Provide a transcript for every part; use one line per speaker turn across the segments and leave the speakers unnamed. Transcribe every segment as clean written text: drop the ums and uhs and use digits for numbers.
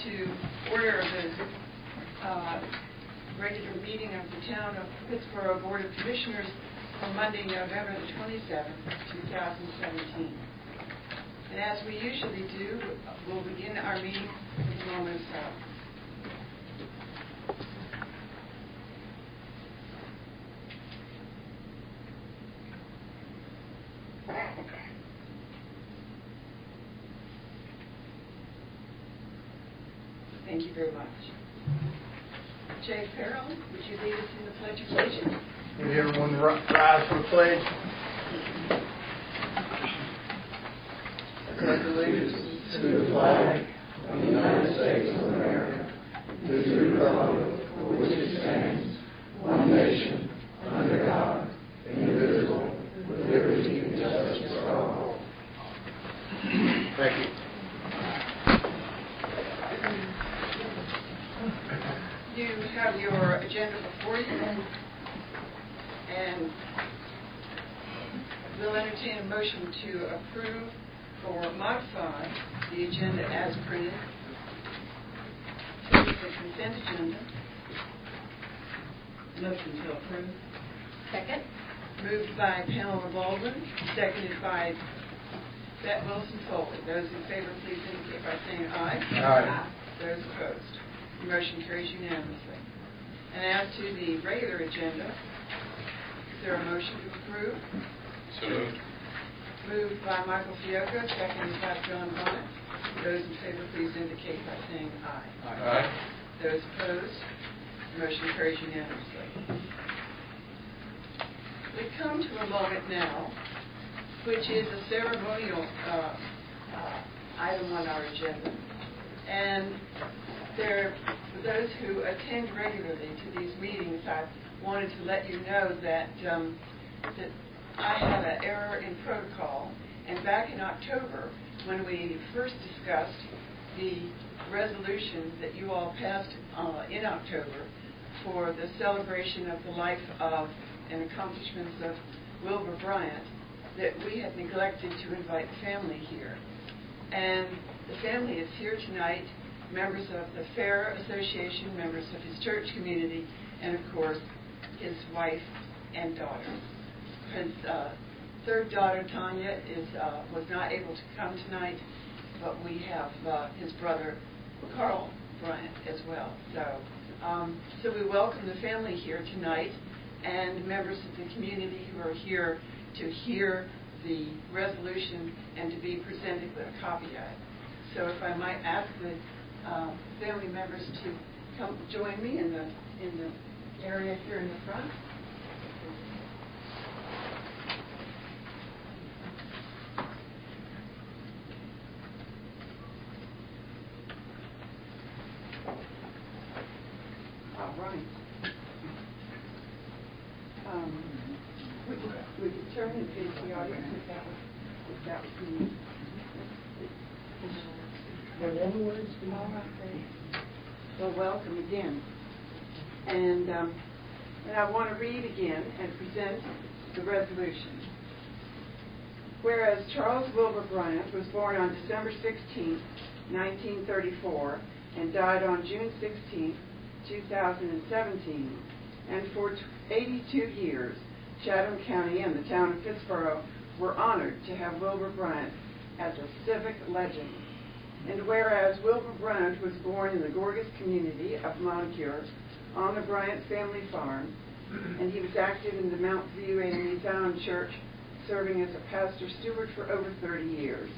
to order the regular meeting of the Town of Pittsboro Board of Commissioners on Monday, November the 27th, 2017. And as we usually do, we'll begin our meeting with a moment of silence. Thank you very much. Jay Farrell, would you lead us in the Pledge of Allegiance?
Would everyone rise for the pledge? I pledge allegiance to the flag of the United States of America, to the republic for which it stands, one nation, under God, indivisible, with liberty and justice for all. Thank you.
You have your agenda before you, and we'll entertain a motion to approve or modify the agenda as printed. The consent agenda. Motion to approve. Second. Moved by Pamela Baldwin, seconded by Bette Wilson Foley. Those in favor, please indicate by saying aye.
Aye.
Those opposed. The motion carries unanimously. And as to the regular agenda, is there a motion to approve?
So moved.
Moved by Michael Fiocco, seconded by John Bonnet. Those in favor, please indicate by saying aye.
Aye.
Those opposed, the motion carries unanimously. We come to a moment now, which is a ceremonial item on our agenda. And for those who attend regularly to these meetings, I wanted to let you know that that I had an error in protocol. And back in October, when we first discussed the resolution that you all passed in October for the celebration of the life of and accomplishments of Wilbur Bryant, that we had neglected to invite the family here. And the family is here tonight, members of the Fair Association, members of his church community, and of course, his wife and daughter. His third daughter, Tanya, was not able to come tonight, but we have his brother, Carl Bryant, as well. So we welcome the family here tonight, and members of the community who are here to hear the resolution and to be presented with a copy of it. So if I might ask the family members to come join me in the area here in the front. All right. We could turn and face the audience if that would be. Whatever words be. All right, great. Well, welcome again. And I want to read again and present the resolution. Whereas Charles Wilbur Bryant was born on December 16, 1934, and died on June 16, 2017, and for 82 years, Chatham County and the town of Pittsboro were honored to have Wilbur Bryant as a civic legend. And whereas Wilbur Bryant was born in the Gorgas community of Moncure on the Bryant family farm, and he was active in the Mount View A&E Zion Church, serving as a pastor steward for over 30 years.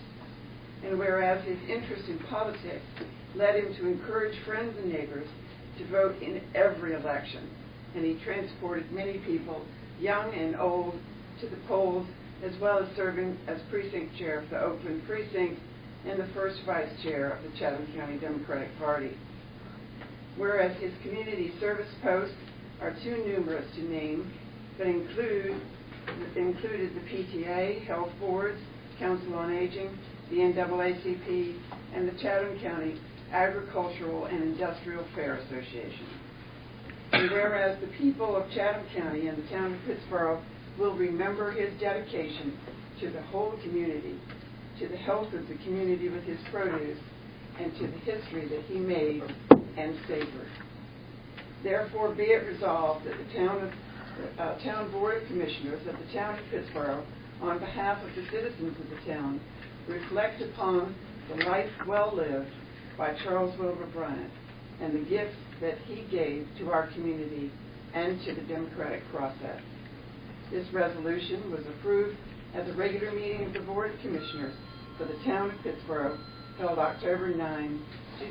And whereas his interest in politics led him to encourage friends and neighbors to vote in every election, and he transported many people, young and old, to the polls, as well as serving as precinct chair of the Oakland precinct and the first vice chair of the Chatham County Democratic Party. Whereas his community service posts are too numerous to name, but included the PTA, health boards, Council on Aging, the NAACP, and the Chatham County Agricultural and Industrial Fair Association. And whereas the people of Chatham County and the town of Pittsboro will remember his dedication to the whole community, to the health of the community with his produce, and to the history that he made and savored. Therefore, be it resolved that the Town Board of Commissioners of the Town of Pittsboro, on behalf of the citizens of the town, reflect upon the life well lived by Charles Wilbur Bryant and the gifts that he gave to our community and to the democratic process. This resolution was approved at the regular meeting of the Board of Commissioners for the Town of Pittsboro, held October 9,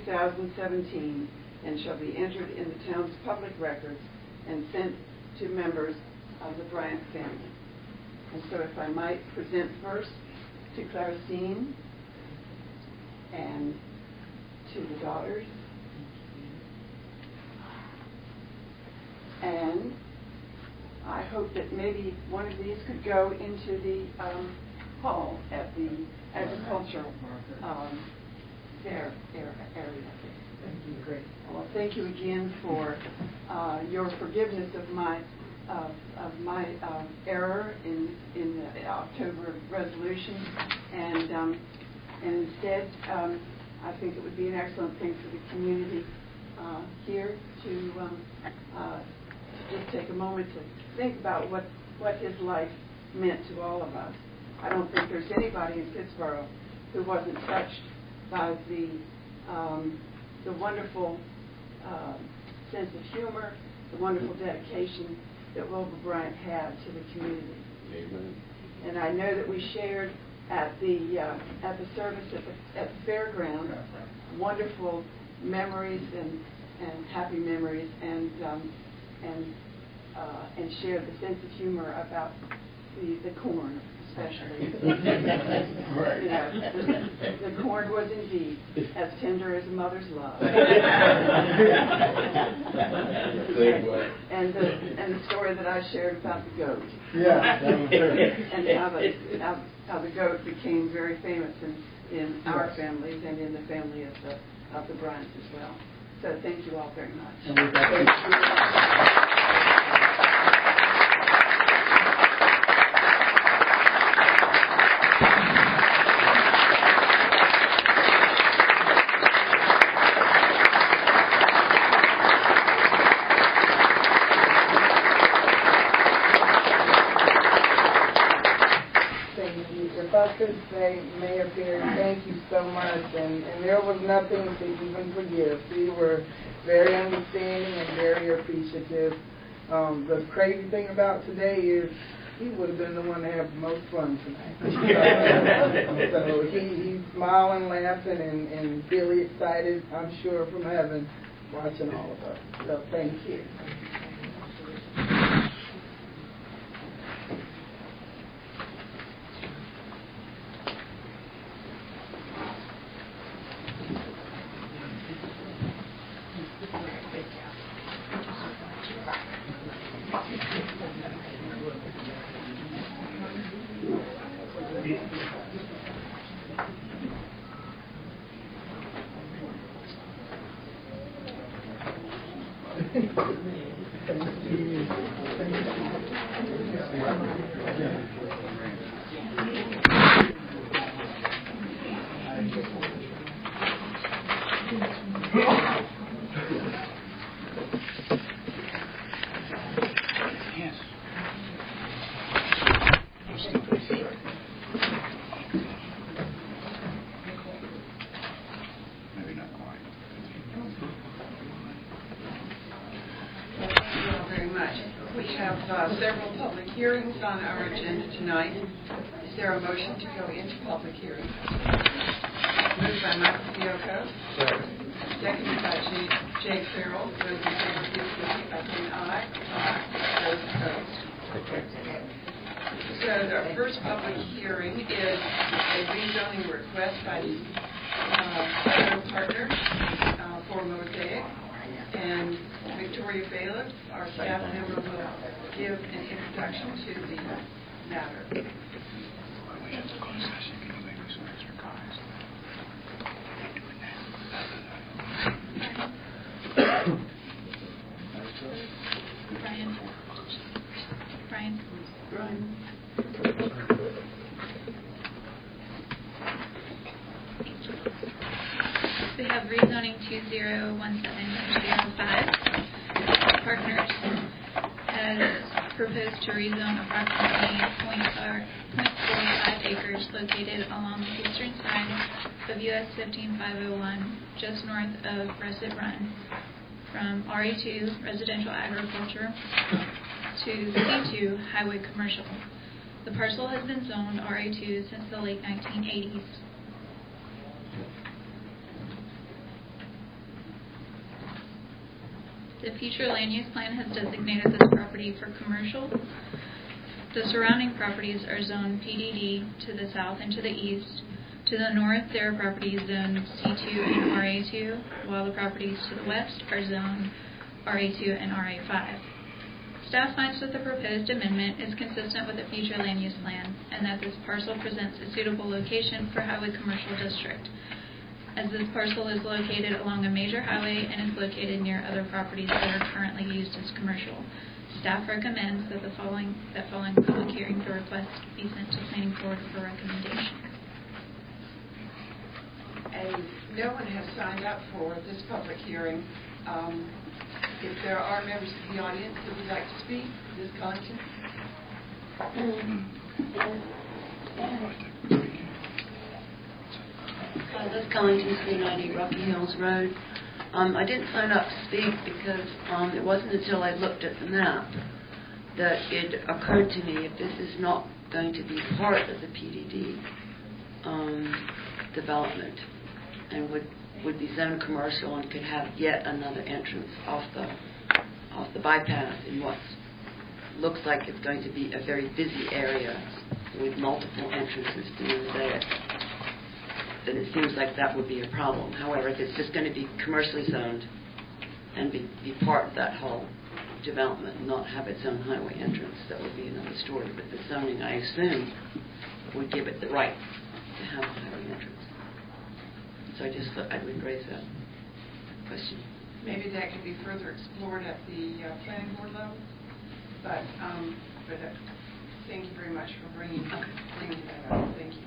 2017, and shall be entered in the town's public records and sent to members of the Bryant family. And so if I might present first to Claristine and to the daughters. And I hope that maybe one of these could go into the hall at the agricultural fair area. Thank you. Great. Well, thank you again for your forgiveness of my error in the October resolution, and instead I think it would be an excellent thing for the community here to just take a moment to think about what his life meant to all of us. I don't think there's anybody in Pittsboro who wasn't touched by the wonderful sense of humor, the wonderful dedication that Wilbur Bryant had to the community.
Amen.
And I know that we shared at the service at the fairground wonderful memories and happy memories, and shared the sense of humor about the corn, especially.
Right.
You know, the corn was indeed as tender as a mother's love. And the story that I shared about the goat.
Yeah, that was good.
And how the goat became very famous in our families and in the family of the Bryants as well. So thank you all very much.
And with that,
if I could say, Mayor Perry, thank you so much. And there was nothing to even forgive. You were very understanding and very appreciative. The crazy thing about today is he would have been the one to have the most fun tonight. So he's smiling, laughing, and really excited, I'm sure, from heaven, watching all of us. So thank you.
Several public hearings on our agenda tonight. Is there a motion to go into public hearing? Moved by Michael Fiocco. Seconded by Jay Farrell. Those in favor, please signify by saying aye. Those opposed. So our first public hearing is a rezoning request by the partner for Mosaic. And Victoria Bailiff, our staff member, will give an introduction to the matter.
We have to close session. Can you make me some extra copies?
Brian. of rezoning 2017-05. Partners has proposed to rezone approximately 0.45 acres located along the eastern side of US 15501, just north of Russet Run, from RA2 residential agriculture to C2 highway commercial. The parcel has been zoned RA2 since the late 1980s. The future land use plan has designated this property for commercial. The surrounding properties are zoned PDD to the south and to the east. To the north, there are properties zoned C2 and RA2, while the properties to the west are zoned RA2 and RA5. Staff finds that the proposed amendment is consistent with the future land use plan and that this parcel presents a suitable location for highway commercial district. As this parcel is located along a major highway and is located near other properties that are currently used as commercial, staff recommends that following public hearing, the request be sent to Planning Board for recommendation.
And no one has signed up for this public hearing. If there are members of the audience that would like to speak, Ms. Collington.
Liz Collington, 390 Rocky Hills Road. I didn't sign up to speak because it wasn't until I looked at the map that it occurred to me, if this is not going to be part of the PDD development and would be zoned commercial and could have yet another entrance off the bypass in what looks like it's going to be a very busy area with multiple entrances during the day, then it seems like that would be a problem. However, if it's just going to be commercially zoned and be part of that whole development and not have its own highway entrance, that would be another story. But the zoning, I assume, would give it the right to have a highway entrance. So I just thought I would raise that question.
Maybe that could be further explored at the planning board level. But thank you very much for bringing that up. Thank you.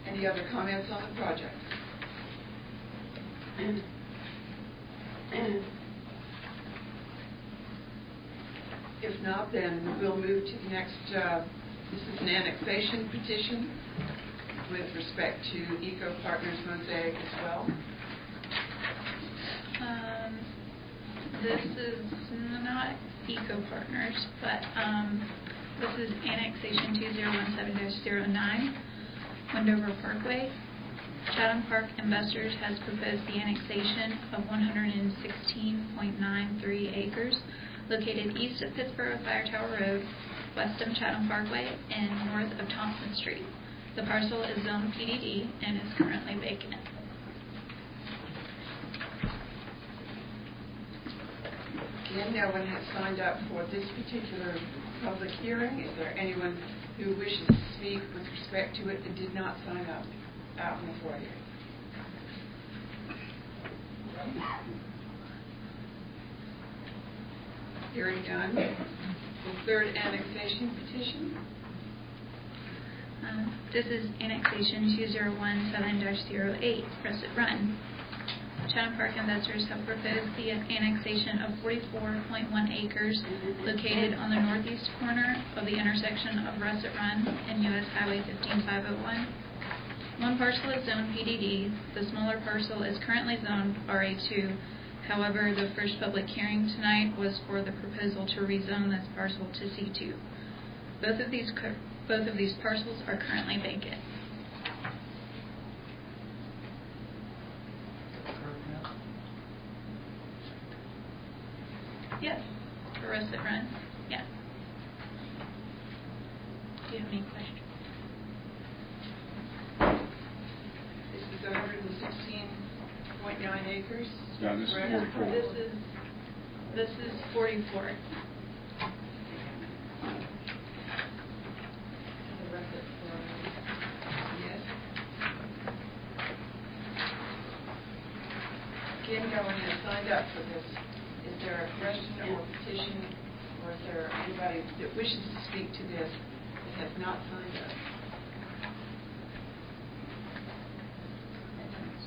Any other comments on the project? If not, then we'll move to the next. This is an annexation petition with respect to Eco Partners Mosaic as well.
This is not Eco Partners, but this is annexation 2017-09, Wendover Parkway. Chatham Park Investors has proposed the annexation of 116.93 acres located east of Pittsburgh Fire Tower Road, west of Chatham Parkway, and north of Thompson Street. The parcel is zoned PDD and is currently vacant.
Again, no one has signed up for this particular public hearing. Is there anyone who wishes to speak with respect to it that did not sign up out in the foyer? Hearing none. The third annexation petition.
This is annexation 2017-08, Russet Run. Chatham Park Investors have proposed the annexation of 44.1 acres located on the northeast corner of the intersection of Russet Run and US Highway 15501. One parcel is zoned PDD. The smaller parcel is currently zoned RA2. However, the first public hearing tonight was for the proposal to rezone this parcel to C2. Both of these parcels are currently vacant. Yes, for Russet Run. Yeah. Do you have any questions?
This is 116.9 acres.
No, this is
correct?
44.
This is 44.
Yes. Again, no one has signed up for this. Is there a question or petition, or is there anybody that wishes to speak to this that has not signed up?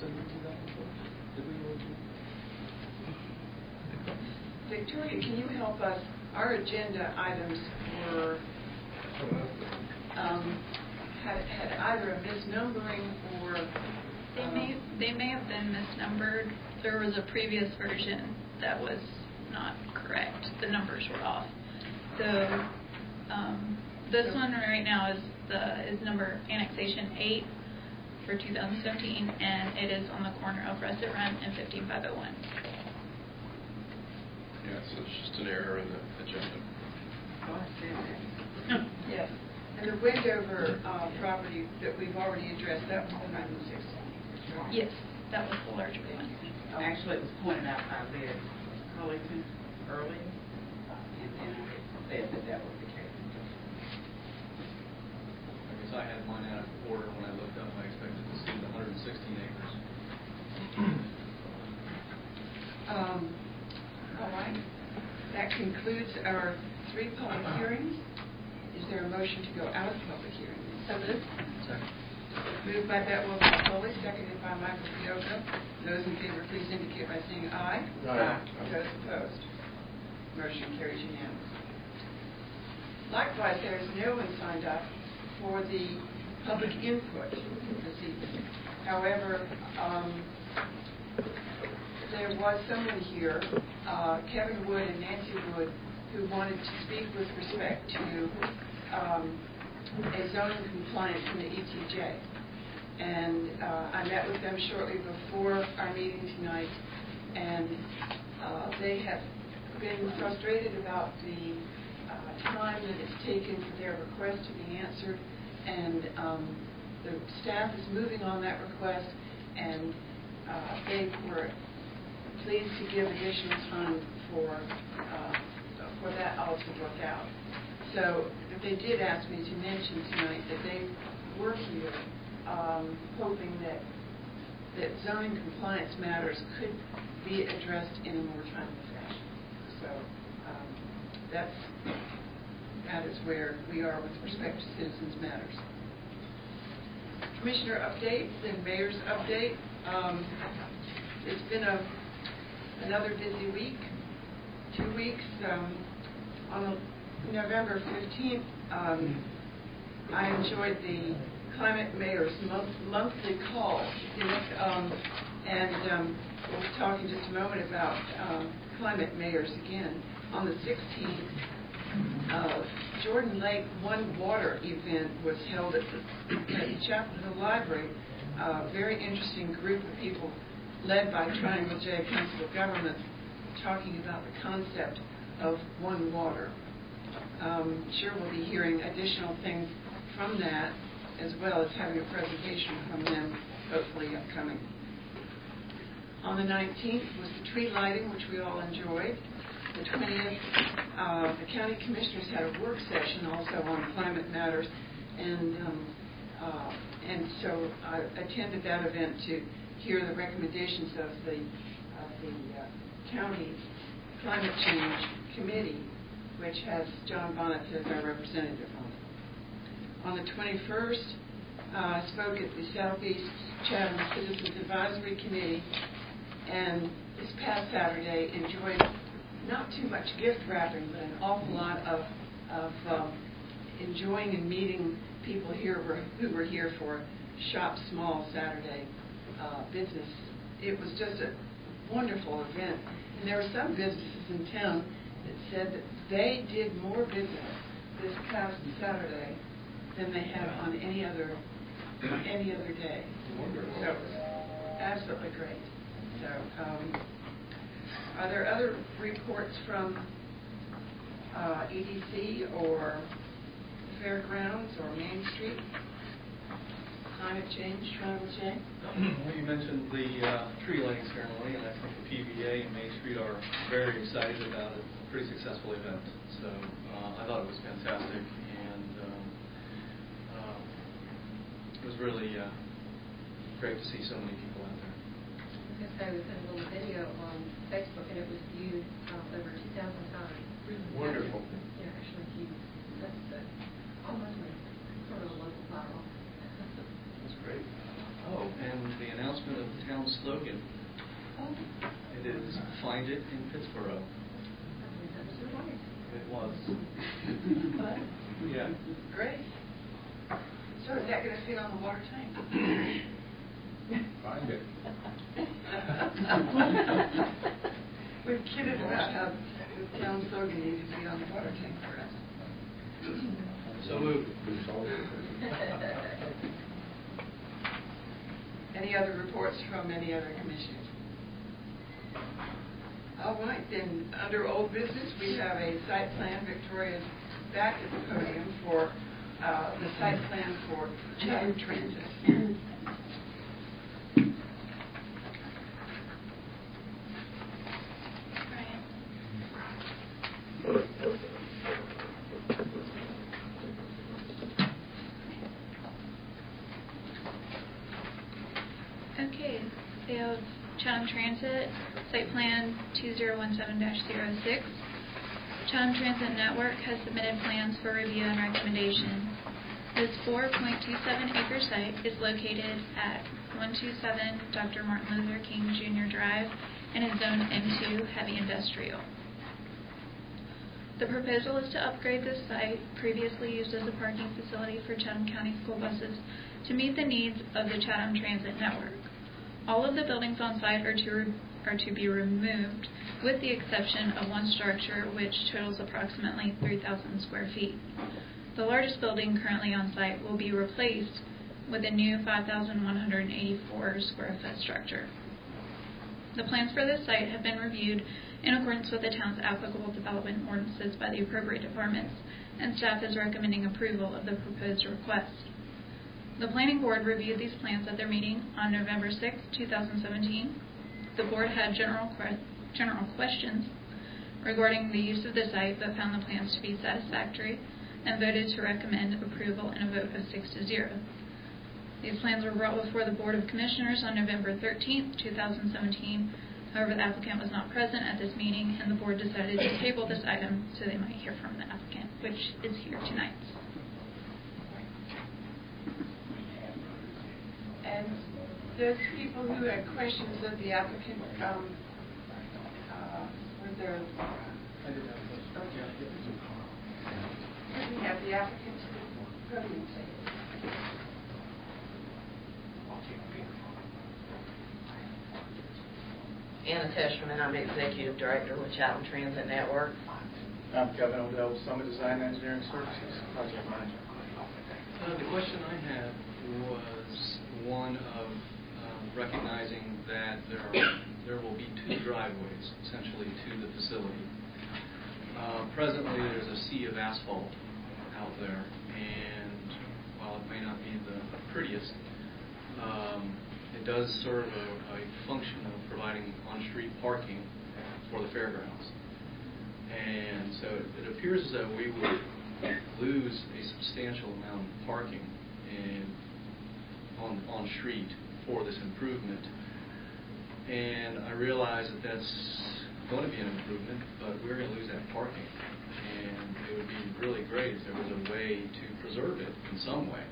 So
Victoria, can you help us? Our agenda items were, had either a misnumbering or...
They may have been misnumbered. There was a previous version that was not correct. The numbers were off. So this one right now is number annexation 8 for 2017, and it is on the corner of Russet Run and 15501.
Yeah, so it's just an error in the agenda.
Oh, I see that. Yes. And the Wendover property that we've already addressed, that was the 160.
Yes, that was the larger one.
Actually, it was pointed out by Liz Curlington early, and then I said that was the case.
I guess I had mine out of order when I looked up. I expected to see the 116 acres.
All right. That concludes our 3 public hearings. Is there a motion to go out of public hearing? So moved.
Second.
Moved by Bette Wilson-Foley, seconded by Michael Fiocco. Those in favor, please indicate by saying aye.
Aye.
Those opposed. Motion carries unanimously. Likewise, there is no one signed up for the public input this evening. However, there was someone here, Kevin Wood and Nancy Wood, who wanted to speak with respect to a zoning compliance from the ETJ. And I met with them shortly before our meeting tonight, and they have been frustrated about the time that it's taken for their request to be answered, and the staff is moving on that request, and they were pleased to give additional time for that all to work out. So they did ask me to mention tonight that they were here hoping that zoning compliance matters could be addressed in a more timely fashion. So that is where we are with respect to citizens' matters. Commissioner updates and mayor's update. It's been another busy week, 2 weeks. On November 15th, I enjoyed the Climate Mayor's monthly call, and we'll be talking just a moment about Climate Mayors again. On the 16th, Jordan Lake One Water event was held at the Chapel Hill Library. A very interesting group of people led by Triangle J Council of Governments talking about the concept of one water. Sure we'll be hearing additional things from that, as well as having a presentation from them, hopefully upcoming. On the 19th was the tree lighting, which we all enjoyed. The 20th, the county commissioners had a work session also on climate matters, and so I attended that event to hear the recommendations of the county climate change committee, which has John Bonnet as our representative on it. On the 21st, I spoke at the Southeast Chatham Citizens Advisory Committee, and this past Saturday enjoyed not too much gift wrapping, but an awful lot of enjoying and meeting people here who were here for Shop Small Saturday business. It was just a wonderful event, and there were some businesses in town that said that they did more business this past Saturday than they have on any other day.
Wonderful.
So it was absolutely great. So, are there other reports from EDC or Fairgrounds or Main Street? Climate change, Triangle J?
Well, you mentioned the tree lighting ceremony, and I think the PVA and Main Street are very excited about it. Pretty successful event. So I thought it was fantastic, and it was really great to see so many people out there.
I was in a little video on Facebook, and it was viewed over 2,000 times.
Wonderful.
Yeah, actually huge. That's almost like sort of a local viral.
That's great. Oh, and the announcement of the town slogan. It is "Find It in Pittsboro." It was. Yeah.
Great. So is that going to fit on the water tank?
Find it.
We've kidded about how the town slogan needs to be on the water tank for us.
So moved.
Any other reports from any other commissioners? All right, then, under old business, we have a site plan. Victoria's back at the podium for the site plan for Chatham Transit.
Okay, they have Chatham Transit, Site Plan 2017-06. Chatham Transit Network has submitted plans for review and recommendation. This 4.27-acre site is located at 127 Dr. Martin Luther King Jr. Drive and is zoned M2 Heavy Industrial. The proposal is to upgrade this site, previously used as a parking facility for Chatham County school buses, to meet the needs of the Chatham Transit Network. All of the buildings on site are to be removed, with the exception of one structure which totals approximately 3,000 square feet. The largest building currently on site will be replaced with a new 5,184 square foot structure. The plans for this site have been reviewed in accordance with the town's applicable development ordinances by the appropriate departments, and staff is recommending approval of the proposed request. The Planning Board reviewed these plans at their meeting on November 6, 2017. The Board had general questions regarding the use of the site, but found the plans to be satisfactory and voted to recommend approval in a vote of 6-0. These plans were brought before the Board of Commissioners on November 13, 2017. However, the applicant was not present at this meeting, and the Board decided to table this item so they might hear from the applicant, which is here tonight.
And those people who had questions of the applicant, were there?
I did have a question.
Okay. We have the applicant. Go ahead and say it.
Anna Teschman, I'm Executive Director with Chatham Transit Network.
I'm Kevin Odell with Summit Design Engineering Services, Project Manager.
The question I had was one of recognizing that there will be two driveways, essentially, to the facility. Presently, there's a sea of asphalt out there, and while it may not be the prettiest, it does serve a function of providing on-street parking for the fairgrounds. And so it appears as though we would lose a substantial amount of parking on street for this improvement. And I realize that that's going to be an improvement, but we're going to lose that parking. And it would be really great if there was a way to preserve it in some way.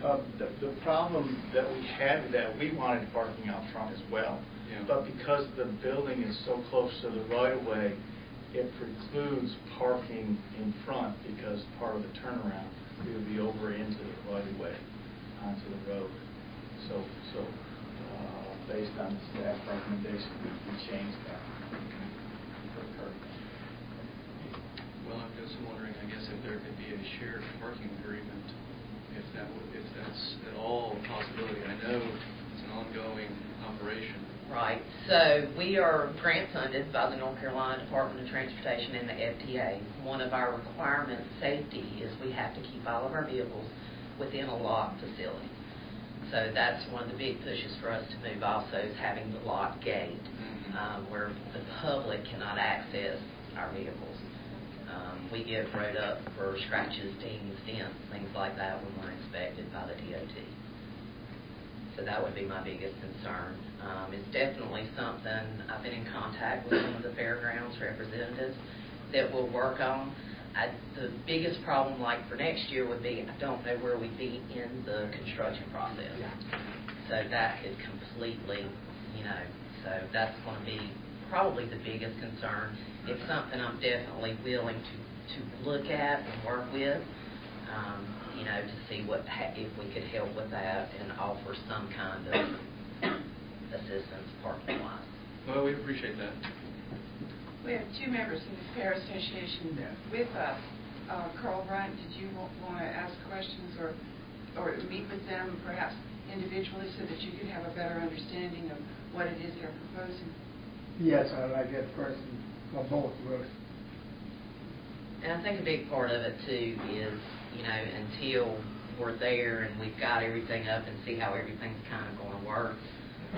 The problem that we had, that we wanted parking out front as well,
Yeah.
but because the building is so close to the right-of-way, it precludes parking in front because part of the turnaround, we would be over into the right-of-way onto the road. So based on the staff recommendation, we changed that for curb.
Well, I'm just wondering, I guess, if there could be a shared parking agreement, if that's at all a possibility. I know it's an ongoing operation.
Right. So we are grant funded by the North Carolina Department of Transportation and the FTA. One of our requirements, safety, is we have to keep all of our vehicles within a locked facility. So that's one of the big pushes for us to move also, is having the locked gate where the public cannot access our vehicles. We get wrote up for scratches, dings, dents, things like that when we're inspected by the DOT. So that would be my biggest concern. It's definitely something I've been in contact with some of the fairgrounds representatives that we'll work on. The biggest problem, like for next year, would be I don't know where we'd be in the construction process. So that could completely you know, so that's going to be probably the biggest concern. It's something I'm definitely willing to look at and work with, you know, to see if we could help with that and offer some kind of assistance parking-wise.
Well, we appreciate that.
We have two members in the Fair Association with us. Carl Bryant, did you want to ask questions or meet with them perhaps individually so that you could have a better understanding of what it is they're proposing?
Yes, I'd like that person, or both of us.
And I think a big part of it too is, you know, until we're there and we've got everything up and see how everything's kind of going to work.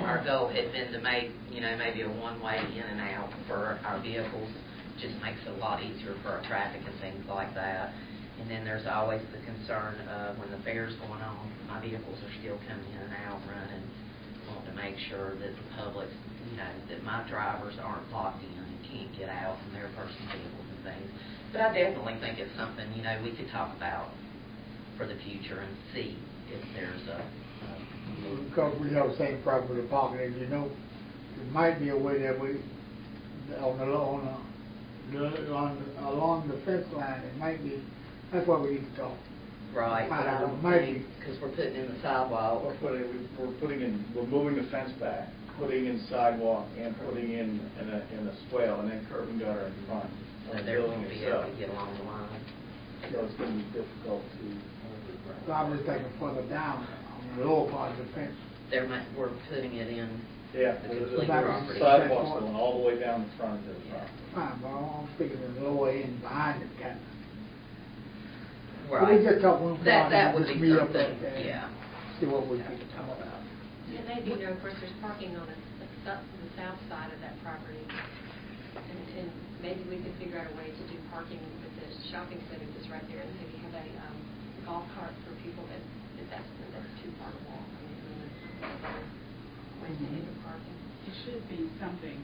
Our goal had been to make, you know, maybe a one-way in and out for our vehicles. Just makes it a lot easier for our traffic and things like that. And then there's always the concern of when the fair's going on, my vehicles are still coming in and out running. Want to make sure that the public, you know, that my drivers aren't locked in and can't get out from their personal vehicles and things. But I definitely think it's something, you know, we could talk about for the future and see if there's a
Because we have the same problem with the parking, and you know, it might be a way that we, along the fence line, it might be, that's what we need to talk.
right, but I don't think, because we're putting in the sidewalk.
We're moving the fence back, putting in sidewalk and putting in a swale and then curb and gutter in front.
So they're going to be able to get along the line.
So it's going to be difficult to.
So I'm just thinking further down, on the lower part of the fence.
We're putting it in
Yeah,
the
the
complete property.
sidewalks going all the way down the front of the property.
Fine, but I'm speaking of the lower end behind it, kind of.
Right.
We just talk one part
That
and
would
just
be
meet up
something,
and
yeah.
see what we can talk about.
And they do know, of course, there's parking on the south side of that property. And maybe we could figure out a way to do parking with the shopping center that's right there, and maybe have a golf cart for people if that's too far to walk. I mean, ways to handle parking.
It should be something,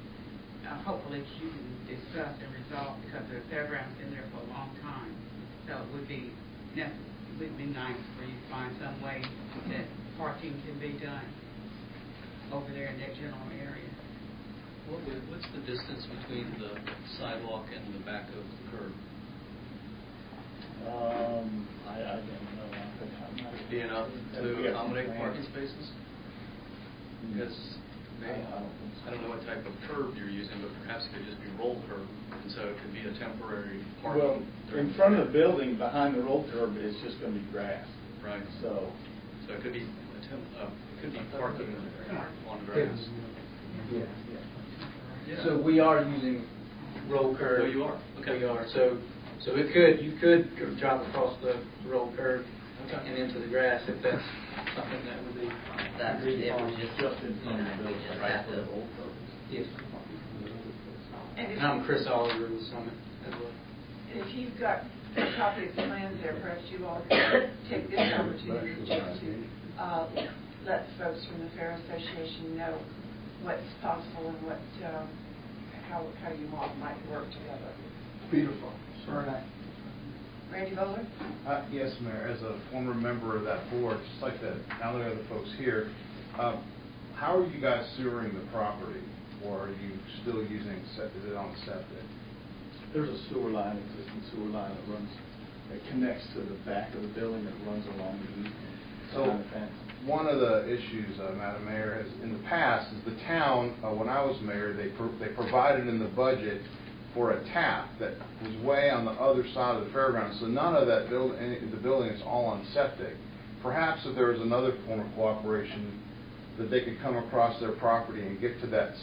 hopefully, you can discuss and resolve, because the fairground's been there for a long time. So it would be nice for you to find some way that parking can be done over there in that general area.
What's the distance between the sidewalk and the back of the curb?
I don't know.
Be enough to accommodate parking spaces? Because maybe, I don't know what type of curb you're using, but perhaps it could just be roll curb, and so it could be a temporary parking.
Well, in front of the building, behind the roll curb, is just going to be grass.
Right.
So
it could be parking on grass.
Yeah. So we are using roll curb.
Oh, you are? Okay.
We are. So you could drop across the roll curb and into the grass if that's something that would be.
That it was just
in front of the building.
we just have to.
Yes.
And
And I'm Chris Oliver with Summit as well.
if you've got a copy of the plans there, perhaps you all could take this opportunity just to let folks from the Fair Association know what's possible and what how you all might work together.
Beautiful. Very nice.
Randy Bowler?
Yes, Mayor. As a former member of that board, just like the other folks here, how are you guys sewering the property, or are you still using is it on septic?
There's a existing sewer line that connects to the back of the building that runs along the east side of the fence.
One of the issues, Madam Mayor, has in the past is the town, when I was mayor, they provided in the budget for a tap that was way on the other side of the fairgrounds, so none of that the building is all on septic. Perhaps if there was another form of cooperation that they could come across their property and get to that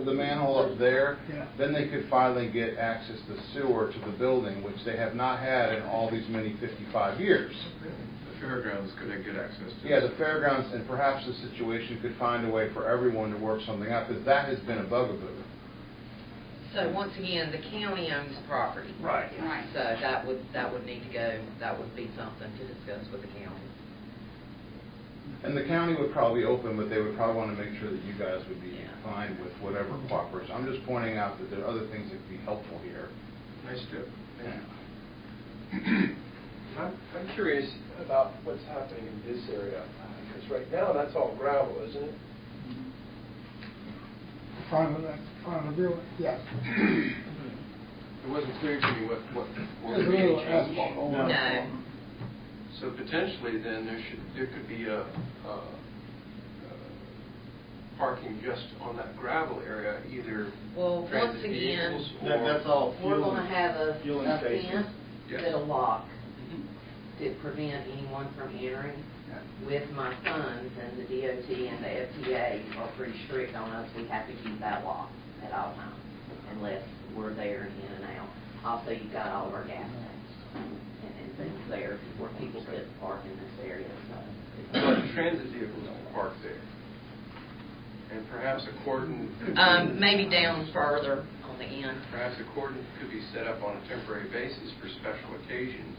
the manhole up there, then they could finally get access to sewer to the building, which they have not had in all these many 55 years.
The fairgrounds could get access to.
Yeah, the fairgrounds, and perhaps the situation could find a way for everyone to work something out, because that has been a bugaboo.
So once again, the county owns property.
Right.
Right.
So that would need to go. That would be something to discuss with the county.
And the county would probably be open, but they would probably want to make sure that you guys would be fine with whatever cooperation. I'm just pointing out that there are other things that could be helpful here.
Nice tip.
I'm curious about what's happening in this area, because right now that's all gravel, isn't it?
front of the building, yes.
It wasn't clear to me what were
There's a
the
little
changes.
asphalt over
No.
So potentially then there could be a parking just on that gravel area, either
Well,
transit
once again,
vehicles or...
That's all
we're
fueling.
gonna have a
fueling
fence
stations.
Yes.
that'll lock to prevent anyone from entering. With my sons and the DOT and the FTA are pretty strict on us, we have to keep that locked at all times unless we're there and in and out. Also, you've got all of our gas tanks and things there where people could park in this area, so.
But transit vehicles will park there. And perhaps a cordon could be...
Maybe down further on the end.
Perhaps a cordon could be set up on a temporary basis for special occasions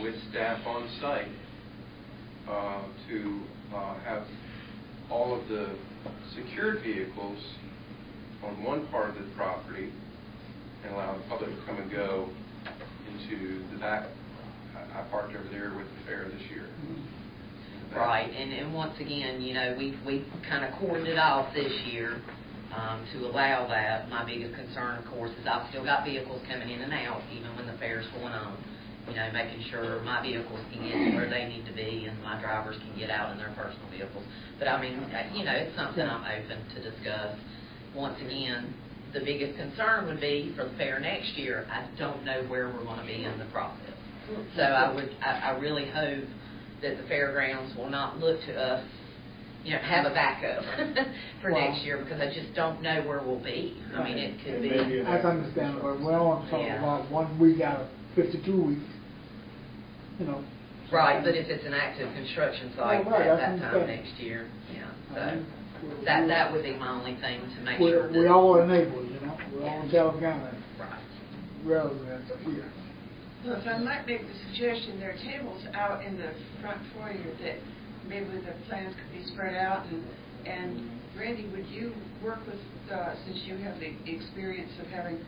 with staff on site to have all of the secured vehicles on one part of the property and allow the public to come and go into the back. I parked over there with the fair this year.
Right, and once again, you know, we kind of cordoned it off this year to allow that. My biggest concern, of course, is I've still got vehicles coming in and out, even when the fair's going on. You know, making sure my vehicles can get to where they need to be and my drivers can get out in their personal vehicles. But I mean, you know, it's something I'm open to discuss. Once again, the biggest concern would be for the fair next year, I don't know where we're going to be in the process. So I really hope that the fairgrounds will not look to us, you know, have a backup for next year, because I just don't know where we'll be. I mean, it could be.
That's understandable. We're on talking about 1 week out of 52 weeks. You know.
Right, but if it's an active construction site
right,
at that time next year, yeah. So that would be my only thing to make sure that.
We're all enabled, you know. We're all Delaware County
Right.
residents here.
Well, if I might make the suggestion, there are tables out in the front foyer that maybe the plans could be spread out, and Randy, would you work with, since you have the experience of having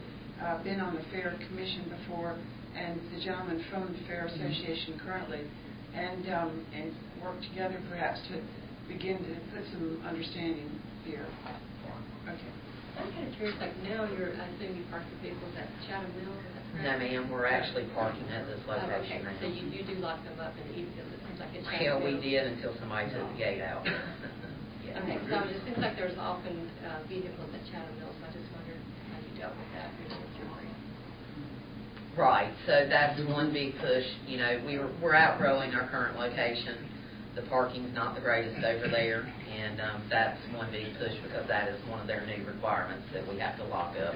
been on the Fair Commission before, and the gentleman from the Fair Association currently, and work together perhaps to begin to put some understanding here? Okay.
I'm kind of curious, like now I assume you park your vehicles at Chatham Mills, is that correct?
No, ma'am, we're actually parking at this
Oh,
location
okay,
now.
so you do lock them up in the evenings, it seems like it's
Yeah,
Chatham
we
Mills.
did until somebody took the gate out. Yeah.
Okay, so it seems like there's often vehicles at Chatham Mills, so I just wondered how you dealt with that.
Right, so that's one big push. You know, we're outgrowing our current location. The parking's not the greatest over there, and that's one big push because that is one of their new requirements that we have to lock up.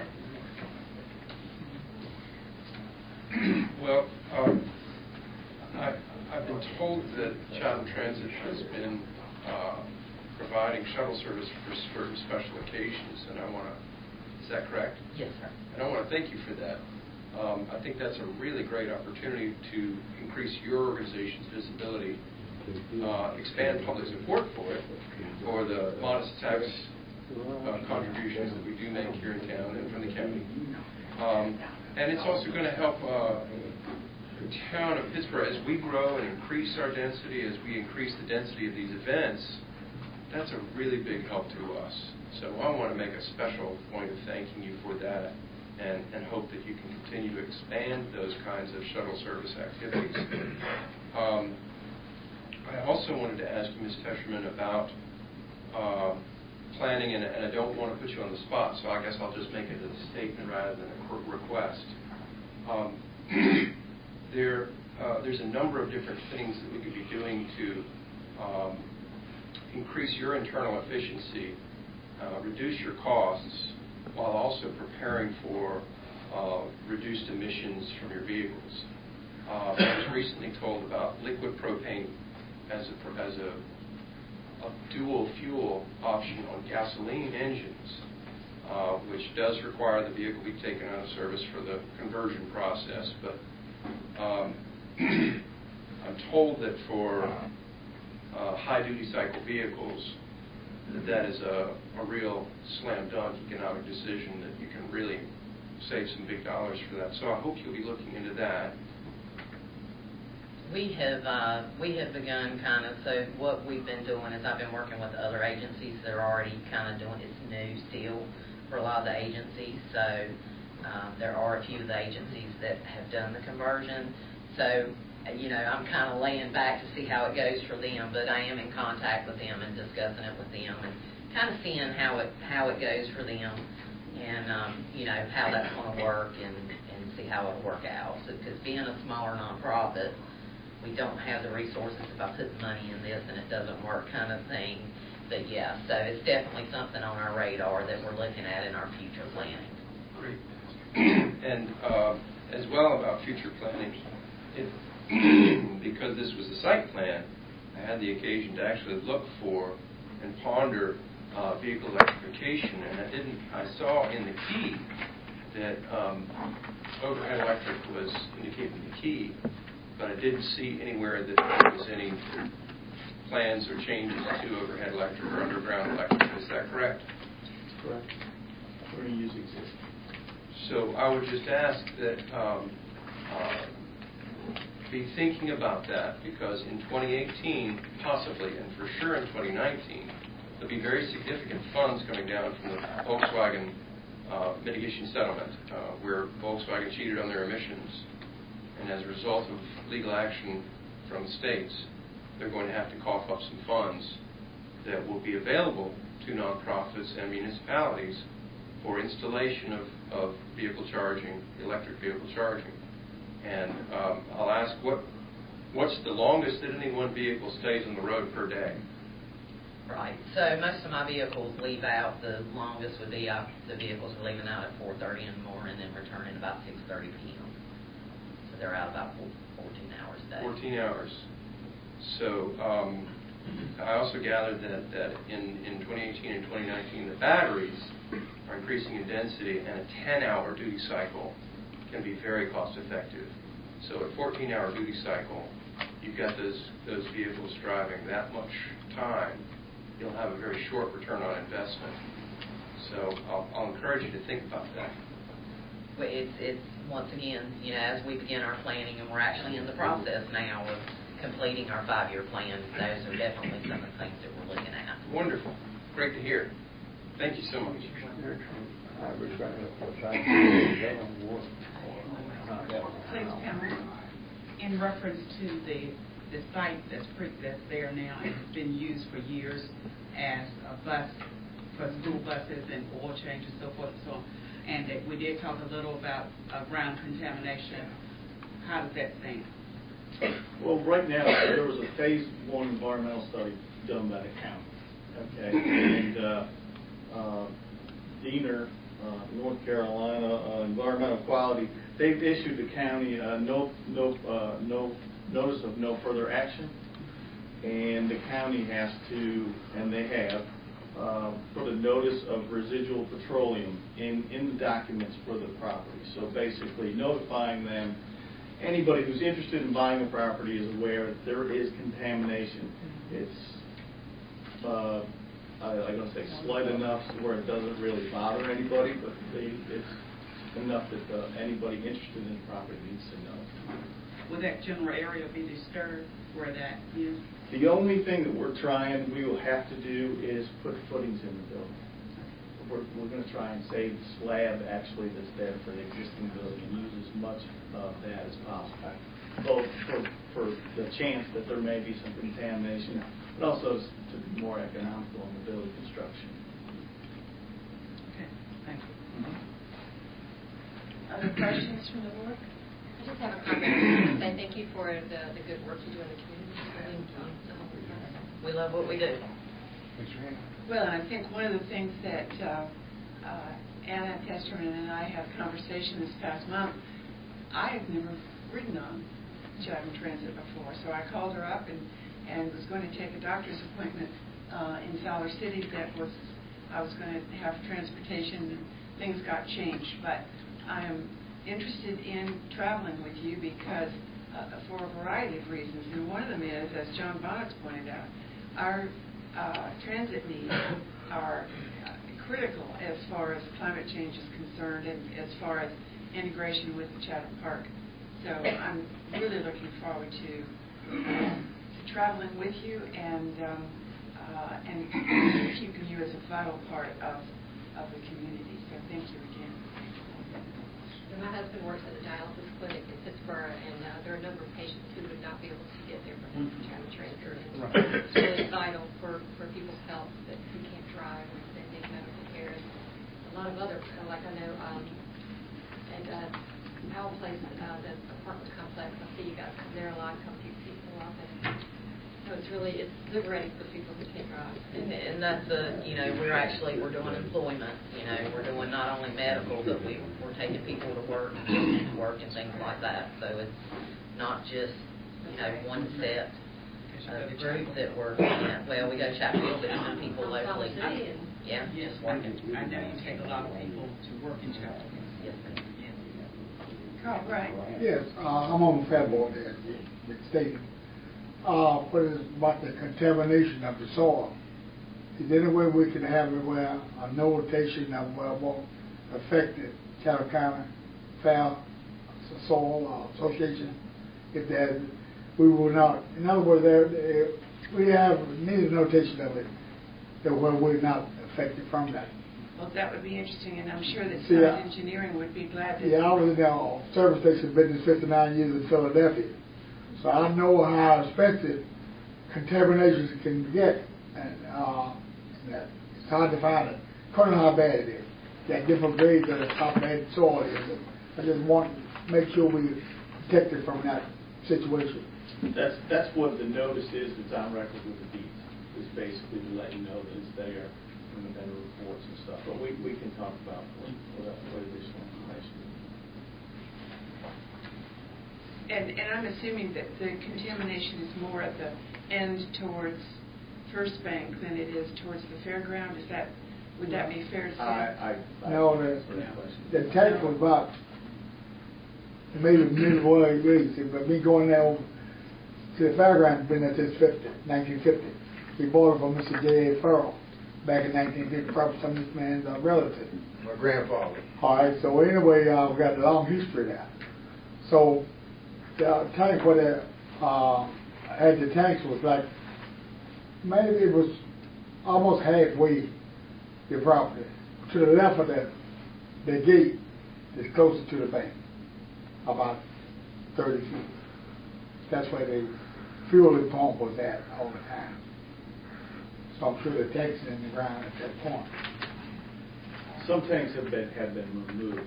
Well, I've been told that Chatham Transit has been providing shuttle service for certain special occasions, and is that correct?
Yes, sir.
And I want to thank you for that. I think that's a really great opportunity to increase your organization's visibility, expand public support for the modest tax contributions that we do make here in town and from the county. And it's also going to help the town of Pittsburgh as we grow and increase our density, as we increase the density of these events. That's a really big help to us. So I want to make a special point of thanking you for that, and hope that you can continue to expand those kinds of shuttle service activities. I also wanted to ask you, Ms. Tesherman, about planning, and I don't want to put you on the spot, so I guess I'll just make it a statement rather than a request. There's a number of different things that we could be doing to increase your internal efficiency, reduce your costs, while also preparing for reduced emissions from your vehicles. I was recently told about liquid propane as a dual fuel option on gasoline engines, which does require the vehicle be taken out of service for the conversion process. But I'm told that for high-duty cycle vehicles, that is a real slam dunk economic decision, that you can really save some big dollars for that. So I hope you'll be looking into that.
We have begun kind of, so what we've been doing is I've been working with other agencies that are already kind of doing, it's new still for a lot of the agencies, so there are a few of the agencies that have done the conversion. So, I'm kind of laying back to see how it goes for them, but I am in contact with them and discussing it with them and kind of seeing how it goes for them and, how that's going to work and see how it'll work out. So, because being a smaller nonprofit, we don't have the resources if I put money in this and it doesn't work kind of thing. But yeah, so it's definitely something on our radar that we're looking at in our future planning.
Great. And as well about future planning, because this was a site plan, I had the occasion to actually look for and ponder vehicle electrification, and I saw in the key that overhead electric was indicated in the key, but I didn't see anywhere that there was any plans or changes to overhead electric or underground electric. Is that correct?
Correct. We're going to use existing.
So I would just ask that be thinking about that, because in 2018, possibly, and for sure in 2019, there'll be very significant funds coming down from the Volkswagen mitigation settlement, where Volkswagen cheated on their emissions. And as a result of legal action from the states, they're going to have to cough up some funds that will be available to nonprofits and municipalities for installation of vehicle charging, electric vehicle charging. And I'll ask, what's the longest that any one vehicle stays on the road per day?
Right. So most of my vehicles leave out. The longest would be the vehicles are leaving out at 4:30 in the morning and returning about 6:30 p.m. So they're out about 14 hours a day.
14 hours. So I also gathered that in 2018 and 2019, the batteries are increasing in density, and a 10-hour duty cycle can be very cost-effective. So a 14-hour duty cycle, you've got those vehicles driving that much time, you'll have a very short return on investment. So I'll encourage you to think about that.
But it's once again, as we begin our planning, and we're actually in the process now of completing our 5-year plan, those are definitely some of the things that we're looking at.
Wonderful. Great to hear. Thank you so much.
Please, Pamela, in reference to the site that's there now and has been used for years as a bus for school buses and oil change and so forth and so on, and that we did talk a little about ground contamination. How does that stand?
Well, right now, there was a phase 1 environmental study done by the county. Okay, and Diener, North Carolina, Environmental Quality, they've issued the county notice of no further action, and the county has to, and they have, put a notice of residual petroleum in the documents for the property. So basically notifying them, anybody who's interested in buying a property is aware that there is contamination. It's I'm going to say slight enough to where it doesn't really bother anybody, but it's enough that anybody interested in the property needs to know.
Will that general area be disturbed where that is?
The only thing that we will have to do is put footings in the building. We're going to try and save the slab actually that's there for the existing building and use as much of that as possible, both for the chance that there may be some contamination, but also to be more economical in the building construction.
Okay, thank you.
Other questions from the board?
I just have a comment. Say thank you for the good work you do in the community.
We love what we do.
Well, I think one of the things that Anna Testerman and I had a conversation this past month, I have never ridden on Chatham Transit before, so I called her up and was going to take a doctor's appointment in Fowler City I was going to have transportation, and things got changed, but I am interested in traveling with you because for a variety of reasons, and one of them is, as John Bonnet's pointed out, our transit needs are critical as far as climate change is concerned and as far as integration with the Chatham Park So I'm really looking forward to traveling with you and keeping you as a vital part of the community. So thank you again.
And my husband works at a dialysis clinic in Pittsburgh, and there are a number of patients who would not be able to get there for having transfer. It's really vital for people's health that who can't drive or that need medical care. And a lot of other, like I know, at Powell Place, the apartment complex, I see you guys come there a lot, come pick people up, and so it's liberating for people who can't drive.
And that's we're doing employment, we're doing not only medical, but we're taking people to work and things like that. So it's not just, one set of group that we're, we go to Chapel, but even people locally. Yeah,
Yes,
just working.
I know you take a lot of people to work in Chapel.
Yes, ma'am.
Carl, right?
Yes, I'm on the fair board there, the state. But it's about the contamination of the soil. Is there any way we can have it where a notation of where it won't affect the Chatham County Fair Soil Association? If that we will not, in other words, we need a notation of it that where we're not affected from that.
Well, that would be interesting, and I'm sure that
See,
Summit Engineering would be glad to.
Yeah, I was in the service station business 59 years in Philadelphia. So I know how expensive contaminations can get, and it's hard to find it. According to how bad it is. There are different grades of the top bad soil is. And I just want to make sure we protect it from that situation.
That's what the notice is that's on record with the deeds. Is basically to let you know that it's there in the vendor reports and stuff. But we can talk about what additional information.
And I'm assuming that the contamination is more at the end towards First Bank than it is towards the fairground. Would that be fair to say?
No, the tank was about maybe midway, but me going there to the fairground has been there since 1950. We bought it from Mr. J.A. Farrell back in 1950, probably some of this man's relative.
My grandfather.
All right, so anyway, we got a long history there. So the tank where they had the tanks was like, maybe it was almost halfway the property. To the left of the gate is closer to the bank, about 30 feet. That's where the fueling pump was at all the time. So I'm sure the tanks are in the ground at that point.
Some tanks have been removed at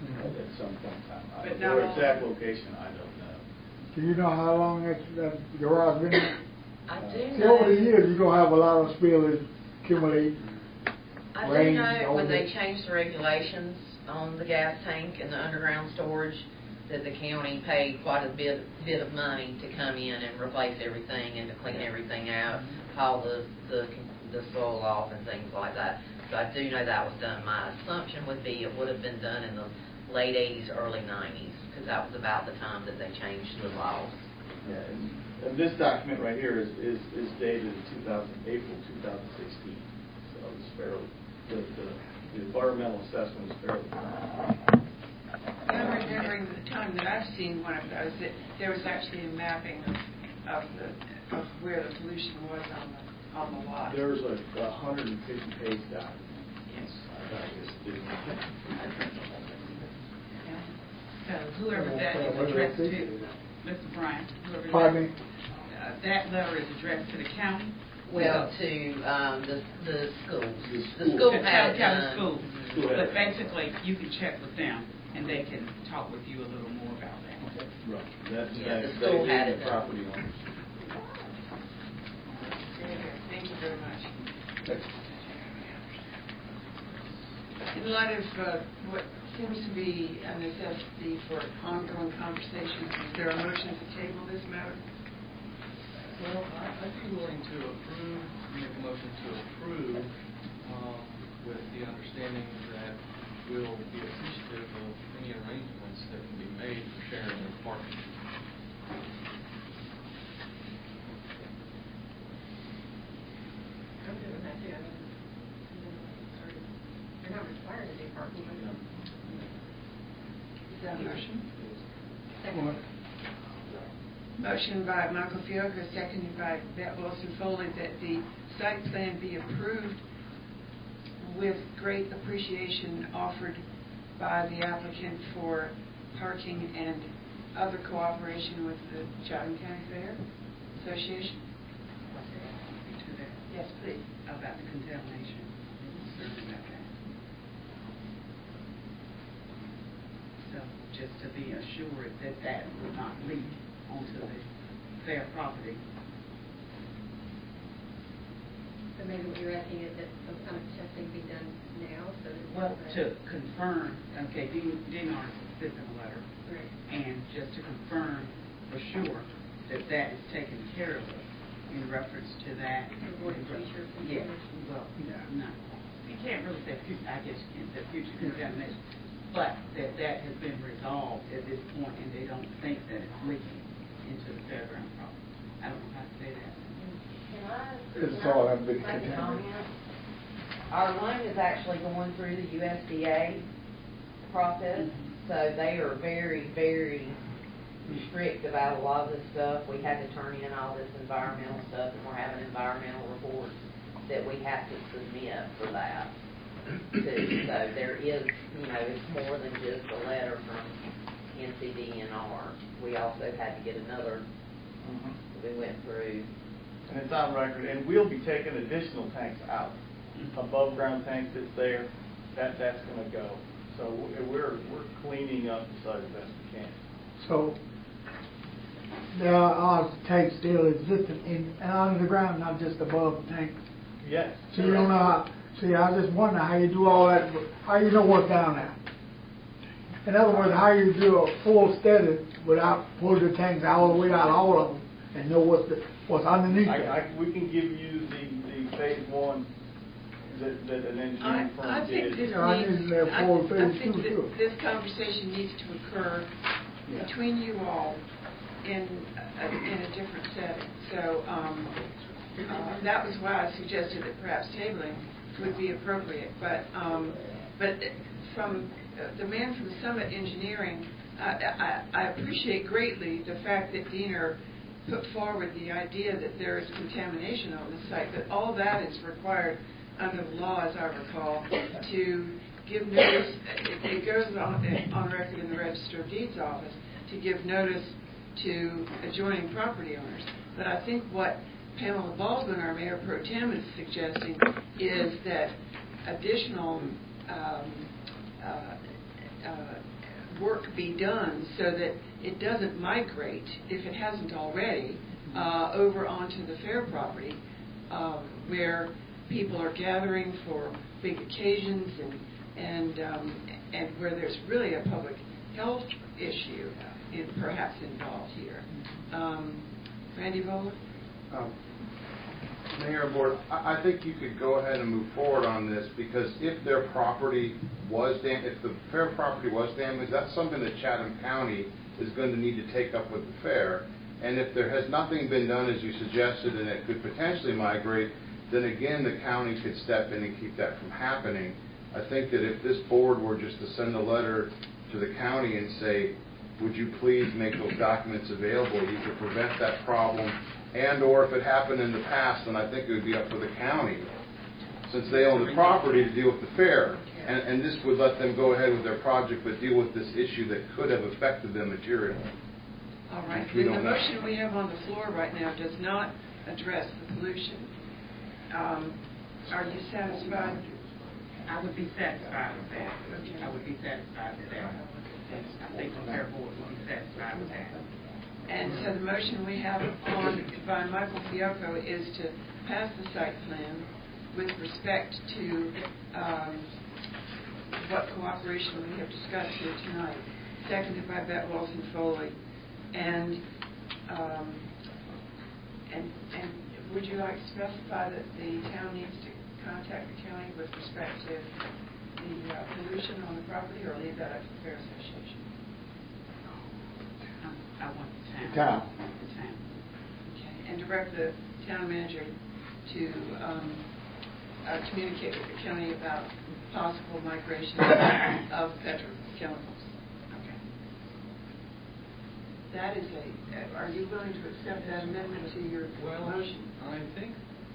some point in time.
But
Their
not
exact location, I don't know.
Do you know how long that garage been there?
I do
See,
know.
over the years, you're going to have a lot of spillage accumulate.
I do
rain,
know when
all
they
that.
changed the regulations on the gas tank and the underground storage, that the county paid quite a bit of money to come in and replace everything and to clean everything out, haul the soil off and things like that. So I do know that was done. My assumption would be it would have been done in the late 80s, early 90s, because that was about the time that they changed the laws.
Yeah, and this document right here is dated April 2016. So it's fairly, the environmental assessment is fairly current.
I'm remembering the time that I've seen one of those, that there was actually a mapping of where the pollution was on the lot.
There's a 150-page document.
Yes.
So whoever that is addressed to, Mr. Bryant, whoever
Pardon me?
that letter is addressed to the county?
Well, to the schools. The school
To
had it
County
done.
schools. But basically, you can check with them, and they can talk with you a little more about that.
Right. That's
Yeah, the school had it done.
property owners.
Very good. Thank you very much. In light of what seems to be a necessity for ongoing conversations, is there a motion to table this matter?
Well, I'd be willing to make a motion to approve with the understanding that we'll be appreciative of any arrangements that can be made for sharing their parking.
I'm good with that too. I mean, you're not required to do parking.
Is that a motion?
Second.
Motion by Michael Fiocco, seconded by Bette Wilson Foley, that the site plan be approved with great appreciation offered by the applicant for parking and other cooperation with the Chatham County Fair Association.
To that,
Yes, please.
about the contamination, concerned about that. So just to be assured that that will not leak onto the fair property.
So maybe what you're asking is that some kind of testing be done now, so that.
Well, to confirm, okay, DNR sent them a letter.
Right.
And just to confirm for sure that that is taken care of in reference to that.
Avoid future
Yeah,
contamination.
well, no. You can't really say future, I guess you can say future contamination, but that has been resolved at this point and they don't think that it's leaking into the fairground property. I don't know how to say that.
It's all have been
Make a
contaminated.
comment? Our loan is actually going through the USDA process, so they are very, very strict about a lot of this stuff. We had to turn in all this environmental stuff, and we're having environmental reports that we have to submit for that, too. So there is, it's more than just a letter from NCDNR. We also had to get another, we went through.
And it's on record, and we'll be taking additional tanks out. Above ground tanks that's there, that's gonna go. So we're cleaning up the site as best we can.
So there are tanks still existing and under the ground, not just above the tank.
Yes.
So you don't know how, see, I just wonder how you do all that, how you know what's down there. In other words, how you do a full study without pulling the tanks all the way out, all of them, and know what's underneath it.
We can give you the phase one that an engineering firm
I think
did.
this
I
needs,
think
I think
phase two,
that this conversation needs to occur between you all in a different setting. So that was why I suggested that perhaps tabling would be appropriate. But from the man from Summit Engineering, I appreciate greatly the fact that Diener put forward the idea that there is contamination on the site, but all that is required under the law, as I recall, to give notice. It goes on record in the Register of Deeds office to give notice to adjoining property owners. But I think what Pamela Baldwin, our Mayor Pro Tem, is suggesting is that additional work be done so that it doesn't migrate, if it hasn't already, over onto the fair property where people are gathering for big occasions and where there's really a public health issue perhaps involved here. Randy Bowler?
Mayor Board, I think you could go ahead and move forward on this because if their property was if the fair property was damaged, that's something that Chatham County is going to need to take up with the fair. And if there has nothing been done as you suggested and it could potentially migrate, then again the county could step in and keep that from happening. I think that if this board were just to send a letter to the county and say, would you please make those documents available, you could prevent that problem. And or if it happened in the past, then I think it would be up to the county, since they own the property, to deal with the fair. And this would let them go ahead with their project, but deal with this issue that could have affected them materially.
All right. Then the motion we have on the floor right now does not address the pollution. Are you satisfied?
I would be satisfied with that. I would be satisfied with that. I think the fair board would be satisfied with that.
And so the motion we have on by Michael Fiocco is to pass the site plan with respect to what cooperation we have discussed here tonight, seconded by Bette Wilson Foley. And would you like to specify that the town needs to contact the county with respect to the pollution on the property, or leave that up to the Fair Association?
I want the
town.
The town.
Okay, and direct the town manager to communicate with the county about possible migration of petrochemicals. Okay. that is are you willing to accept that amendment to your motion?
I think,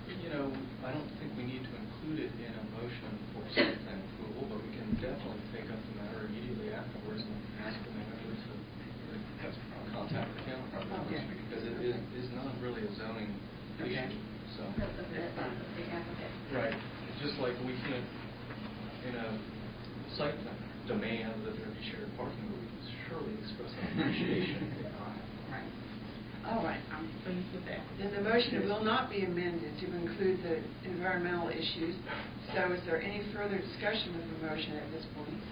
I don't think we need to include it in a motion for site plan approval, but we can definitely take up the matter immediately afterwards and ask the manager to contact the town because it is not really a zoning issue. So, right. Just like we can't, in a site plan, demand that there be shared parking, but we can surely express our appreciation.
Right. All right, I'm pleased with that.
Then the motion will not be amended to include the environmental issues. So is there any further discussion of the motion at this point?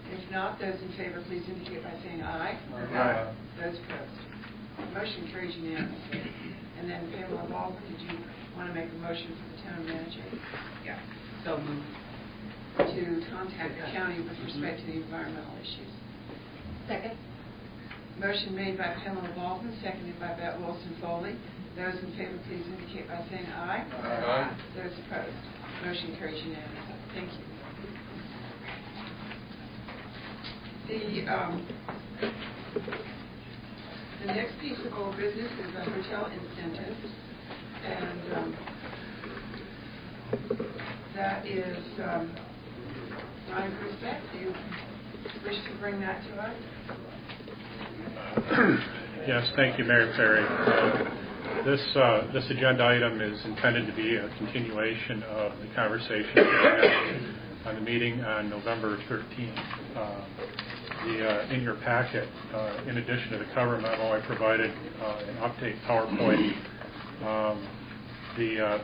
If not, those in favor, please indicate by saying aye.
Aye.
Those opposed. Motion carries unanimously. And then Pamela Baldwin, did you want to make a motion for the town manager?
Yeah. So moved.
To contact the county with respect to the environmental issues.
Second.
Motion made by Pamela Baldwin, seconded by Bette Wilson Foley. Those in favor, please indicate by saying aye.
Aye.
Those opposed. Motion carries unanimously. Thank you. The next piece of old business is the hotel incentives, and that is Ryan Grusbeck. Do you wish to bring that to us?
Yes, thank you, Mayor Perry. This agenda item is intended to be a continuation of the conversation we had on the meeting on November 13th. In your packet, in addition to the cover memo, I provided an update PowerPoint.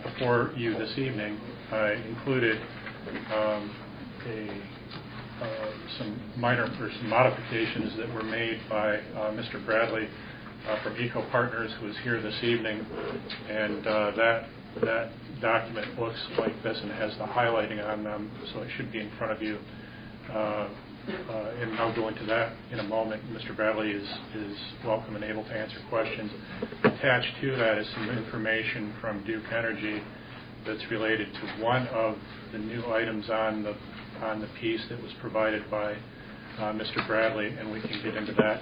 Before you this evening, I included some modifications that were made by Mr. Bradley from Eco Partners, who is here this evening, and that document looks like this and has the highlighting on them, so it should be in front of you. And I'll go into that in a moment. Mr. Bradley is welcome and able to answer questions. Attached to that is some information from Duke Energy that's related to one of the new items on the piece that was provided by Mr. Bradley, and we can get into that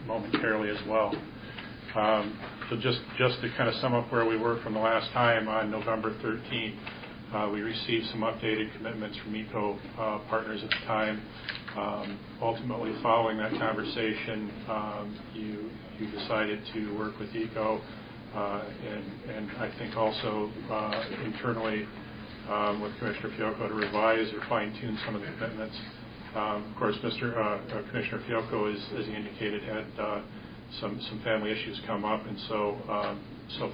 momentarily as well. So just to kind of sum up where we were from the last time, on November 13th, we received some updated commitments from Eco Partners at the time. Ultimately, following that conversation, you decided to work with Eco, and I think also internally with Commissioner Fiocco to revise or fine-tune some of the commitments. Of course, Commissioner Fiocco, as he indicated, had some family issues come up, and so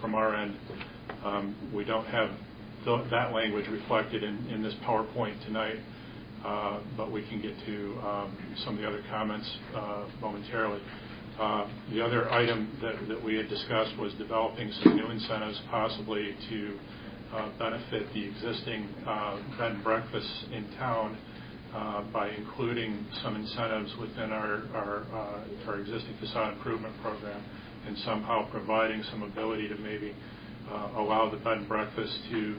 from our end, we don't have that language reflected in this PowerPoint tonight, but we can get to some of the other comments momentarily. The other item that we had discussed was developing some new incentives, possibly to benefit the existing bed and breakfasts in town by including some incentives within our existing facade improvement program, and somehow providing some ability to maybe allow the bed and breakfast to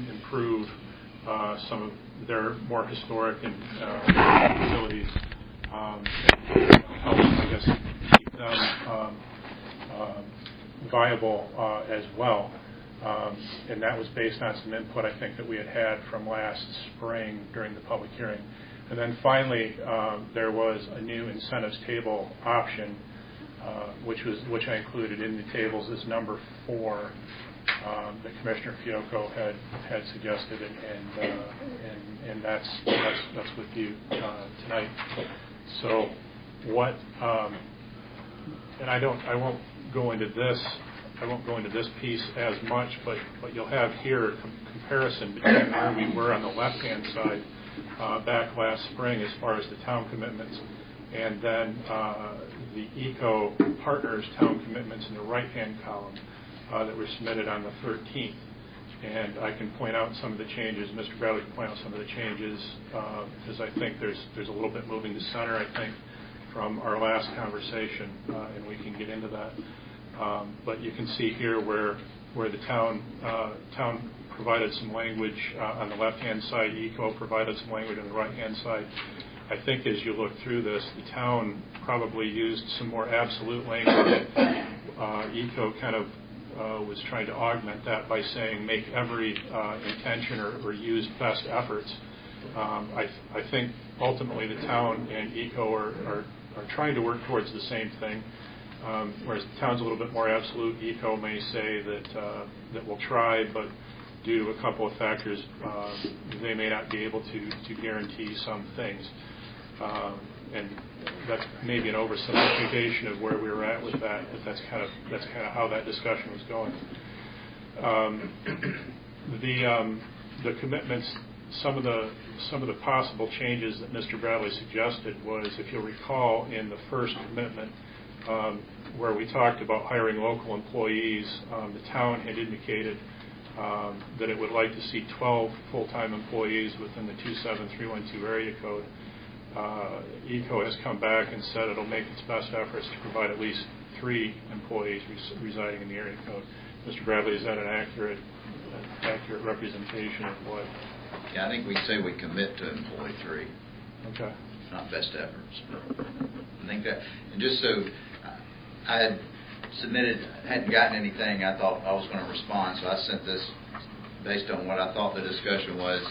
improve some of their more historic and facilities, and help, I guess, keep them viable as well. And that was based on some input, I think, that we had from last spring during the public hearing. And then finally, there was a new incentives table option, which I included in the tables as number 4 that Commissioner Fiocco had suggested, and that's with you tonight. So what? And I won't go into this piece as much, but you'll have here a comparison between where we were on the left-hand side back last spring as far as the town commitments, and then the Eco Partners town commitments in the right-hand column that were submitted on the 13th. And I can point out some of the changes. Mr. Bradley can point out some of the changes, because I think there's a little bit moving to center, I think, from our last conversation, and we can get into that. But you can see here where the town provided some language on the left-hand side, Eco provided some language on the right-hand side, I think as you look through this, the town probably used some more absolute language. ECO kind of was trying to augment that by saying make every intention or use best efforts. I think ultimately the town and ECO are trying to work towards the same thing. Whereas the town's a little bit more absolute, ECO may say that we'll try, but due to a couple of factors, they may not be able to guarantee some things. And that's maybe an oversimplification of where we were at with that, but that's kind of how that discussion was going. The commitments, some of the possible changes that Mr. Bradley suggested was, if you'll recall, in the first commitment, where we talked about hiring local employees, the town had indicated that it would like to see 12 full-time employees within the 27312 area code. ECO has come back and said it'll make its best efforts to provide at least 3 employees residing in the area code. Mr. Bradley, is that an accurate representation of what?
Yeah, I think we say we commit to employ 3.
Okay.
Not best efforts. But I think that, and just so I had submitted, hadn't gotten anything, I thought I was going to respond, so I sent this based on what I thought the discussion was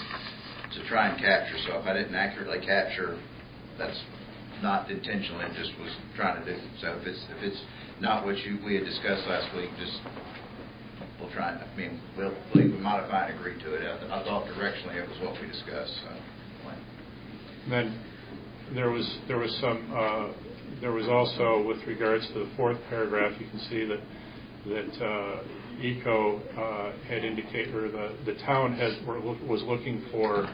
to try and capture. So if I didn't accurately capture, that's not intentional. It just was trying to do. So if it's not what we had discussed last week, just we'll try. I mean, we'll modify and agree to it. I thought directionally it was what we discussed. So.
And then there was also, with regards to the 4th paragraph, you can see that ECO had indicated, or the town was looking for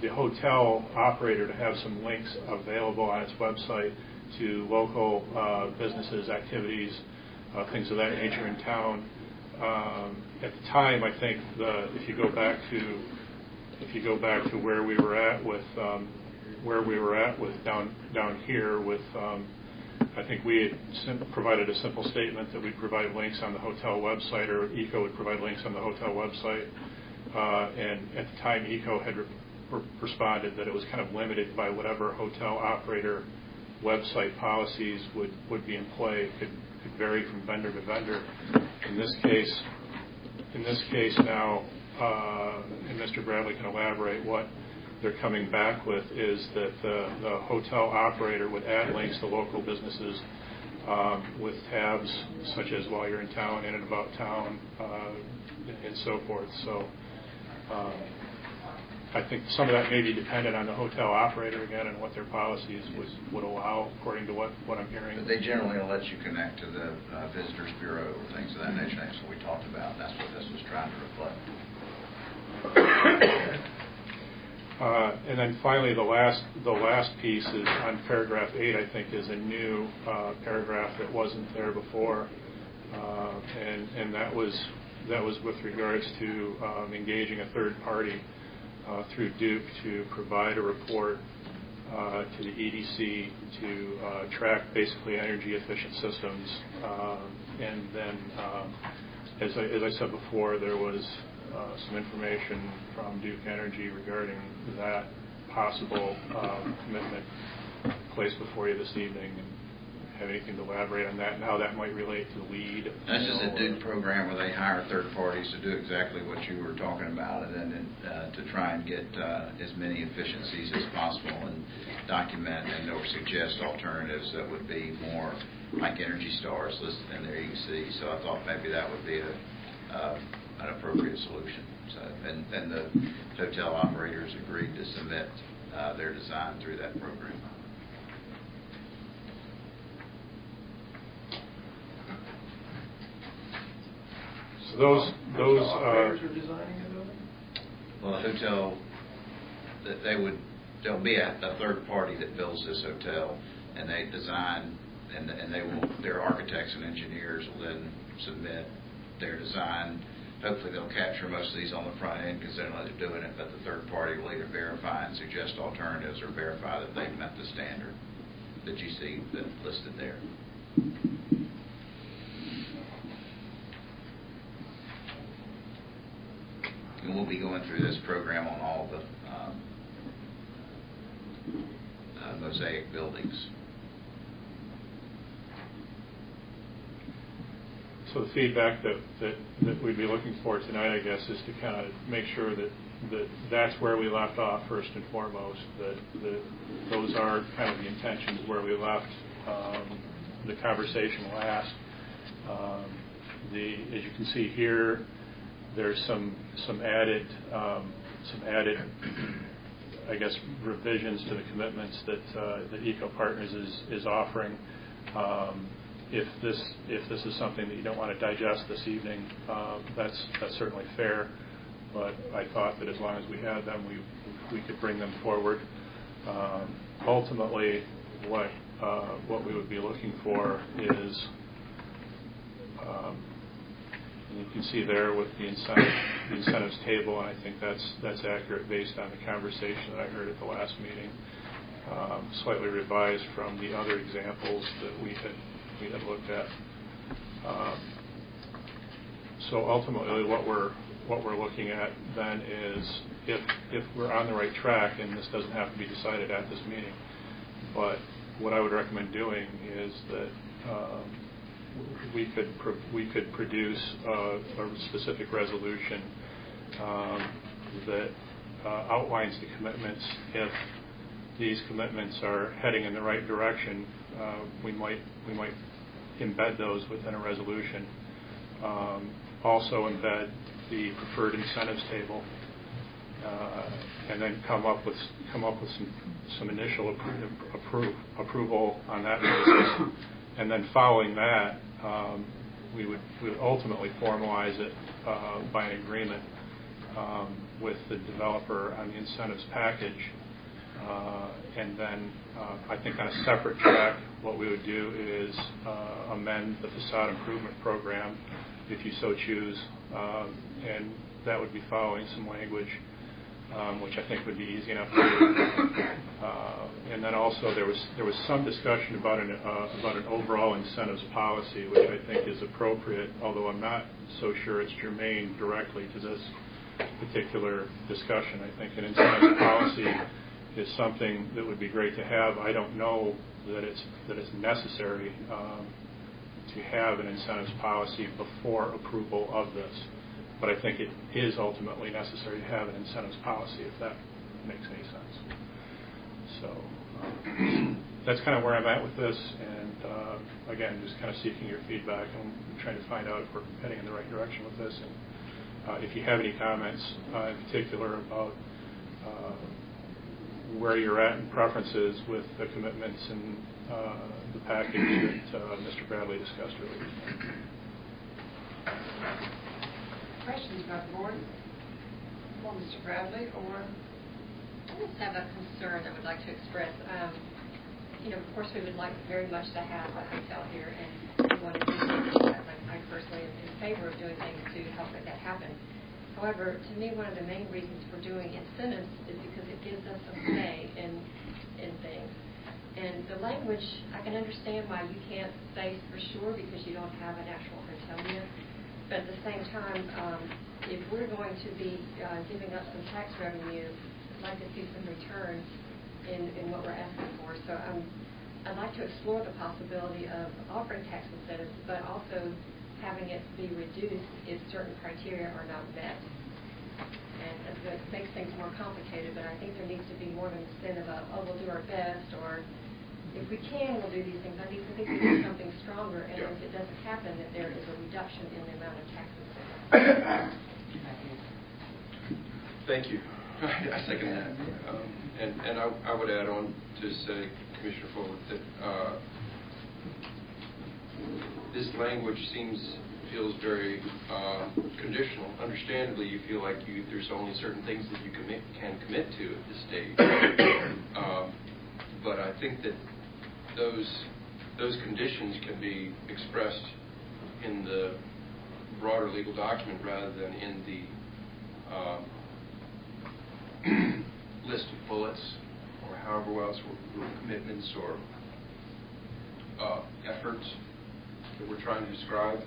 the hotel operator to have some links available on its website to local businesses, activities, things of that nature in town. At the time, I think if you go back to where we were at with down here with I think we had provided a simple statement that we'd provide links on the hotel website, or ECO would provide links on the hotel website. And at the time, ECO had responded that it was kind of limited by whatever hotel operator website policies would be in play. It could vary from vendor to vendor. In this case now, and Mr. Bradley can elaborate, what they're coming back with is that the hotel operator would add links to local businesses with tabs such as while you're in town, in and about town, and so forth. So I think some of that may be dependent on the hotel operator again and what their policies would allow, according to what I'm hearing.
But they generally will let you connect to the Visitors Bureau or things of that nature. That's what we talked about. That's what this was trying to reflect.
And then finally, the last piece is on paragraph 8. I think is a new paragraph that wasn't there before, and that was with regards to engaging a third party through Duke to provide a report to the EDC to track basically energy efficient systems, and then as I said before, there was some information from Duke Energy regarding that possible commitment placed before you this evening. And have anything to elaborate on that and how that might relate to LEED?
That's just a Duke program where they hire third parties to do exactly what you were talking about, and then to try and get as many efficiencies as possible and document and or suggest alternatives that would be more like Energy Stars listed in there. You can see. So I thought maybe that would be an appropriate solution. So, and the hotel operators agreed to submit their design through that program.
So those
operators are designing a building?
Well, the hotel, there'll be a third party that builds this hotel, and they design, and their architects and engineers will then submit their design. Hopefully they'll capture most of these on the front end because they know they're doing it, but the third party will either verify and suggest alternatives or verify that they've met the standard that you see listed there. And we'll be going through this program on all the mosaic buildings.
So the feedback that we'd be looking for tonight, I guess, is to kind of make sure that that's where we left off first and foremost, that those are kind of the intentions where we left the conversation last. As you can see here, there's some added I guess revisions to the commitments that Eco Partners is offering. If this is something that you don't want to digest this evening, that's certainly fair. But I thought that as long as we had them, we could bring them forward. Ultimately, what we would be looking for is, and you can see there with the incentives table, and I think that's accurate based on the conversation that I heard at the last meeting. Slightly revised from the other examples that we had looked at. So ultimately, what we're looking at then is if we're on the right track, and this doesn't have to be decided at this meeting, but what I would recommend doing is that we could produce a specific resolution that outlines the commitments. If these commitments are heading in the right direction, we might embed those within a resolution. Also embed the preferred incentives table, and then come up with some initial approval on that basis. And then following that, we would ultimately formalize it by an agreement with the developer on the incentives package. And then I think on a separate track, what we would do is amend the facade improvement program, if you so choose, and that would be following some language, which I think would be easy enough to do. And then also there was some discussion about an overall incentives policy, which I think is appropriate, although I'm not so sure it's germane directly to this particular discussion. I think an incentives policy is something that would be great to have. I don't know that it's necessary to have an incentives policy before approval of this, but I think it is ultimately necessary to have an incentives policy, if that makes any sense. So that's kind of where I'm at with this, and again, just kind of seeking your feedback and trying to find out if we're heading in the right direction with this. And if you have any comments in particular about where you're at and preferences with the commitments and the package that Mr. Bradley discussed earlier.
Questions about the board? Or Mr. Bradley, or?
I just have a concern I would like to express. Of course, we would like very much to have a hotel here, and we want to do things. I personally am in favor of doing things to help make that happen. However, to me, one of the main reasons for doing incentives is because it gives us some say in things. And the language, I can understand why you can't say for sure because you don't have an actual hotel yet. But at the same time, if we're going to be giving up some tax revenue, I'd like to see some returns in what we're asking for. So I'd like to explore the possibility of offering tax incentives, but also having it be reduced if certain criteria are not met. And that makes things more complicated, but I think there needs to be more of an incentive of, we'll do our best, or if we can, we'll do these things. I think we need something stronger, and if it doesn't happen, that there is a reduction in the amount of tax incentives.
Thank you. I second that. And I would add on to say, Commissioner Fuller, that this language feels very conditional. Understandably, you feel like there's only certain things that you can commit to at this stage. But I think that those conditions can be expressed in the broader legal document rather than in the list of bullets or however else, or commitments or efforts that we're trying to describe.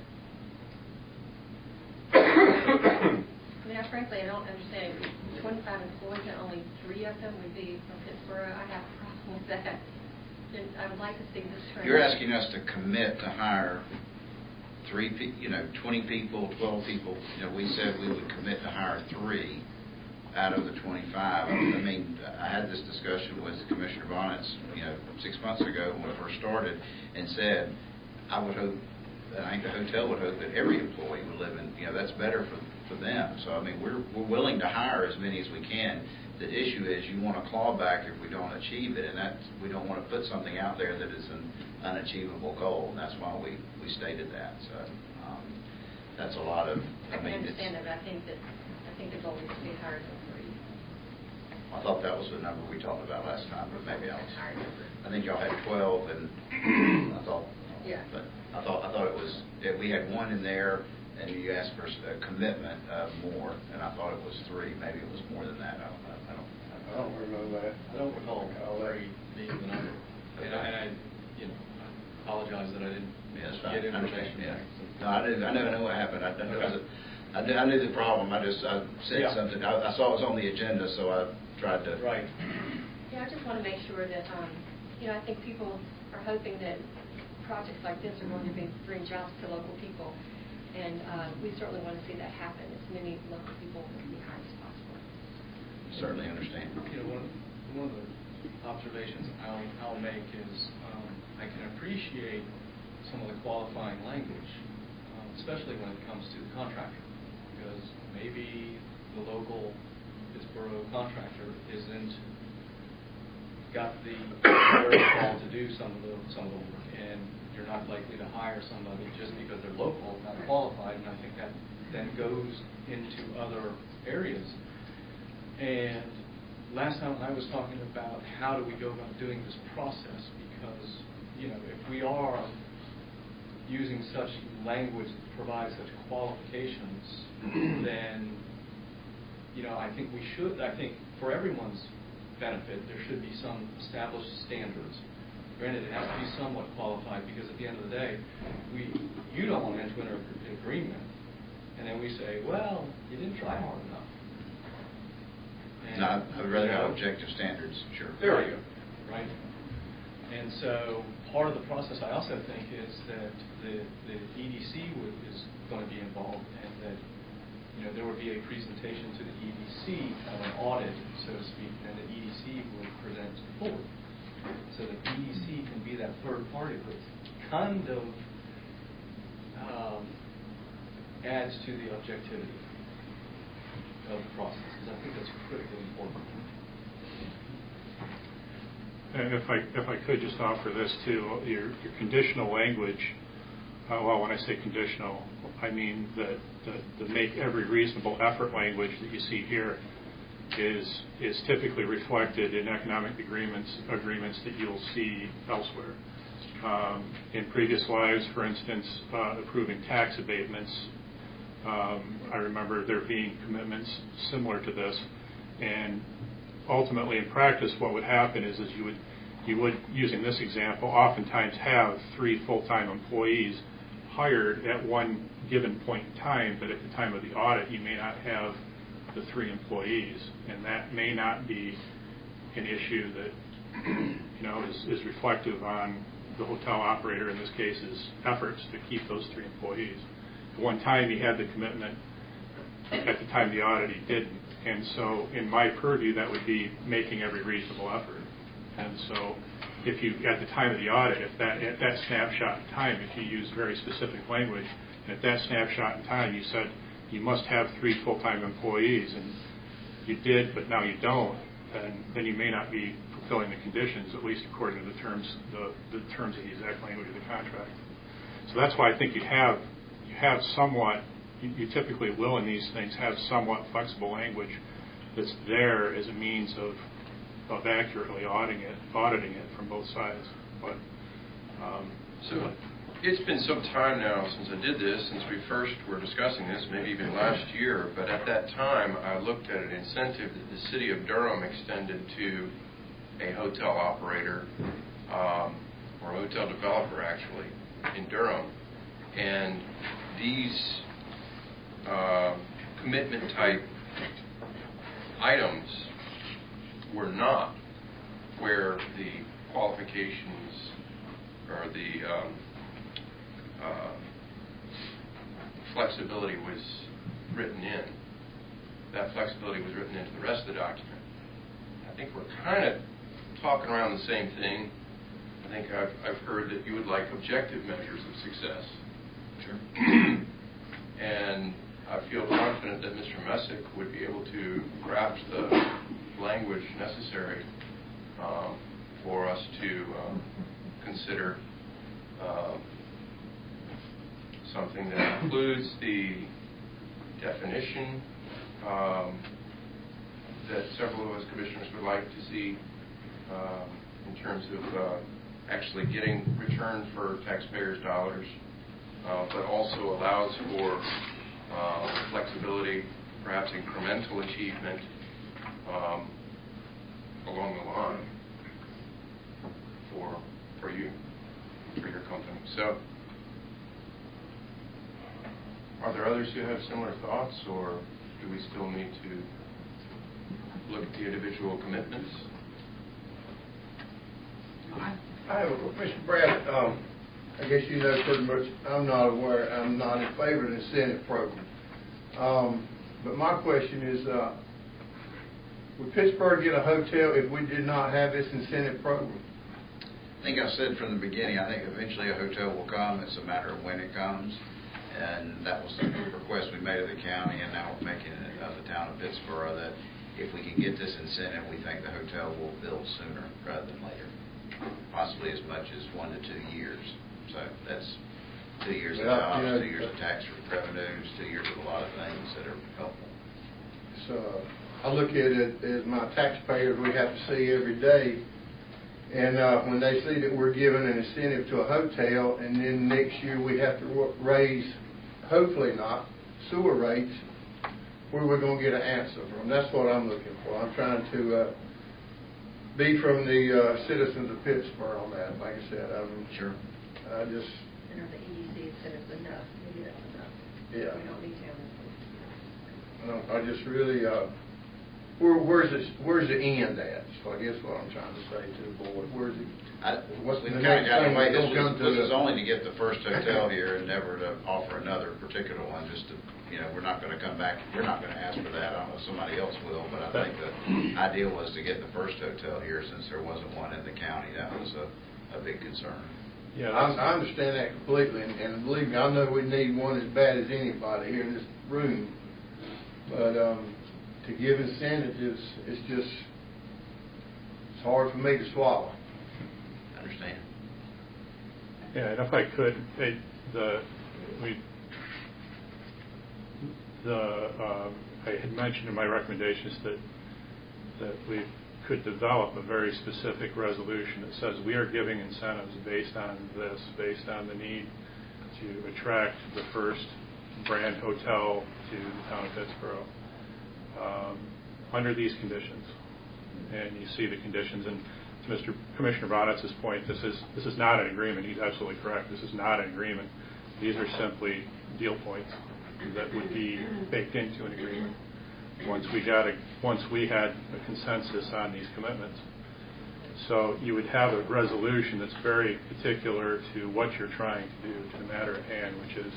Frankly, I don't understand. 25 employees and only 3 of them would be from Pittsburgh. I have a problem with that. And I would like to see this trend.
You're asking us to commit to hire 20 people, 12 people. We said we would commit to hire 3 out of the 25. I mean, I had this discussion with Commissioner Bonnets, 6 months ago when we first started, and said, I would hope, and I think the hotel would hope that every employee would live in, that's better for them. So, I mean, we're willing to hire as many as we can. The issue is you want a clawback if we don't achieve it, and we don't want to put something out there that is an unachievable goal, and that's why we stated that. So that's a lot of.
I can understand that, but I think the goal is to be higher than 3.
I thought that was the number we talked about last time, but maybe I think y'all had 12, and I thought.
Yeah.
But I thought it was we had 1 in there. And you asked for a commitment of more, and I thought it was 3. Maybe it was more than that.
I don't remember that. I don't recall 3 being the number. And I apologize that I didn't get information.
Yeah. No, I know what happened. I knew the problem. I said something. I saw it was on the agenda, so I tried to.
Right.
Yeah, I just want to make sure that I think people are hoping that projects like this are going to bring jobs to local people. And we certainly want to see that happen. As many local people can be hired as possible.
Certainly understand.
One of the observations I'll make is I can appreciate some of the qualifying language, especially when it comes to the contractor, because maybe the local Pittsboro contractor isn't got the wherewithal to do some of the work, and you're not likely to hire somebody just because they're local, not qualified, and I think that then goes into other areas. And last time I was talking about how do we go about doing this process, because if we are using such language that provides such qualifications, then I think for everyone's benefit there should be some established standards. Granted, it has to be somewhat qualified, because at the end of the day, you don't want to enter into an agreement, and then we say, well, you didn't try hard enough. And,
no, I'd rather have objective standards, sure.
There we go, right? And so part of the process, I also think, is that the EDC is going to be involved, and that there would be a presentation to the EDC of an audit, so to speak, and the EDC would present to the board. So the EDC can be that third party, which kind of adds to the objectivity of the process, because I think that's critically important.
And if I could just offer this too, your conditional language. Well, when I say conditional, I mean the make every reasonable effort language that you see here is typically reflected in economic agreements that you'll see elsewhere. In previous lives, for instance, approving tax abatements, I remember there being commitments similar to this, and ultimately in practice what would happen is you would, using this example, oftentimes have 3 full-time employees hired at one given point in time, but at the time of the audit you may not have the 3 employees, and that may not be an issue that is reflective on the hotel operator, in this case's efforts to keep those 3 employees. At one time he had the commitment, at the time of the audit he didn't, and so in my purview that would be making every reasonable effort. And so if you, at the time of the audit, at that snapshot in time, if you use very specific language, and at that snapshot in time you said you must have 3 full-time employees, and you did, but now you don't, then you may not be fulfilling the conditions, at least according to the terms of the exact language of the contract. So that's why I think you have somewhat, you typically will in these things have somewhat flexible language that's there as a means of accurately auditing it from both sides. But
so it's been some time now since I did this, since we first were discussing this, maybe even last year, but at that time I looked at an incentive that the city of Durham extended to a hotel operator, or a hotel developer actually, in Durham. And these commitment type items were not where the qualifications or the flexibility was written in. That flexibility was written into the rest of the document. I think we're kind of talking around the same thing. I think I've heard that you would like objective measures of success. Sure. And I feel confident that Mr. Messick would be able to craft the language necessary for us to consider something that includes the definition that several of us commissioners would like to see in terms of actually getting return for taxpayers' dollars, but also allows for flexibility, perhaps incremental achievement along the line for you, for your company. So, are there others who have similar thoughts, or do we still need to look at the individual commitments?
I have a question, Mr. Brad. I guess you know pretty much. I'm not in favor of the incentive program. But my question is, would Pittsburgh get a hotel if we did not have this incentive program?
I think I said from the beginning, I think eventually a hotel will come. It's a matter of when it comes. And that was the request we made of the county, and now we're making it of the town of Pittsburgh, that if we can get this incentive, we think the hotel will build sooner rather than later, possibly as much as 1 to 2 years. So that's 2 years of jobs, 2 years of tax revenues, 2 years of a lot of things that are helpful.
So I look at it as my taxpayers we have to see every day. And when they see that we're giving an incentive to a hotel, and then next year we have to raise, hopefully not, sewer rates, where we're going to get an answer from. That's what I'm looking for. I'm trying to be from the citizens of Pittsburgh on that. Like I said,
sure.
I just.
You know, the EDC said it's enough. Maybe that's enough.
Yeah.
We don't need to have
I just really. Where's the end at? So I guess what I'm trying to say to the board, where's it?
We've kind of got away. This is only to get the first hotel here, and never to offer another particular one. Just to, we're not going to come back. We're not going to ask for that. I don't know if somebody else will, but I think the idea was to get the first hotel here, since there wasn't one in the county. That was a big concern.
Yeah, I understand that completely, and believe me, I know we need one as bad as anybody here in this room. But to give incentives, it's hard for me to swallow.
I understand.
Yeah, and if I could, I had mentioned in my recommendations that we could develop a very specific resolution that says we are giving incentives based on this, based on the need to attract the first brand hotel to the town of Pittsburgh. Under these conditions, and you see the conditions. And to Mr. Commissioner Bonnett's point, this is not an agreement. He's absolutely correct. This is not an agreement. These are simply deal points that would be baked into an agreement once we had a consensus on these commitments. So you would have a resolution that's very particular to what you're trying to do, to the matter at hand, which is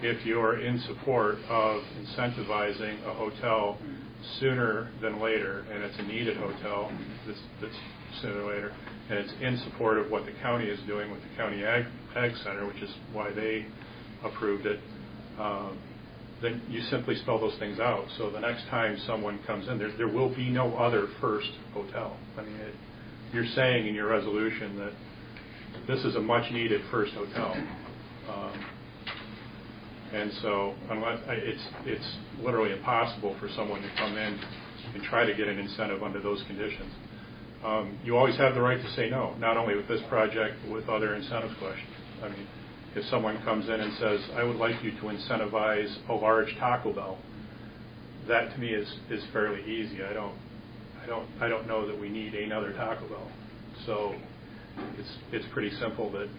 if you're in support of incentivizing a hotel sooner than later, and it's a needed hotel that's sooner or later, and it's in support of what the county is doing with the County Ag Center, which is why they approved it, then you simply spell those things out. So the next time someone comes in, there will be no other first hotel. I mean, you're saying in your resolution that this is a much-needed first hotel. And so it's literally impossible for someone to come in and try to get an incentive under those conditions. You always have the right to say no, not only with this project, but with other incentives questions. I mean, if someone comes in and says, I would like you to incentivize a large Taco Bell, that to me is fairly easy. I don't know that we need another Taco Bell. So it's pretty simple that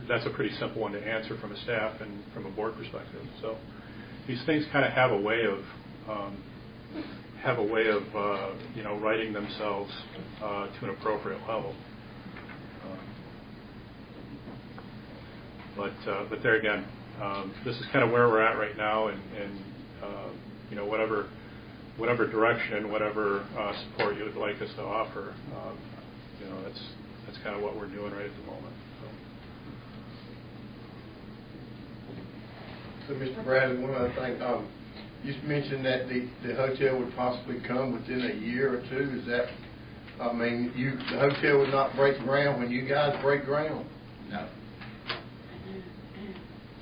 that's a pretty simple one to answer from a staff and from a board perspective. So these things kind of have a way of writing themselves to an appropriate level. But there again, this is kind of where we're at right now, and you know, whatever direction, whatever support you would like us to offer, you know, that's kind of what we're doing right at the moment.
So, Mr. Bradley, one other thing, you mentioned that the hotel would possibly come within a year or two. Is that, I mean, the hotel would not break ground when you guys break ground?
No.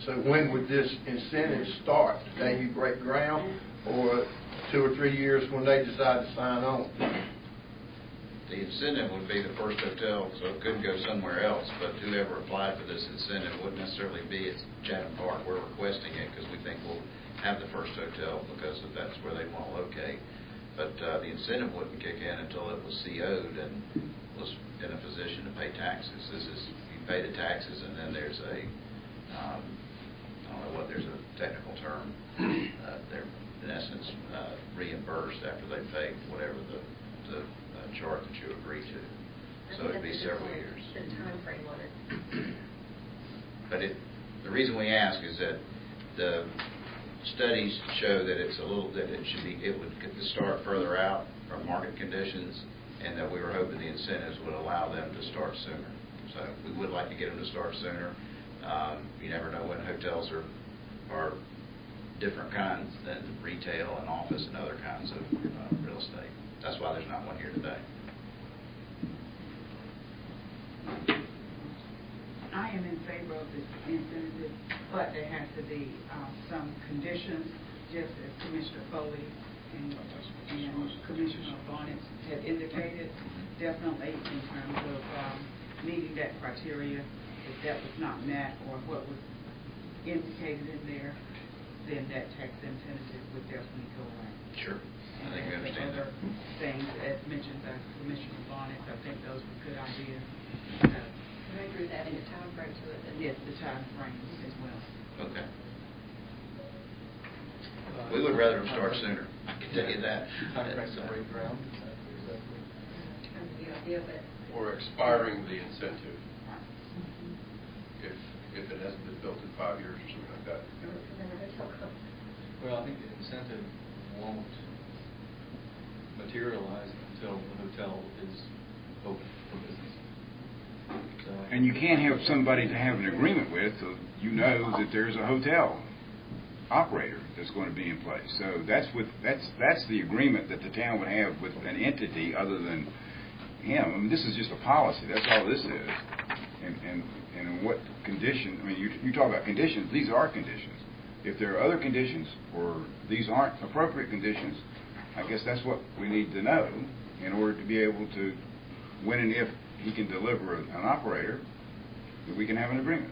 So when would this incentive start? The day you break ground, or 2 or 3 years when they decide to sign on?
The incentive would be the first hotel, so it couldn't go somewhere else, but whoever applied for this incentive wouldn't necessarily be at Chatham Park. We're requesting it because we think we'll have the first hotel because that's where they want to locate. But the incentive wouldn't kick in until it was CO'd and was in a position to pay taxes. This is, you pay the taxes and then there's a, I don't know what, there's a technical term. They're in essence reimbursed after they pay whatever the chart that you agree to. So it'd be several years.
The time frame on it.
But the reason we ask is that the studies show that it's a little, that it would start further out from market conditions, and that we were hoping the incentives would allow them to start sooner. So we would like to get them to start sooner. You never know when hotels are different kinds than retail and office and other kinds of real estate. That's why there's not one here today.
I am in favor of this incentive, but there has to be some conditions, just as Commissioner Foley and Commissioner Barnett had indicated, definitely in terms of meeting that criteria. If that was not met or what was indicated in there, then that tax incentive would definitely go away.
Sure. I think we understand
other
that.
things, as mentioned by Commissioner Barnett, I think those were good ideas.
Can I agree with that in a time frame to it?
Yes, the time frame as well.
Okay. We would rather them start sooner. I can tell you that.
Break ground.
The idea of it.
Or expiring the incentive. If it hasn't been built in 5 years or something like that.
Well, I think the incentive won't materialize until the hotel is open for business. So,
And you can't have somebody to have an agreement with, so you know that there's a hotel operator that's going to be in place. So that's the agreement that the town would have with an entity other than him. I mean, this is just a policy. That's all this is. And in what condition? I mean, you talk about conditions. These are conditions. If there are other conditions or these aren't appropriate conditions, I guess that's what we need to know in order to be able to, when and if he can deliver an operator, that we can have an agreement.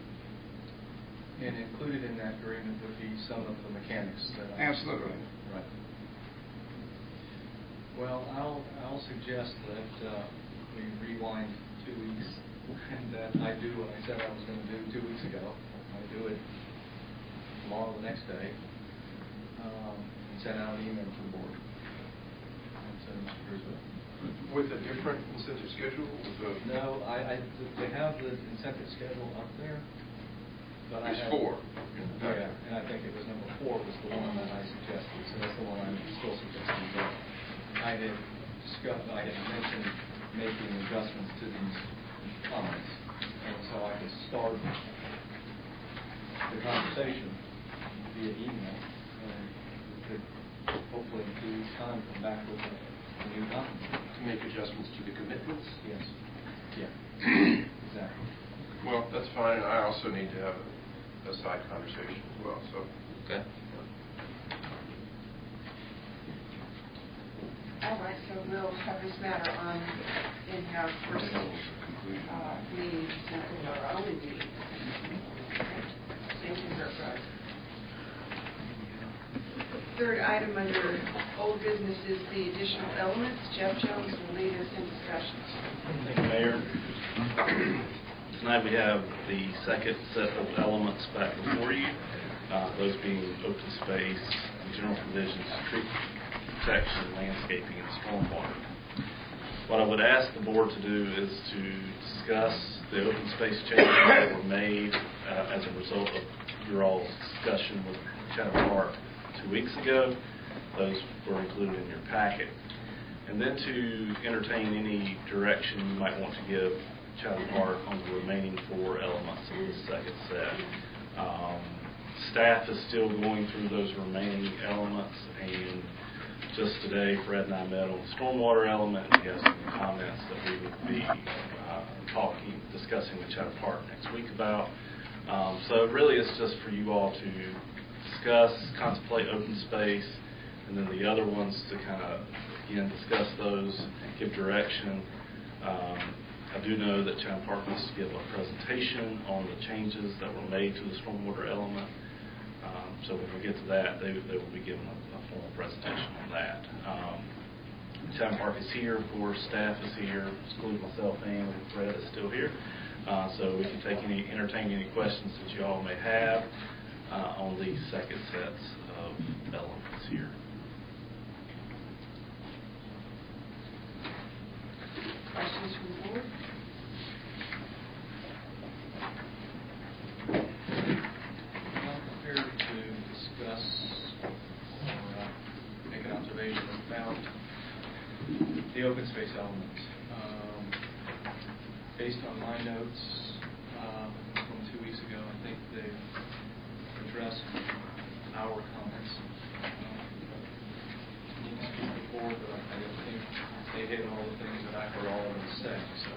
and included in that agreement would be some of the mechanics that I
Absolutely.
Right. Well, I'll suggest that we rewind 2 weeks, and that I do what I said I was going to do 2 weeks ago. I do it tomorrow, the next day, and send out an email to the board. And send Mr. Griswold.
With a different incentive schedule?
No, they have the incentive schedule up there. But
There's
I
4.
Yeah, and I think it was number 4 was the one that I suggested, so that's the one I'm still suggesting. But I had mentioned making adjustments to these comments, and so I could start the conversation via email, and we could hopefully in 2 weeks' time come back with a new document.
To make adjustments to the commitments?
Yes. Yeah. Exactly.
Well, that's fine, and I also need to have a side conversation as well, so.
Okay.
All right, so we'll have this matter on in our first meeting, our only meeting. Thank you, Kurt. Third item under old business is the additional elements. Jeff Jones will lead us in discussions.
Thank you, Mayor. Tonight we have the second set of elements back before you, those being open space, general provisions, tree protection, landscaping, and stormwater. What I would ask the board to do is to discuss the open space changes that were made as a result of your all's discussion with Chatham Park 2 weeks ago. Those were included in your packet. And then to entertain any direction you might want to give Chatham Park on the remaining 4 elements of the second set. Staff is still going through those remaining elements, and just today Fred and I met on the stormwater element, and he has some comments that we would be discussing with Chatham Park next week about. So really it's just for you all to discuss, contemplate open space, and then the other ones to kind of, again, discuss those, give direction. I do know that Chatham Park needs to give a presentation on the changes that were made to the stormwater element. So when we get to that, they will be given a formal presentation on that. Chatham Park is here, of course, staff is here, including myself and Fred is still here. So we can entertain any questions that you all may have on these second sets of elements here.
Questions from the board?
I'm prepared to discuss or make an observation about the open space element. Based on my notes from 2 weeks ago, I think they've addressed our comments. Need to speak before, but I don't think they hit all the things that I heard all of them say. So,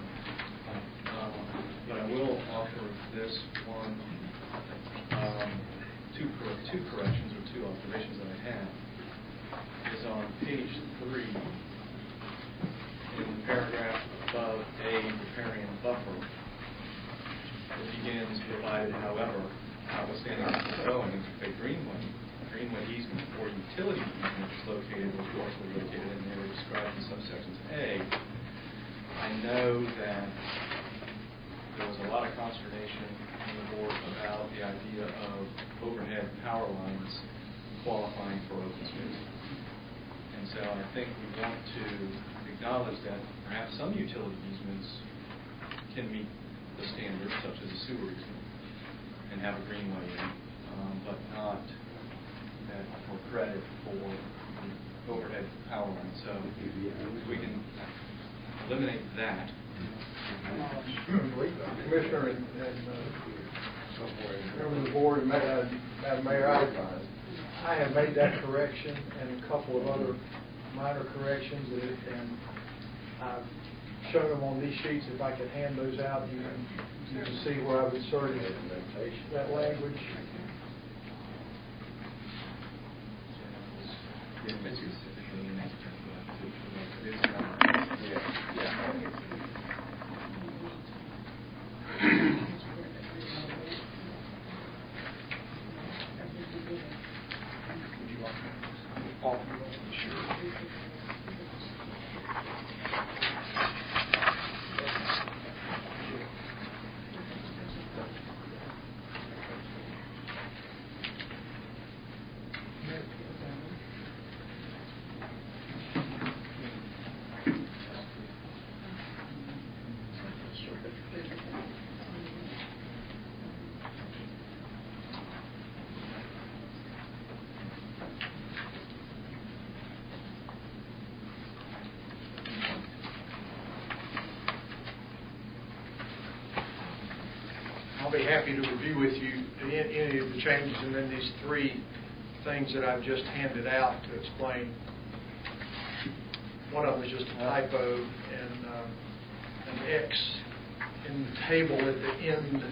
but I will offer this one, two corrections or 2 observations that I have. Is on page 3 in the paragraph above A, riparian buffer. It begins, provided, however, notwithstanding the foregoing, a greenway easement or utility easement is located or partially located in the area described in subsections A. I know that there was a lot of consternation on the board about the idea of overhead power lines qualifying for open space. And so I think we want to acknowledge that perhaps some utility easements can meet the standards, such as a sewer easement, and have a greenway in, but not that for credit for the overhead power line. So if we can eliminate that.
Commissioner and members of the board and Madam Mayor, I have made that correction and a couple of other minor corrections, and I've shown them on these sheets. If I could hand those out, you can see where I've inserted that language. I'll be happy to review with you any of the changes, and then these 3 things that I've just handed out to explain. One of them is just a typo, and an X in the table at the end of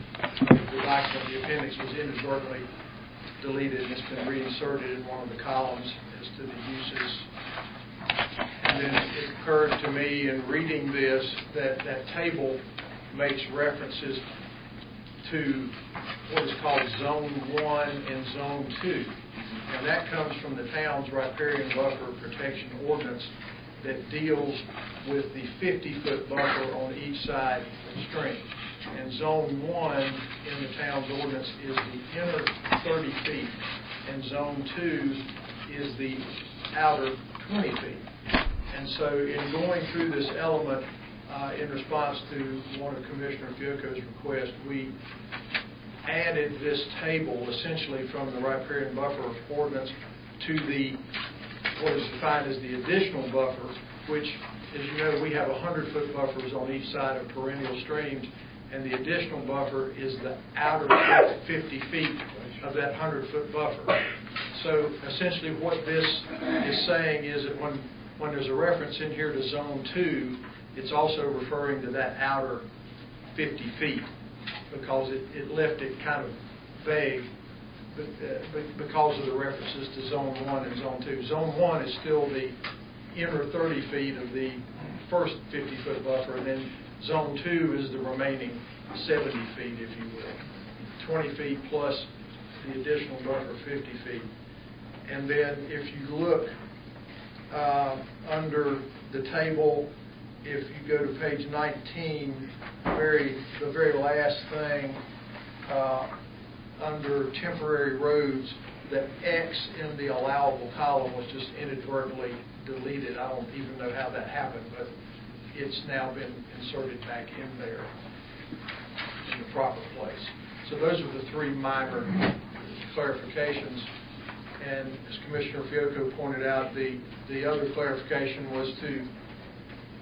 the document, the appendix, was inadvertently deleted, and it's been reinserted in one of the columns as to the uses. And then it occurred to me in reading this that that table makes references to what is called Zone 1 and Zone 2. And that comes from the town's riparian buffer protection ordinance that deals with the 50-foot buffer on each side of the stream. And Zone 1 in the town's ordinance is the inner 30 feet, and Zone 2 is the outer 20 feet. And so in going through this element, in response to one of Commissioner Fioco's requests, we added this table essentially from the riparian buffer ordinance to the, what is defined as the additional buffer, which, as you know, we have 100-foot buffers on each side of perennial streams, and the additional buffer is the outer 50 feet of that 100-foot buffer. So essentially what this is saying is that when there's a reference in here to Zone 2, it's also referring to that outer 50 feet, because it left it kind of vague because of the references to Zone 1 and Zone 2. Zone 1 is still the inner 30 feet of the first 50-foot buffer, and then Zone 2 is the remaining 70 feet, if you will. 20 feet plus the additional buffer, 50 feet. And then if you look under the table, if you go to page 19, the very last thing, under temporary roads, the X in the allowable column was just inadvertently deleted. I don't even know how that happened, but it's now been inserted back in there in the proper place. So those are the three minor clarifications. And as Commissioner Fioco pointed out, the other clarification was to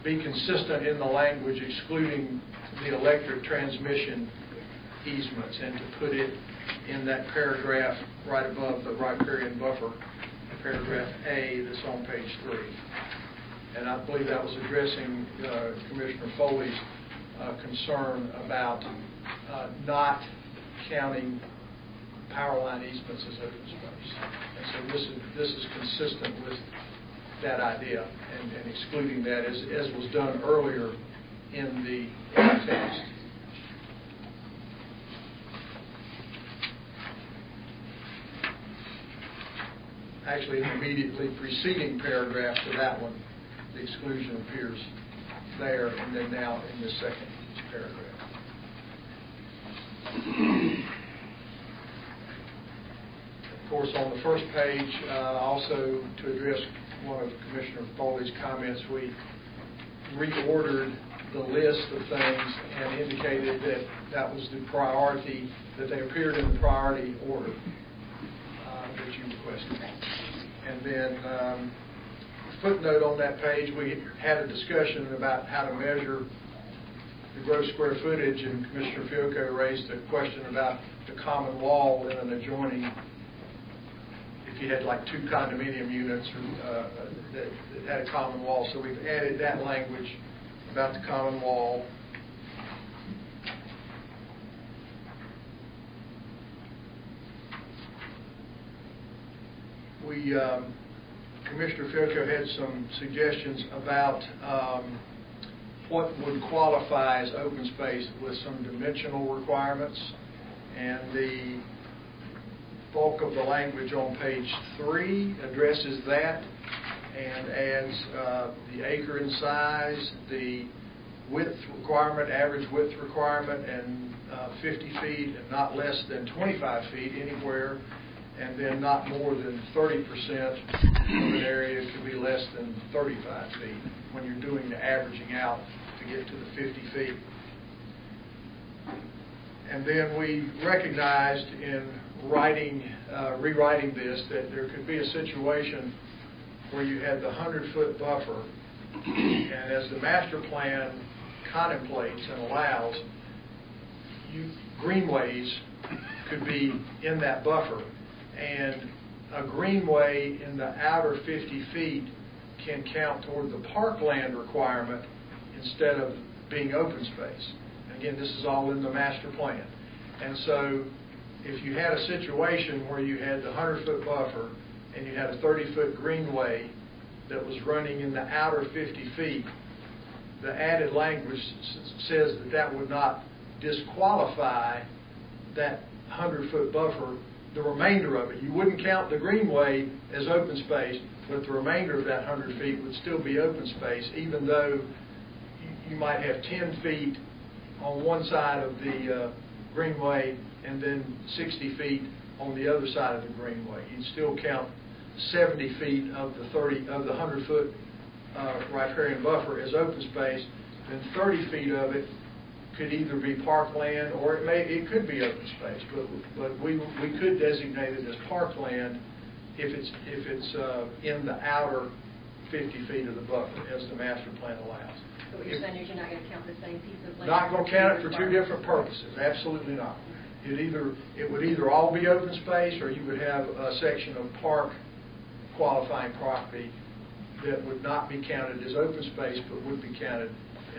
be consistent in the language excluding the electric transmission easements, and to put it in that paragraph right above the riparian buffer, paragraph A, that's on page 3. And I believe that was addressing Commissioner Foley's concern about not counting power line easements as open space. And so this is consistent with that idea, and excluding that as was done earlier in the text. Actually, in the immediately preceding paragraph to that one, the exclusion appears there, and then now in the second paragraph. Of course, on the first page, also to address one of Commissioner Foley's comments, we reordered the list of things and indicated that that was the priority, that they appeared in the priority order that you requested. And then footnote on that page, we had a discussion about how to measure the gross square footage, and Commissioner Fioco raised a question about the common wall in an adjoining, if you had like 2 condominium units that had a common wall. So we've added that language about the common wall. Commissioner Fioco had some suggestions about what would qualify as open space with some dimensional requirements, and the bulk of the language on page 3 addresses that and adds the acre in size, the width requirement, average width requirement, and 50 feet and not less than 25 feet anywhere, and then not more than 30% of an area could be less than 35 feet when you're doing the averaging out to get to the 50 feet. And then we recognized in rewriting this that there could be a situation where you had the 100-foot buffer, and as the master plan contemplates and allows, greenways could be in that buffer. And a greenway in the outer 50 feet can count toward the parkland requirement instead of being open space. And again, this is all in the master plan. And so if you had a situation where you had the 100-foot buffer and you had a 30-foot greenway that was running in the outer 50 feet, the added language says that that would not disqualify that 100-foot buffer, the remainder of it. You wouldn't count the greenway as open space, but the remainder of that 100 feet would still be open space, even though you might have 10 feet on one side of the greenway and then 60 feet on the other side of the greenway. You'd still count 70 feet of the 100-foot riparian buffer as open space, then 30 feet of it could either be parkland or it could be open space. But we could designate it as parkland if it's in the outer 50 feet of the buffer, as the master plan allows.
So what you're saying is you're not going to count the same piece of land?
Not going to count it for two different purposes, absolutely not. It would either all be open space, or you would have a section of park qualifying property that would not be counted as open space, but would be counted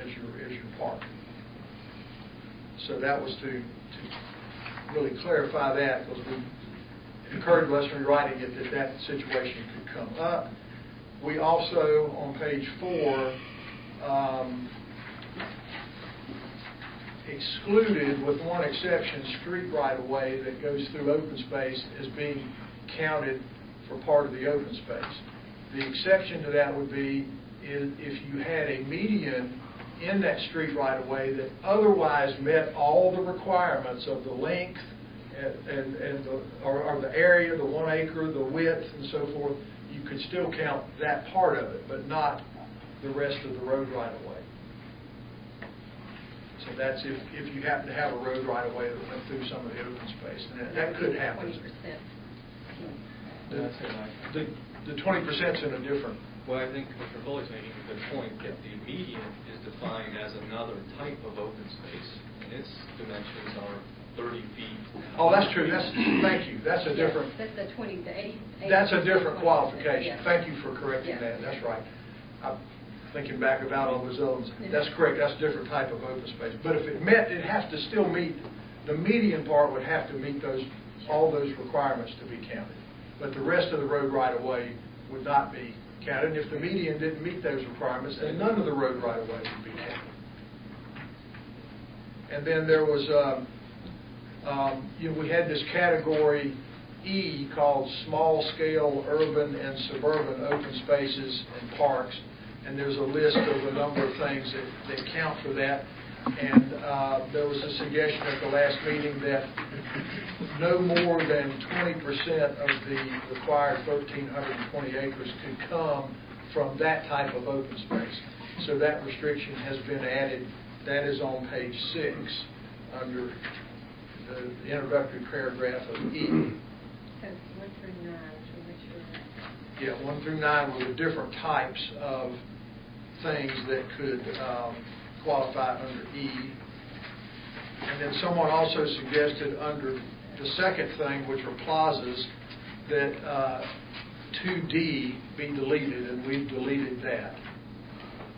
as your park. So that was to really clarify that, because it occurred to us when writing it that situation could come up. We also, on page 4, excluded, with one exception, street right-of-way that goes through open space as being counted for part of the open space. The exception to that would be if you had a median in that street right-of-way that otherwise met all the requirements of the length or the area, the 1 acre, the width, and so forth, you could still count that part of it, but not the rest of the road right-of-way. So that's if you happen to have a road right-of-way that went through some of the open space, and that could happen.
20%.
The 20%'s in a different.
Well, I think Mr. Foley's making a good point that the median is defined as another type of open space, and its dimensions are 30 feet.
Oh, that's true. Thank you. That's a different.
That's the 20 to 80.
That's a different qualification.
Yeah.
Thank you for correcting that. That's right. I'm thinking back about all those others. That's correct. That's a different type of open space. But if it has to still meet, the median part would have to meet all those requirements to be counted. But the rest of the road right-of-way would not be counted. And if the median didn't meet those requirements, then none of the road right-of-way would be counted. And then there was, we had this category E called small-scale urban and suburban open spaces and parks. And there's a list of a number of things that count for that. And there was a suggestion at the last meeting that no more than 20% of the required 1,320 acres could come from that type of open space. So that restriction has been added. That is on page 6 under the introductory paragraph of E.
So 1 through 9, so make sure that.
Yeah, 1 through 9 were the different types of things that could qualify under E. And then someone also suggested under the second thing, which are plazas, that 2D be deleted, and we've deleted that,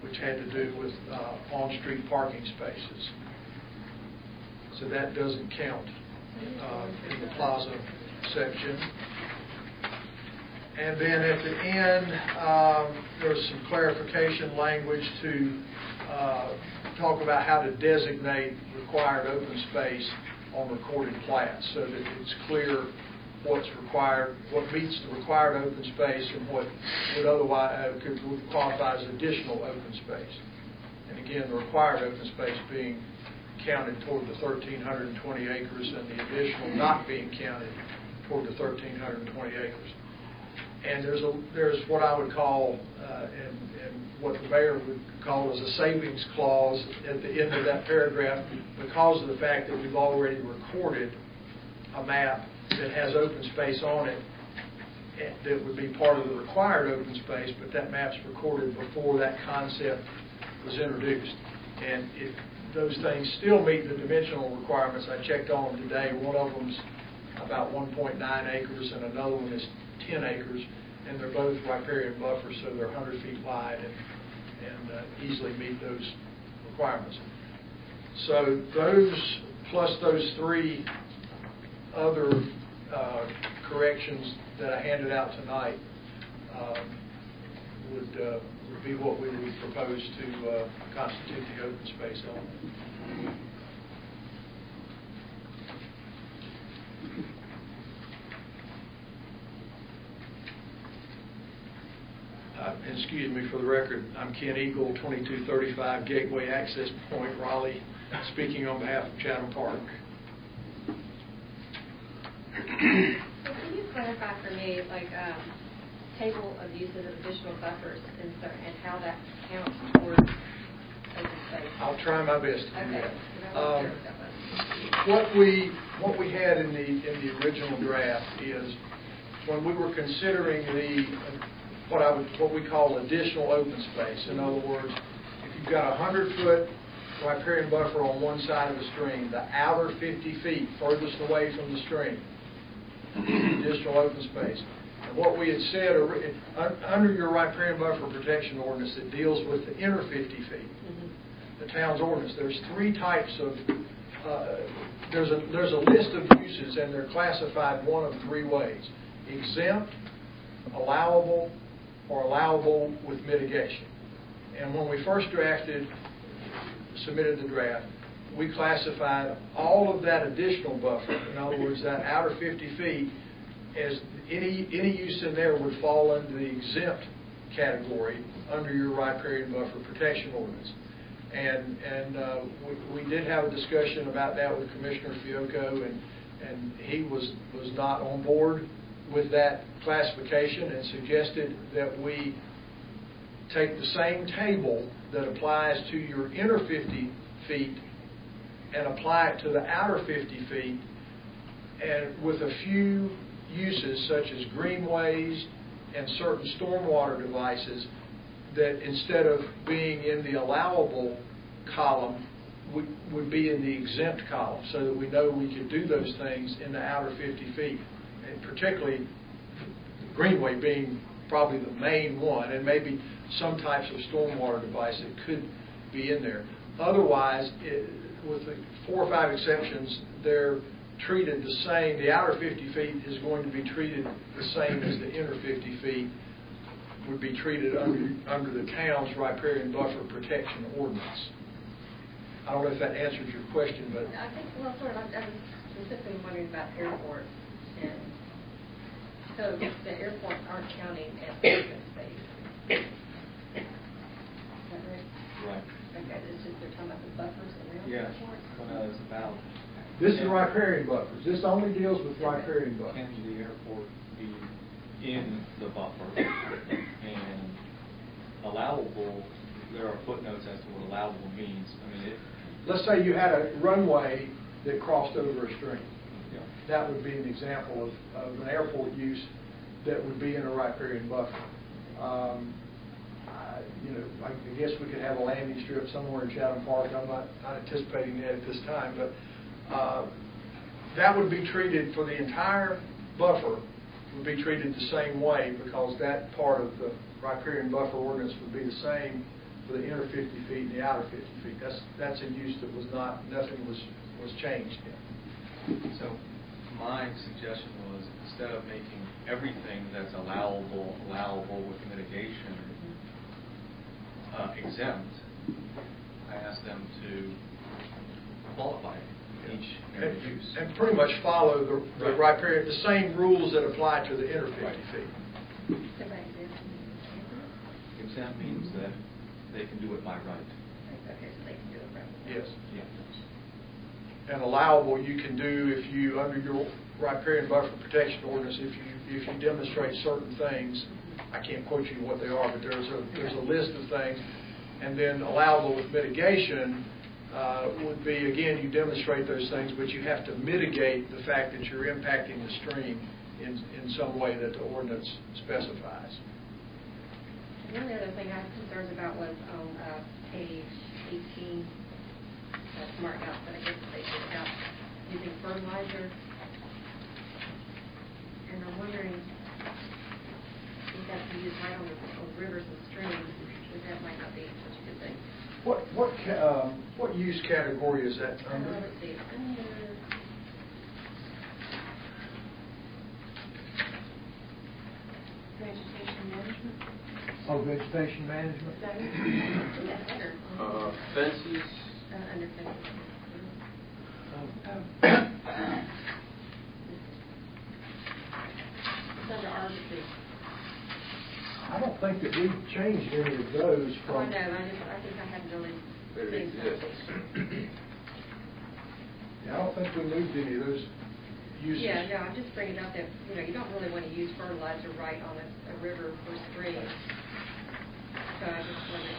which had to do with on-street parking spaces. So that doesn't count in the plaza section. And then at the end, there's some clarification language to talk about how to designate required open space on recorded plats, so that it's clear what's required, what meets the required open space, and what would otherwise could qualify as additional open space. And again, the required open space being counted toward the 1,320 acres, and the additional not being counted toward the 1,320 acres. And there's what I would call, and what the mayor would call as a savings clause at the end of that paragraph, because of the fact that we've already recorded a map that has open space on it that would be part of the required open space, but that map's recorded before that concept was introduced. And if those things still meet the dimensional requirements, I checked on them today. One of them's about 1.9 acres, and another one is 10 acres, and they're both riparian buffers, so they're 100 feet wide and easily meet those requirements. So those, plus those 3 other corrections that I handed out tonight, would be what we would propose to constitute the open space element. Excuse me, for the record, I'm Ken Eagle, 2235 Gateway Access Point, Raleigh, speaking on behalf of Chatham Park.
So can you clarify for me, like, table of uses of additional buffers and how that counts towards open space?
I'll try my best to do
Okay.
that.
'Cause I wasn't sure what that was.
What we had in the original draft is when we were considering what we call additional open space. In other words, if you've got a 100-foot riparian buffer on one side of the stream, the outer 50 feet furthest away from the stream, additional open space. And what we had said, under your riparian buffer protection ordinance that deals with the inner 50 feet, the town's ordinance, there's three types of, there's a list of uses, and they're classified one of three ways: exempt, allowable, or allowable with mitigation. And when we first submitted the draft, we classified all of that additional buffer, in other words, that outer 50 feet, as any use in there would fall under the exempt category under your riparian buffer protection ordinance. And we did have a discussion about that with Commissioner Fiocco, and he was not on board with that classification and suggested that we take the same table that applies to your inner 50 feet and apply it to the outer 50 feet, and with a few uses such as greenways and certain stormwater devices that instead of being in the allowable column would be in the exempt column, so that we know we could do those things in the outer 50 feet, and particularly greenway being probably the main one, and maybe some types of stormwater device that could be in there. Otherwise, with the 4 or 5 exceptions, they're treated the same. The outer 50 feet is going to be treated the same as the inner 50 feet would be treated under the town's riparian buffer protection ordinance. I don't know if that answers your question, but
I think, well, sort of. I was specifically wondering about airports, and so the airports aren't counting as open space. Is that right?
Right.
Okay, it's just they're talking about the buffers around the
Yeah,
airports?
well, no, it's about.
this is riparian buffers. This only deals with riparian buffers.
Can the airport be in the buffer? And allowable, there are footnotes as to what allowable means. I mean,
Let's say you had a runway that crossed over a stream.
Yeah.
That would be an example of an airport use that would be in a riparian buffer. I guess we could have a landing strip somewhere in Chatham Park. I'm not anticipating that at this time, but that would be treated for the entire buffer would be treated the same way, because that part of the riparian buffer ordinance would be the same for the inner 50 feet and the outer 50 feet. That's a use that was not, nothing was changed in.
So my suggestion was, instead of making everything that's allowable with mitigation exempt, I asked them to qualify each and every use.
And pretty much follow the riparian, the same rules that apply to the inner 50 feet.
Exempt means that they can do it by right.
Okay, so they can do it right.
Yes.
Yeah.
And allowable you can do if you, under your riparian buffer protection ordinance, if you demonstrate certain things. I can't quote you what they are, but there's a list of things. And then allowable with mitigation would be, again, you demonstrate those things, but you have to mitigate the fact that you're impacting the stream in some way that the ordinance specifies.
The only other thing I was concerned about was on page 18, that's marked out, but I guess they took out using fertilizer. And I'm wondering if that's used right on rivers and streams, because that might not be such a good thing.
What use category is that under?
Let's see, under vegetation management.
Oh, vegetation management?
Is that it? That's better.
Fences.
Under fences. It's under arbitrary.
I don't think that we've changed any of those
Oh, I
from.
know, I think I had really
But it
seen
exists.
something.
Yeah, I don't think we moved any of those uses.
Yeah, I'm just bringing up that, you don't really want to use fertilizer right on a river or stream. So I just wondered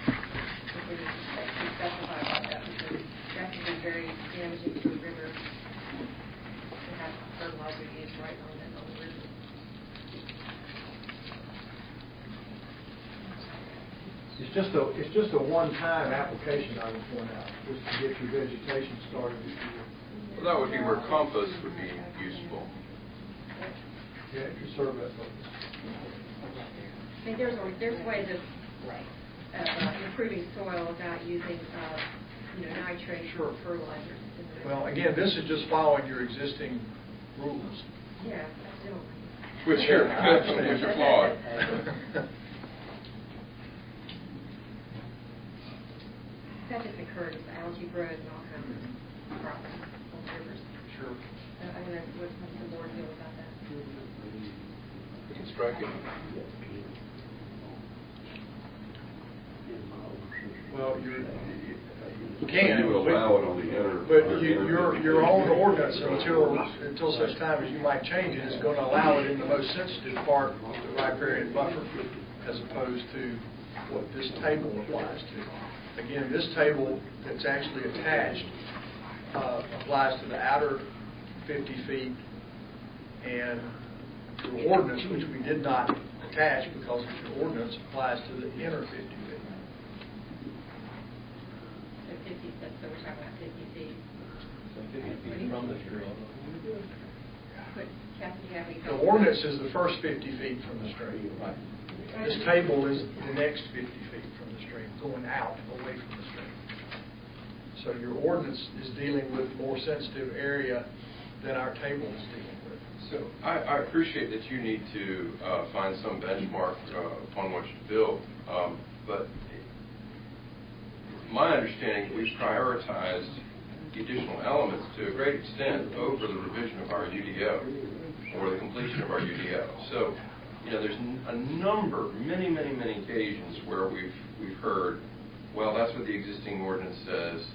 if we need to specify about that, because that can be very damaging to the river to have fertilizer used right on the river.
It's just a one-time application, I would point out, just to get your vegetation started this year.
Well, that would be where compost would be useful.
Yeah, it could serve that purpose.
I mean, there's ways of improving soil without using, nitrate fertilizers.
Well, again, this is just following your existing rules.
Yeah, still.
Which are flawed.
That just occurred as algae grows and all kinds of problems on rivers.
Sure.
I don't know what the board feel about that.
We can strike it.
Well, you can,
You allow it on the inner.
but your own ordinance until such time as you might change it is going to allow it in the most sensitive part of the riparian buffer, as opposed to what this table applies to. Again, this table that's actually attached applies to the outer 50 feet, and the ordinance, which we did not attach because it's your ordinance, applies to the inner 50 feet.
So 50, so we're talking about 50 feet.
So 50 feet from the stream.
But, Kathy, do you have any?
The ordinance is the first 50 feet from the stream.
Right.
This table is the next 50 feet from the stream, going out, away from the stream. So your ordinance is dealing with more sensitive area than our table is dealing with.
So I appreciate that you need to find some benchmark upon which to build, but my understanding, we've prioritized the additional elements to a great extent over the revision of our UDO or the completion of our UDO. So, there's a number, many occasions where we've heard, well, that's what the existing ordinance says,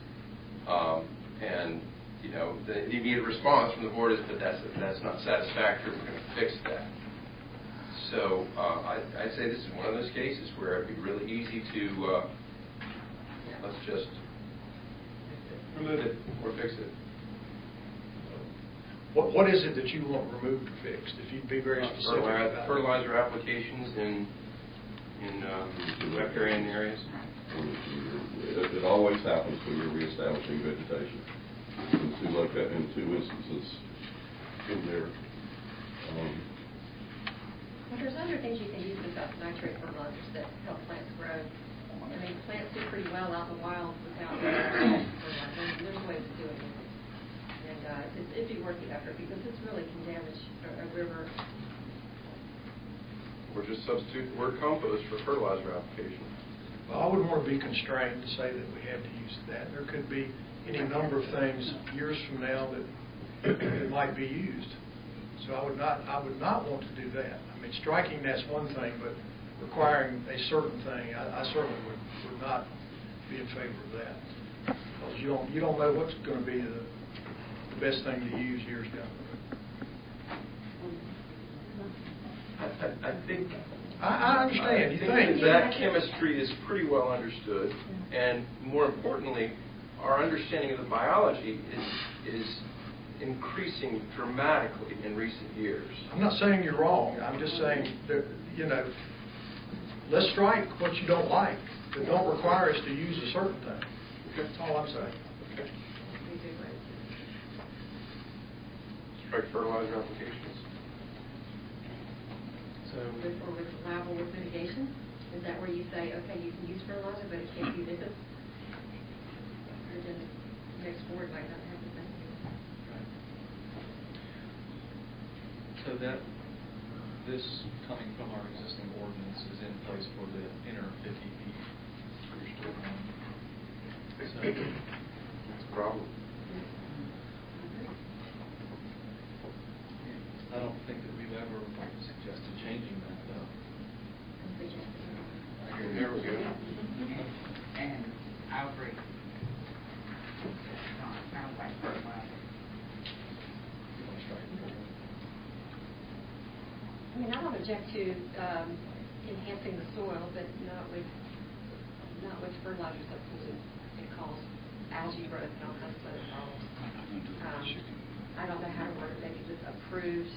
and the immediate response from the board is, but that's not satisfactory. We're going to fix that. So I'd say this is one of those cases where it'd be really easy to let's just remove it or fix it.
What is it that you want removed or fixed, if you'd be very specific about it?
Fertilizer applications in riparian areas.
It always happens when you're reestablishing vegetation. In two instances in there.
Well, there's other things you can use besides nitrate fertilizers that help plants grow. I mean, plants do pretty well out in the wild without fertilizer. There's ways of doing it. And it'd be worth the effort, because this really can damage a river.
Or just substitute the word compost for fertilizer application.
Well, I wouldn't want to be constrained to say that we have to use that. There could be any number of things years from now that might be used. So I would not want to do that. I mean, striking, that's one thing, but requiring a certain thing, I certainly would not be in favor of that. Because you don't know what's going to be the best thing to use years down the road.
I think
I understand.
I think that chemistry is pretty well understood, and more importantly, our understanding of the biology is increasing dramatically in recent years.
I'm not saying you're wrong. I'm just saying that, let's strike what you don't like, but don't require us to use a certain thing. That's all I'm saying.
Okay. Strike fertilizer applications.
Or with allowable with mitigation? Is that where you say, okay, you can use fertilizer, but it can't be this? Or then the next board might not have the same thing.
So that this coming from our existing ordinance is in place for the inner 50 feet. So you're still on. So
that's a problem.
I don't think that we've ever suggested changing that, though.
There we go.
And I agree. Sounds like fertilizer.
mean, I don't object to enhancing the soil, but not with fertilizer substances that cause algae growth and all kinds of other problems. I don't know how to word it, maybe with approved,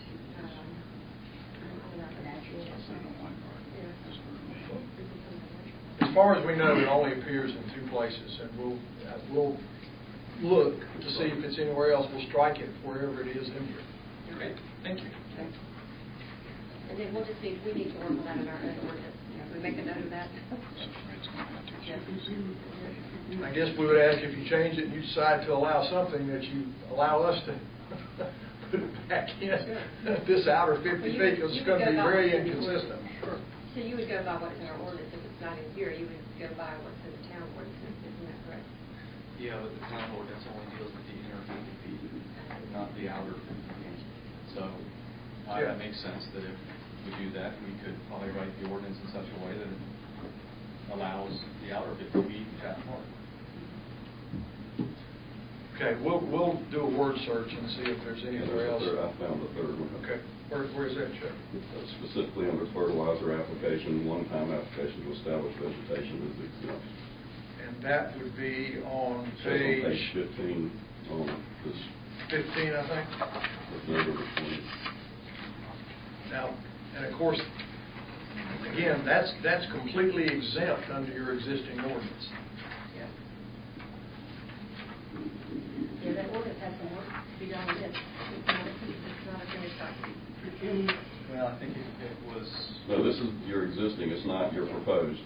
As far as we know, it only appears in 2 places, and we'll look to see if it's anywhere else. We'll strike it wherever it is in here.
Okay, thank you.
And then we'll just see if we need to work on that in our own ordinance. We make a note of that.
I guess we would ask if you change it and you decide to allow something, that you allow us to put it back in this outer 50 feet, because it's going to be very inconsistent. Sure.
So you would go by what's in our ordinance. If it's not in here, you would go by what's in the town ordinance. Isn't that correct?
Yeah, but the town ordinance only deals with the inner 50 feet, not the outer 50 feet. So that makes sense that if we do that, we could probably write the ordinance in such a way that it allows the outer 50 feet at heart.
Okay, we'll do a word search and see if there's anywhere else.
I found the third one.
Okay, where is that, Chuck?
Specifically under fertilizer application, one-time application to establish vegetation is exempt.
And that would be on
So it's on
page
15 on this.
15, I think.
With number 20.
Now, and of course, again, that's completely exempt under your existing ordinance.
Yeah, that ordinance has some work to be done with it. It's not a finished document.
Well, I think it was...
No, this is your existing, it's not your proposed.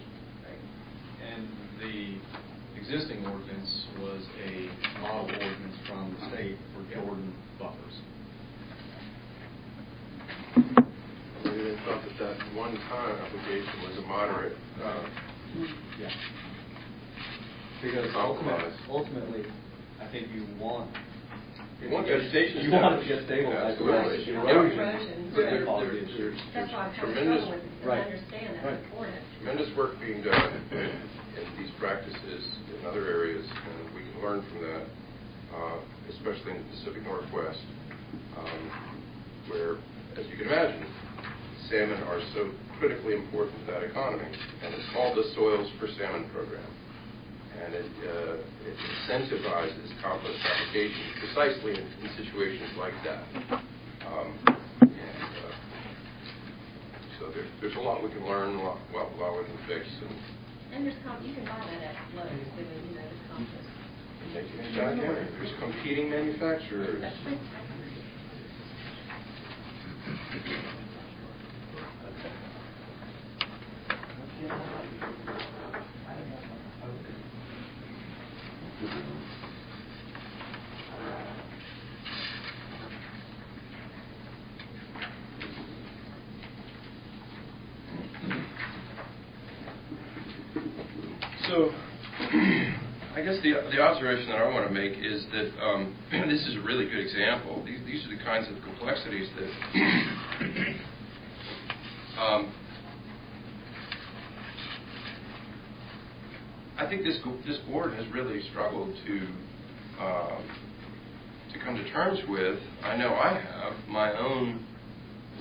And the existing ordinance was a model ordinance from the state for Jordan buffers.
Maybe they thought that one-time application was a moderate.
Yeah. Because ultimately, I think you want
vegetation.
You want it to get stabilized.
Absolutely.
Erosion.
There's
That's why I'm kind of
tremendous,
struggling with it, because I understand that's important.
tremendous work being done in these practices in other areas, and we can learn from that, especially in the Pacific Northwest, where, as you can imagine, salmon are so critically important to that economy. And it's called the Soils for Salmon program. And it incentivizes compost application precisely in situations like that. So there's a lot we can learn, a lot we can fix.
And there's you can buy that at Lowe's, there's compost.
There's competing manufacturers. So, I guess the observation that I want to make is that this is a really good example. These are the kinds of complexities that I think this board has really struggled to come to terms with. I know I have my own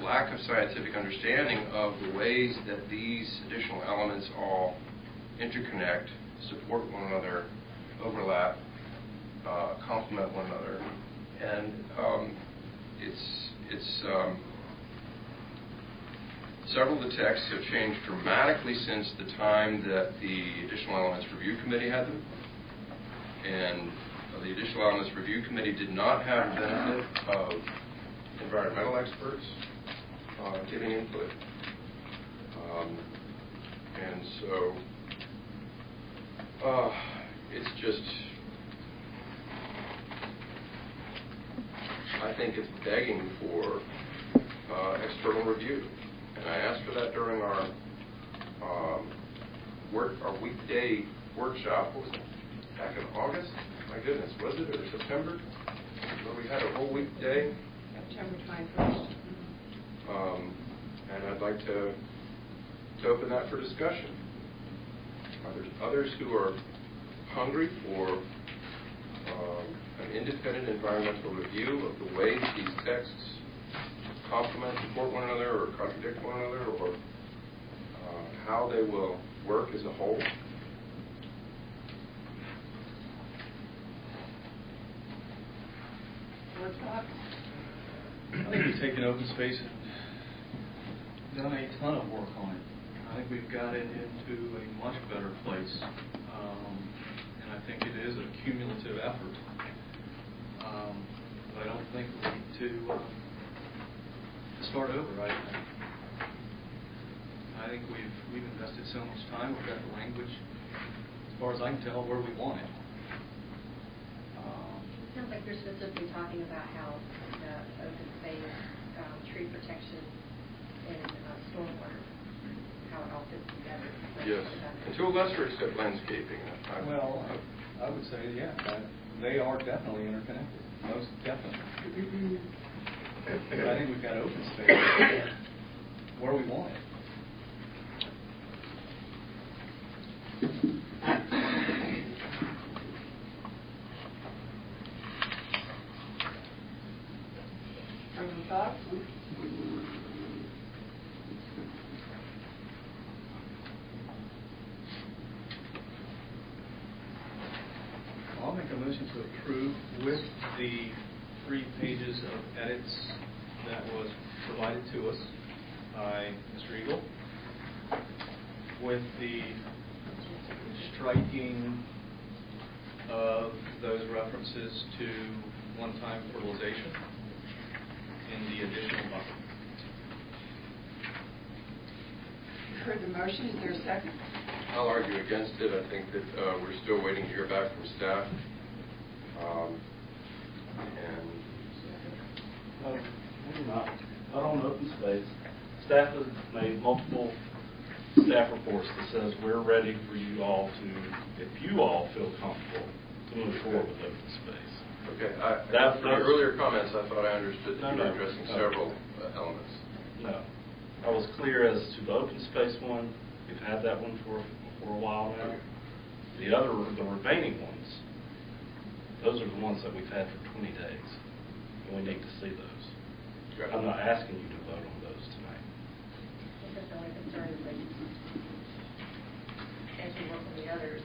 lack of scientific understanding of the ways that these additional elements all interconnect, support one another, overlap, complement one another, and several of the texts have changed dramatically since the time that the Additional Elements Review Committee had them, and the Additional Elements Review Committee did not have the benefit of environmental experts giving input, and so it's just, I think it's begging for external review. And I asked for that during our weekday workshop. What was it? Back in August? My goodness, was it? Or September? Where we had a whole weekday.
September 21st.
And I'd like to open that for discussion. Are there others who are hungry for an independent environmental review of the way these texts complement, support one another, or contradict one another, or how they will work as a whole?
What's that?
I think we've taken open space and done a ton of work on it. I think we've got it into a much better place. And I think it is a cumulative effort. But I don't think we need to start over. I think we've invested so much time. We've got the language, as far as I can tell, where we want it.
It sounds like you're specifically talking about how the open space, tree protection, and stormwater, how it all fits together.
Yes, and to a lesser extent, landscaping.
Well, I would say, yeah, they are definitely interconnected, most definitely. But I think we've got open space where we want it.
Further thoughts?
I'll make a motion to approve with the 3 pages of edits that was provided to us by Mr. Eagle, with the striking of those references to one-time fertilization in the additional buffer.
You've heard the motion. Is there a second?
I'll argue against it. I think that we're still waiting to hear back from staff.
Not on open space. Staff has made multiple staff reports that says we're ready for you all to, if you all feel comfortable, to move forward with open space.
Okay. From your earlier comments, I thought I understood that you were addressing several elements.
No. I was clear as to the open space one. We've had that one for a while now. The remaining ones, those are the ones that we've had for 20 days, and we need to see those. I'm not asking you to vote on those tonight.
I think that's the only concern is that as we work on the others,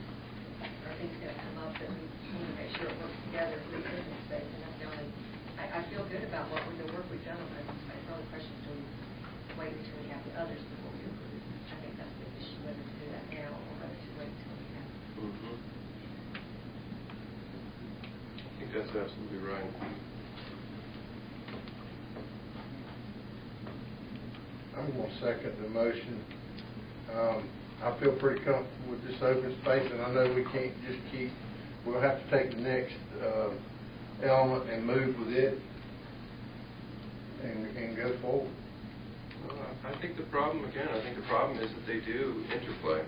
are things going to come up that we need to make sure it works together for the open space, and that's the only, I feel good about the work we've done on those. The only question is do we wait until we have the others before we approve? I think that's the issue, whether to do that now or whether to wait until we have.
I think that's absolutely right.
I'm going to second the motion. I feel pretty comfortable with this open space, and I know we can't just we'll have to take the next element and move with it and go forward.
I think the problem is that they do interplay,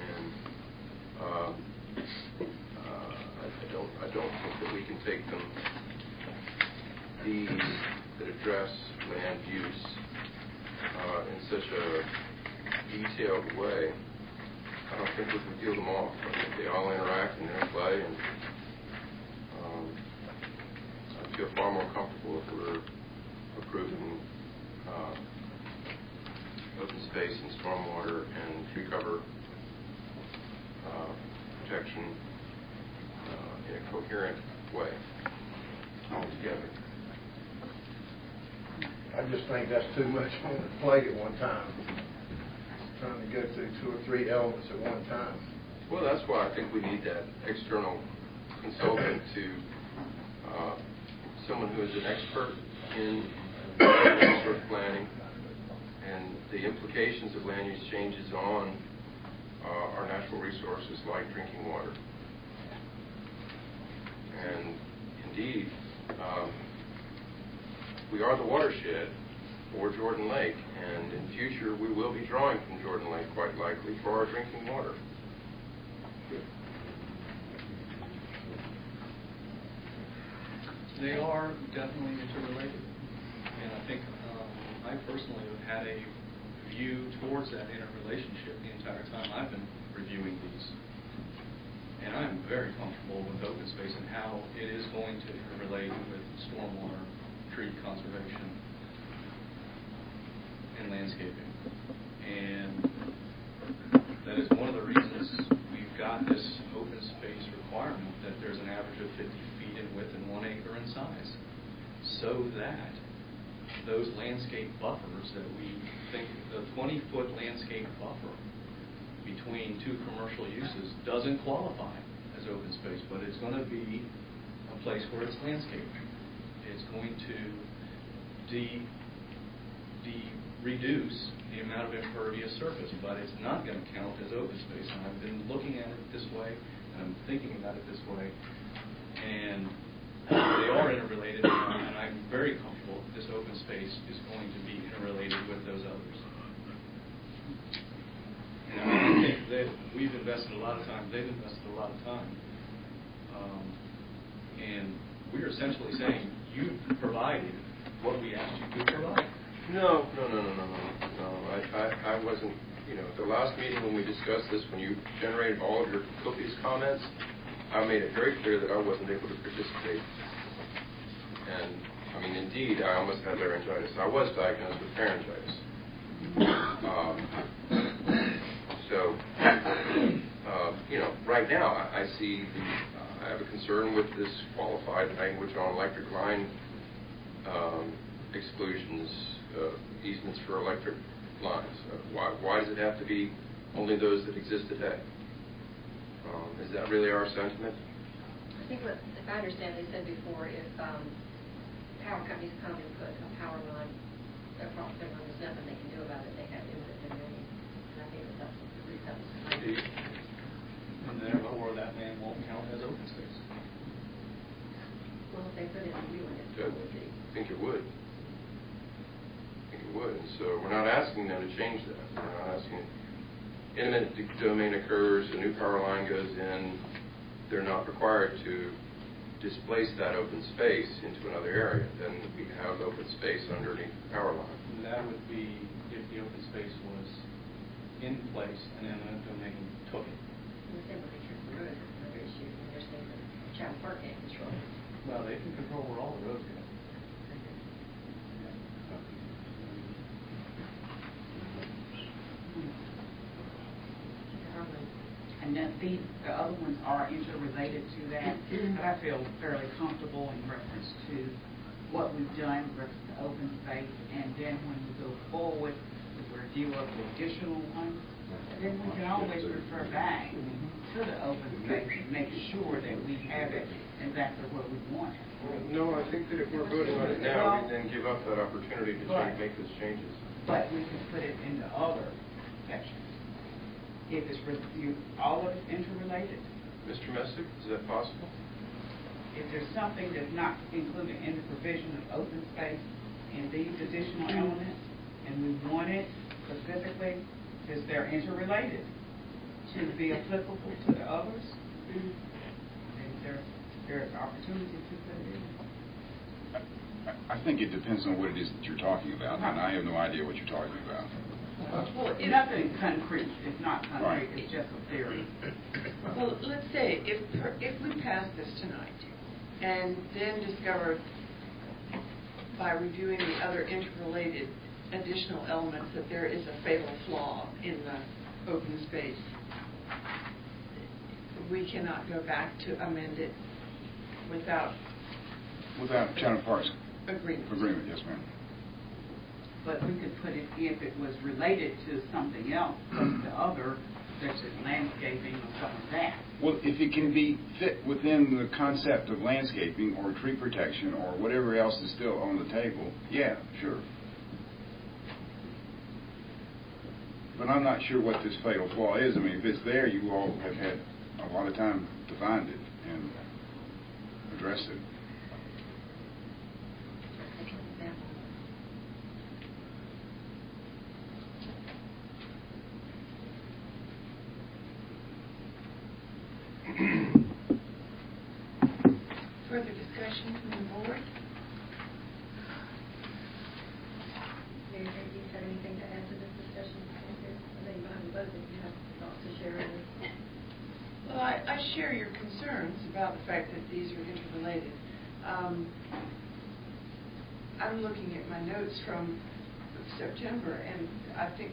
and I don't think that we can take them, these that address land use in such a detailed way. I don't think we can peel them off. I think they all interact and interplay, and I feel far more comfortable if we're approving open space and stormwater and tree cover protection in a coherent way altogether.
I just think that's too much on the plate at one time, trying to go through 2 or 3 elements at one time.
Well, that's why I think we need that external consultant to someone who is an expert in resource planning and the implications of land use changes on our natural resources like drinking water. And indeed, we are the watershed for Jordan Lake, and in future we will be drawing from Jordan Lake quite likely for our drinking water.
They are definitely interrelated, and I think I personally have had a view towards that interrelationship the entire time I've been reviewing these. And I'm very comfortable with open space and how it is going to interrelate with stormwater, tree conservation, and landscaping. And that is one of the reasons we've got this open space requirement, that there's an average of 50 feet in width and 1 acre in size, so that those landscape buffers that we think, the 20-foot landscape buffer between two commercial uses doesn't qualify as open space, but it's going to be a place where it's landscaped. It's going to reduce the amount of impervious surface, but it's not going to count as open space. And I've been looking at it this way, and I'm thinking about it this way, and they are interrelated, and I'm very comfortable this open space is going to be interrelated with those others. And I think that we've invested a lot of time, they've invested a lot of time, and we're essentially saying, you provided what we asked you to provide.
No. I wasn't, the last meeting when we discussed this, when you generated all of your copious comments, I made it very clear that I wasn't able to participate. And, indeed, I almost had laryngitis. I was diagnosed with pharyngitis. Right now, I see I have a concern with this qualified language on electric line exclusions, easements for electric lines. Why does it have to be only those that exist today? Is that really our sentiment?
I think if I understand, they said before, if power companies come and put a power line across their line, there's nothing they can do about it. They have eminent domain. And I think that's what the reason.
And therefore, that land won't count as open space.
Well, if they put it in view, it would be.
I think it would. And so we're not asking them to change that. We're not asking. Eminent domain occurs, a new power line goes in. They're not required to displace that open space into another area. Then we have open space underneath the power line.
And that would be if the open space was in place and eminent domain took it.
And the same with the road is another issue. And they're saying that Chatham Park can't control it.
Well, they can control where all the roads go.
And then the other ones are interrelated to that. But I feel fairly comfortable in reference to what we've done with the open space. And then when we go forward with the review of the additional ones, then we can always refer back to the open space and make sure that we have it exactly where we want it.
No, I think that if we're voting on it now, we then give up that opportunity to make those changes.
But we can put it in the other sections. If it's all of it's interrelated.
Mr. Messick, is that possible?
If there's something that's not included in the provision of open space in these additional elements, and we want it specifically, because they're interrelated, to be applicable to the others, then there's opportunity to put it in.
I think it depends on what it is that you're talking about, and I have no idea what you're talking about.
Well, nothing concrete. It's not concrete.
Right.
It's just a theory.
Well, let's say if we pass this tonight and then discover by reviewing the other interrelated additional elements that there is a fatal flaw in the open space, we cannot go back to amend it without
Chatham Park's
agreement.
Yes, ma'am.
But we could put it if it was related to something else, the other, such as landscaping or something like that.
Well, if it can be fit within the concept of landscaping or tree protection or whatever else is still on the table, yeah, sure. But I'm not sure what this fatal flaw is. I mean, if it's there, you all have had a lot of time to find it and address it.
Further discussion from the board?
Mary, do you have anything to add to this discussion? I know you haven't voted, you have thoughts to share in this.
Well, I share your concerns about the fact that these are interrelated. I'm looking at my notes from September, and I think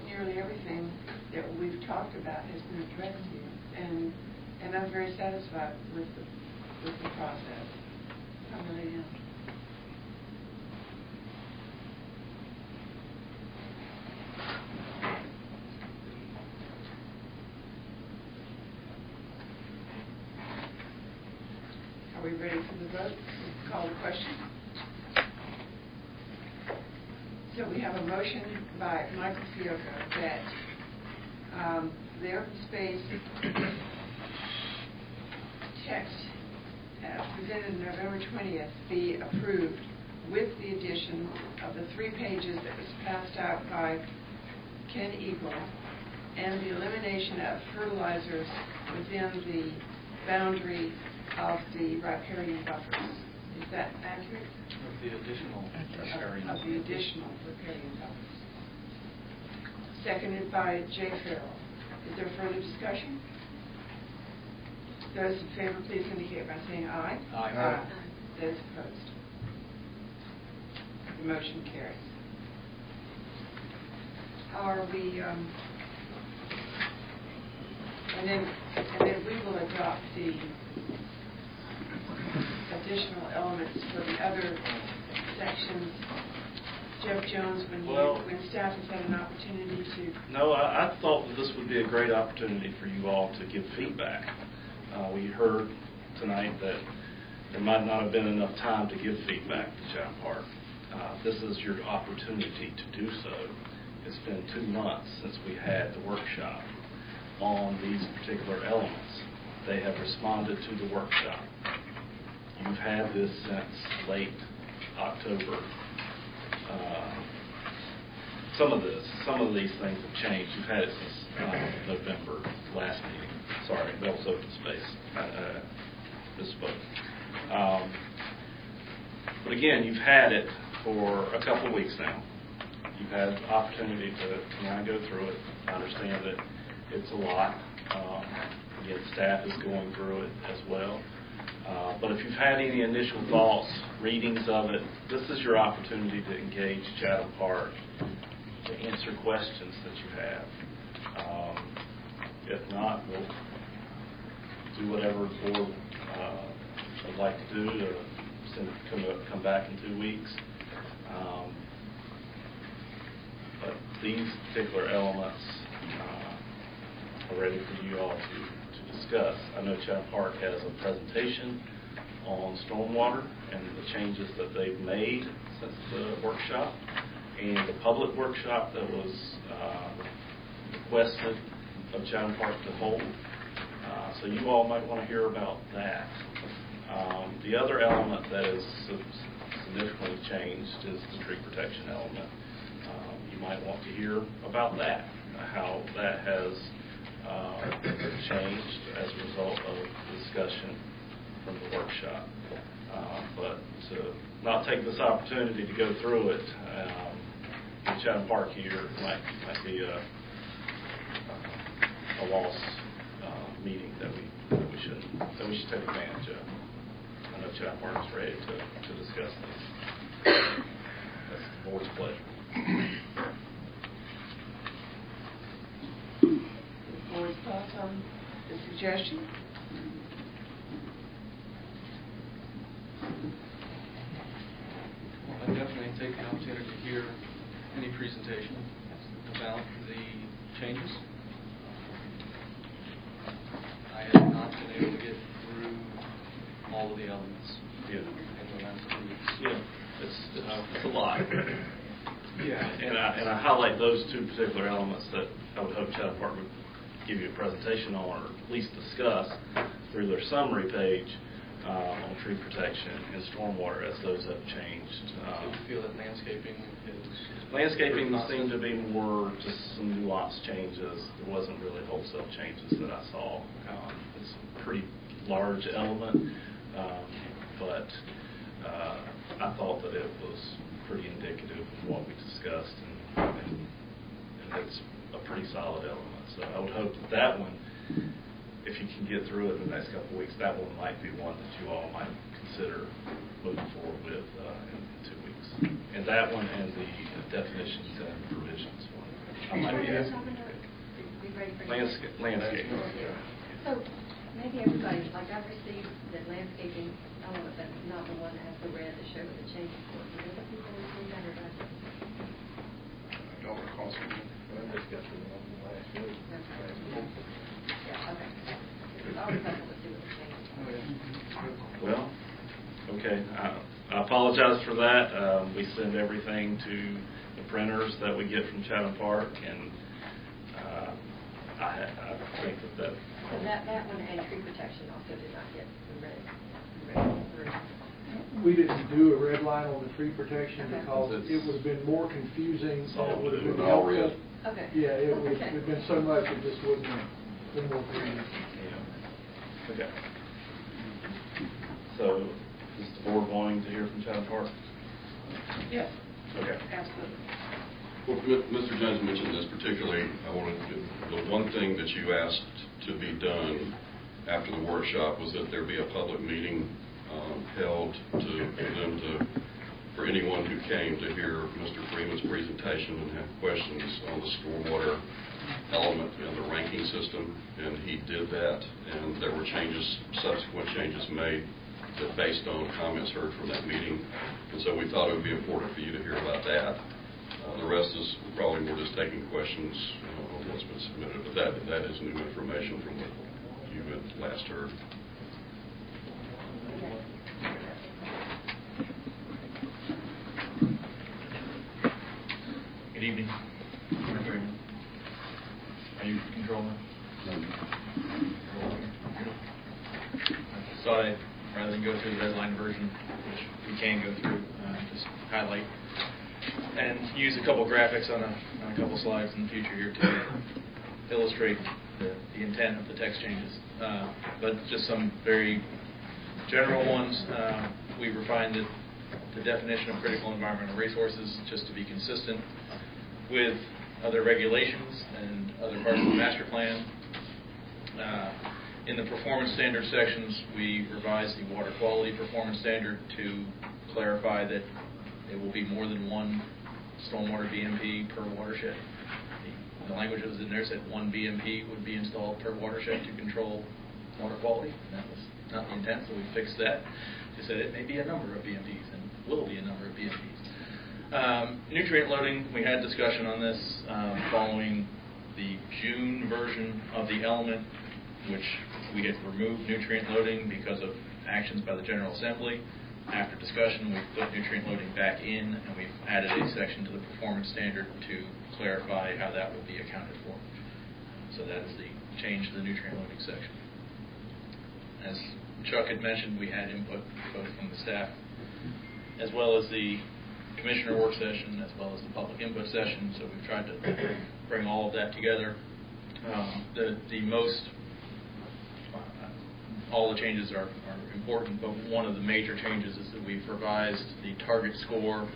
nearly everything that we've talked about has been addressed here, and I'm very satisfied with the process. I really am. Are we ready for the vote? Call the question. So we have a motion by Michael Fiocco that the open space text presented November 20th be approved with the addition of the 3 pages that was passed out by Ken Eagle and the elimination of fertilizers within the boundary of the riparian buffers. Is that accurate?
Of the additional riparian.
Of the additional riparian buffers. Seconded by Jay Farrell. Is there further discussion? Those in favor, please indicate by saying aye.
Aye.
Those opposed. The motion carries. Are we, and then we will adopt the additional elements for the other sections. Jeff Jones, when staff has had an opportunity to...
No, I thought that this would be a great opportunity for you all to give feedback. We heard tonight that there might not have been enough time to give feedback to Chatham Park. This is your opportunity to do so. It's been 2 months since we had the workshop on these particular elements. They have responded to the workshop. You've had this since late October. Some of these things have changed. You've had it since November, last meeting. Sorry, Bell's Open Space. Misspoke. But again, you've had it for a couple of weeks now. You've had the opportunity to kind of go through it. I understand that it's a lot. Again, staff is going through it as well. But if you've had any initial thoughts, readings of it, this is your opportunity to engage Chatham Park, to answer questions that you have. If not, we'll do whatever the board would like to do to come back in 2 weeks. But these particular elements are ready for you all to discuss. I know Chatham Park has a presentation on stormwater and the changes that they've made since the workshop, and the public workshop that was requested of Chatham Park to hold. So you all might want to hear about that. The other element that is significantly changed is the tree protection element. You might want to hear about that, how that has changed as a result of the discussion from the workshop. But to not take this opportunity to go through it, in Chatham Park here might be a lost meeting that we should take advantage of. I know Chatham Park is ready to discuss this. That's the board's pleasure.
Board's thoughts on the suggestion?
Well, I definitely take the opportunity to hear any presentation about the changes. I have not been able to get through all of the elements in the last 2 weeks.
Yeah, it's a lot.
Yeah.
And I highlight those 2 particular elements that I would hope Chatham Park would give you a presentation on, or at least discuss through their summary page on tree protection and stormwater as those have changed.
So you feel that landscaping is...
Landscaping seemed to be more just some nuanced changes. There wasn't really wholesale changes that I saw. It's a pretty large element, but I thought that it was pretty indicative of what we discussed, and it's a pretty solid element. So I would hope that one if you can get through it in the next couple of weeks, that one might be one that you all might consider moving forward with in 2 weeks. And that one and the definitions and provisions one. I might be asking. Landscape.
So maybe everybody, like I've received the landscaping element, but not the one that has the red that shows the changes. Does other people receive that or not?
I don't recall seeing it.
Yeah, okay. It's always helpful to see what the changes are.
Well, okay. I apologize for that. We send everything to the printers that we get from Chatham Park, and I think that.
And that one and tree protection also did not get the red through.
We didn't do a red line on the tree protection
Okay.
because it would have been more confusing than it would have been
all
helpful.
red.
Okay.
Yeah, it would
Okay.
have been so much, it just wouldn't have been more convenient.
Okay. So, is the board wanting to hear from Chatham Park?
Yes,
Okay.
absolutely.
Well, Mr. Jones mentioned this particularly. I wanted the one thing that you asked to be done after the workshop was that there be a public meeting held for anyone who came to hear Mr. Freeman's presentation and have questions on the stormwater element in the ranking system, and he did that, and there were subsequent changes made that based on comments heard from that meeting, and so we thought it would be important for you to hear about that. The rest is probably more just taking questions on what's been submitted, but that is new information from what you had last heard.
Good evening. Are you controlling? I thought rather than go through the red line version, which we can go through, just highlight and use a couple graphics on a couple slides in the future here to illustrate the intent of the text changes. But just some very general ones. We refined the definition of critical environmental resources just to be consistent with other regulations and other parts of the master plan. In the performance standard sections, we revised the water quality performance standard to clarify that it will be more than one stormwater BMP per watershed. The language that was in there said one BMP would be installed per watershed to control water quality. And that was not the intent, so we fixed that. We said it may be a number of BMPs and will be a number of BMPs. Nutrient loading, we had discussion on this following the June version of the element, which we had removed nutrient loading because of actions by the General Assembly. After discussion, we put nutrient loading back in, and we've added a section to the performance standard to clarify how that will be accounted for. So that is the change to the nutrient loading section. As Chuck had mentioned, we had input both from the staff as well as the commissioner work session, as well as the public input session, so we've tried to bring all of that together. All the changes are important, but one of the major changes is that we've revised the target score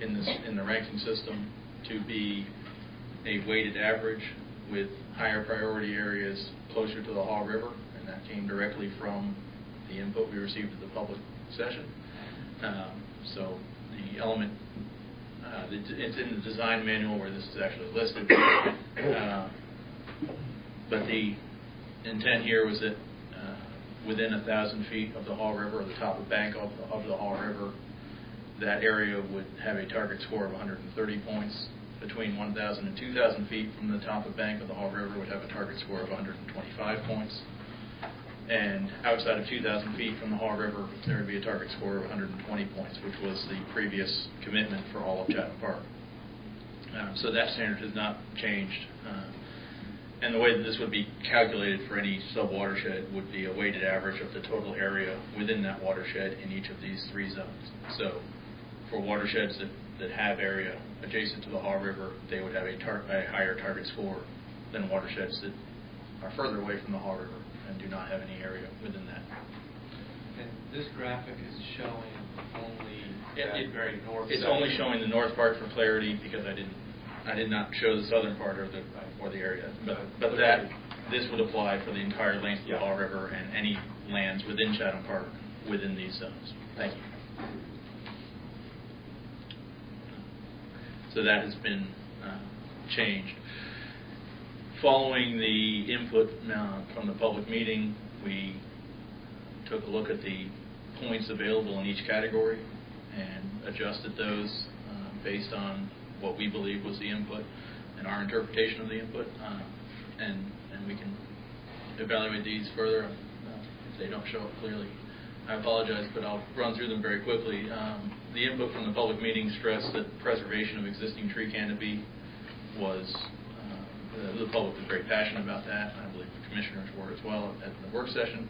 in the ranking system to be a weighted average with higher priority areas closer to the Haw River, and that came directly from the input we received at the public session. So the element, it's in the design manual where this is actually listed, but the intent here was that within 1,000 feet of the Haw River, or the top of bank of the Haw River, that area would have a target score of 130 points. Between 1,000 and 2,000 feet from the top of bank of the Haw River would have a target score of 125 points. And outside of 2,000 feet from the Haw River, there would be a target score of 120 points, which was the previous commitment for all of Chatham Park. So that standard has not changed. And the way that this would be calculated for any sub-watershed would be a weighted average of the total area within that watershed in each of these three zones. So for watersheds that have area adjacent to the Haw River, they would have a higher target score than watersheds that are further away from the Haw River and do not have any area within that.
And this graphic is showing only that very north.
It's only showing the north part for clarity because I did not show the southern part or the area. But that this would apply for the entire length of the Fall River and any lands within Chatham Park within these zones. Thank you. So that has been changed. Following the input from the public meeting, we took a look at the points available in each category and adjusted those based on what we believe was the input and our interpretation of the input. And we can evaluate these further if they don't show up clearly. I apologize, but I'll run through them very quickly. The input from the public meeting stressed that preservation of existing tree canopy was, the public was very passionate about that. I believe the commissioners were as well at the work session.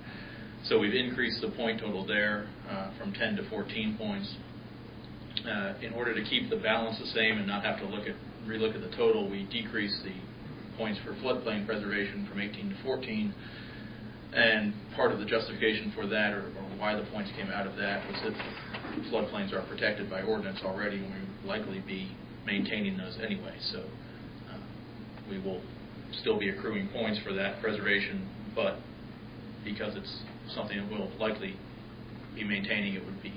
So we've increased the point total there from 10 to 14 points. In order to keep the balance the same and not have to relook at the total, we decreased the points for floodplain preservation from 18 to 14. And part of the justification for that, or why the points came out of that, was that floodplains are protected by ordinance already, and we will likely be maintaining those anyway. So we will still be accruing points for that preservation, but because it's something that we'll likely be maintaining, it would be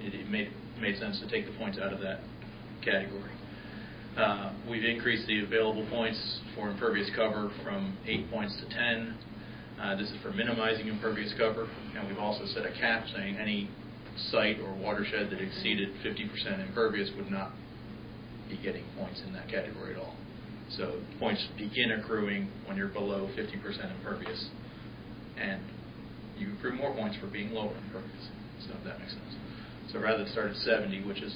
it made sense to take the points out of that category. We've increased the available points for impervious cover from 8 points to 10. This is for minimizing impervious cover, and we've also set a cap saying any site or watershed that exceeded 50% impervious would not be getting points in that category at all. So points begin accruing when you're below 50% impervious, and you accrue more points for being lower impervious. So if that makes sense. So rather than start at 70, which is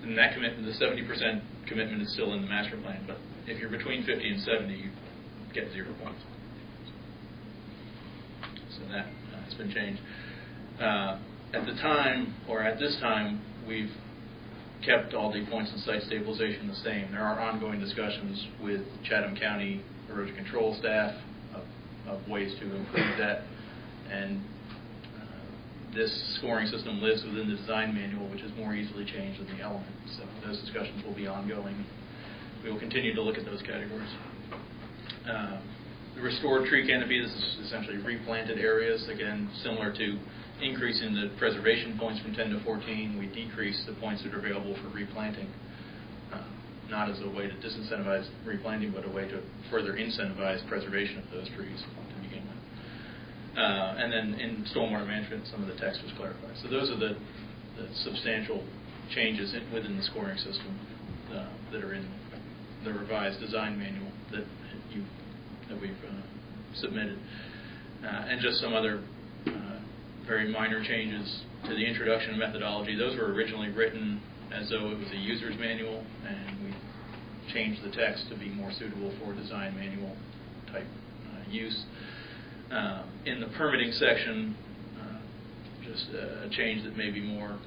in that commitment, the 70% commitment is still in the master plan, but if you're between 50 and 70, you get 0 points. So that has been changed. At this time, we've kept all the points in site stabilization the same. There are ongoing discussions with Chatham County erosion control staff of ways to improve that, and this scoring system lives within the design manual, which is more easily changed than the element. So those discussions will be ongoing. We will continue to look at those categories. The restored tree canopy, this is essentially replanted areas. Again, similar to increasing the preservation points from 10 to 14, we decrease the points that are available for replanting, not as a way to disincentivize replanting, but a way to further incentivize preservation of those trees to begin with. And then in stormwater management, some of the text was clarified. So those are the substantial changes within the scoring system that are in the revised design manual that we've submitted. And just some other very minor changes to the introduction of methodology. Those were originally written as though it was a user's manual, and we changed the text to be more suitable for design manual type use. In the permitting section, just a change that may be more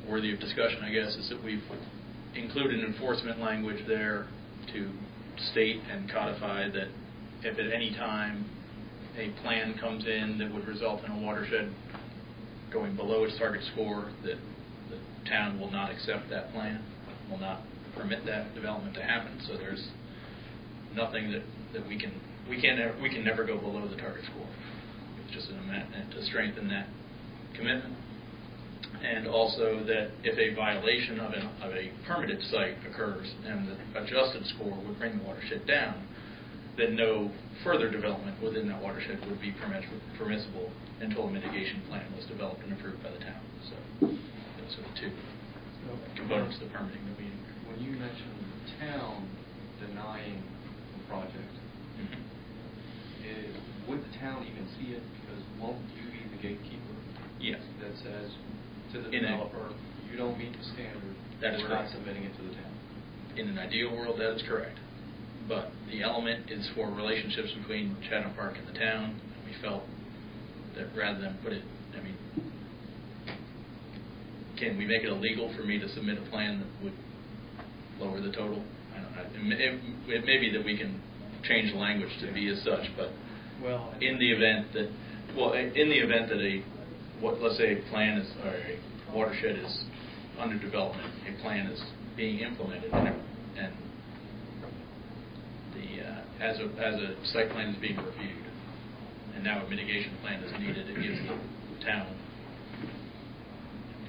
worthy of discussion, I guess, is that we've included enforcement language there to state and codify that if at any time a plan comes in that would result in a watershed going below its target score, that the town will not accept that plan, will not permit that development to happen. So there's nothing that we can never go below the target score. It's just an amendment to strengthen that commitment. And also that if a violation of a permitted site occurs and the adjusted score would bring the watershed down, then no further development within that watershed would be permissible until a mitigation plan was developed and approved by the town. So those are the two components of the permitting that we need.
When you mentioned the town denying the project, would the town even see it? Because won't you be the gatekeeper?
Yes.
That says to the developer, you don't meet the standard, we're not submitting it to the town.
In an ideal world, that is correct. But the element is for relationships between Chatham Park and the town. We felt that rather than put it, can we make it illegal for me to submit a plan that would lower the total? I don't know. It may be that we can change the language to be as such, but in the event that let's say a plan is, or a watershed is under development, a plan is being implemented, and as a site plan is being reviewed, and now a mitigation plan is needed, it gives the town,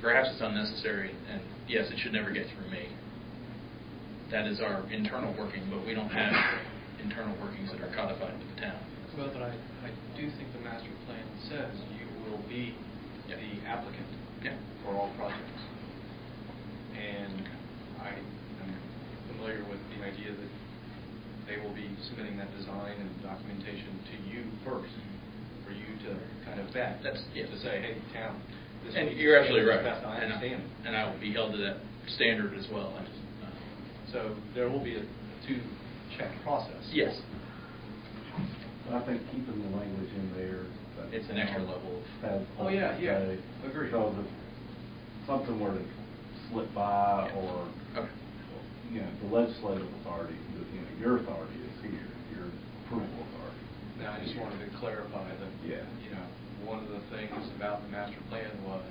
perhaps it's unnecessary, and yes, it should never get through me. That is our internal working, but we don't have internal workings that are codified to the town.
Well, but I do think the master plan says you will be the applicant for all projects. And I am familiar with the idea that they will be submitting that design and documentation to you first, for you to kind of vet, to say, hey, town, this
And
is
you're absolutely
the
right.
best I understand.
And I will be held to that standard as well.
So there will be a two-check process.
Yes.
I think keeping the language in there.
It's an extra level of.
Oh, yeah, agreed.
Because if something were to slip by or, you know, the legislative authority, your authority is here, your approval authority.
Now, I just wanted to clarify that, you know, one of the things about the master plan was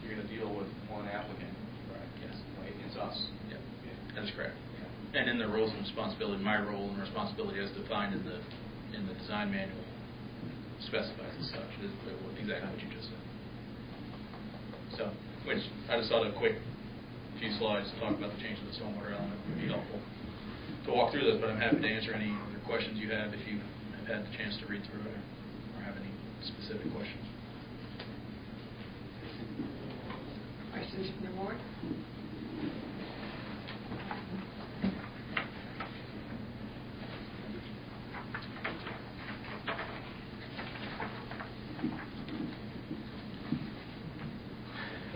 you're going to deal with one applicant.
Right. Yes.
Right? It's us.
Yeah. That's correct. And in the roles and responsibility, my role and responsibility as defined in the design manual specifies as such, is exactly what you just said. So, which I just thought a quick few slides to talk about the change of the stormwater element would be helpful to walk through this, but I'm happy to answer any other questions you have if you have had the chance to read through it or have any specific questions.
Questions from the board?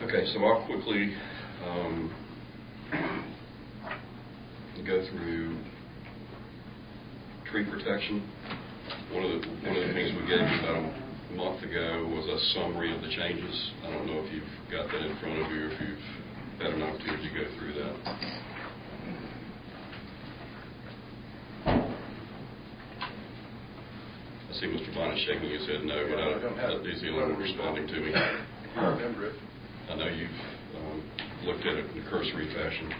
Okay, so I'll quickly go through tree protection. One of the things we gave you about a month ago was a summary of the changes. I don't know if you've got that in front of you, or if you've had an opportunity to go through that. I see Mr. Bonnet shaking his head no, but he's the only one responding to me.
I remember it.
I know you've looked at it in a cursory fashion.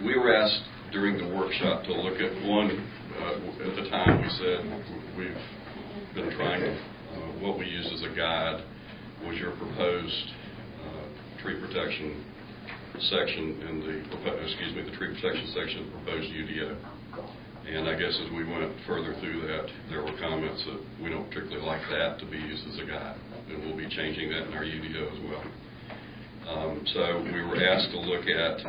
We were asked during the workshop to look at one, at the time we said we've been trying to, what we used as a guide was your proposed tree protection section in the tree protection section of the proposed UDO. And I guess as we went further through that, there were comments that we don't particularly like that to be used as a guide. And we'll be changing that in our UDO as well. So we were asked to look at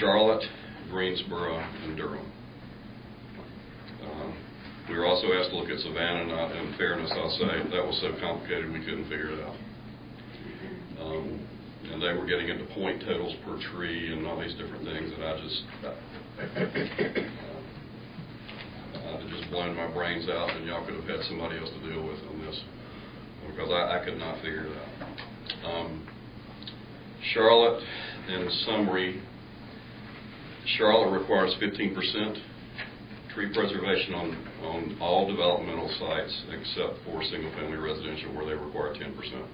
Charlotte, Greensboro, and Durham. We were also asked to look at Savannah, and in fairness, I'll say that was so complicated we couldn't figure it out. And they were getting into point totals per tree and all these different things that I just blown my brains out, and y'all could have had somebody else to deal with on this, because I could not figure it out. Charlotte, in summary, Charlotte requires 15% tree preservation on all developmental sites except for single-family residential, where they require 10%.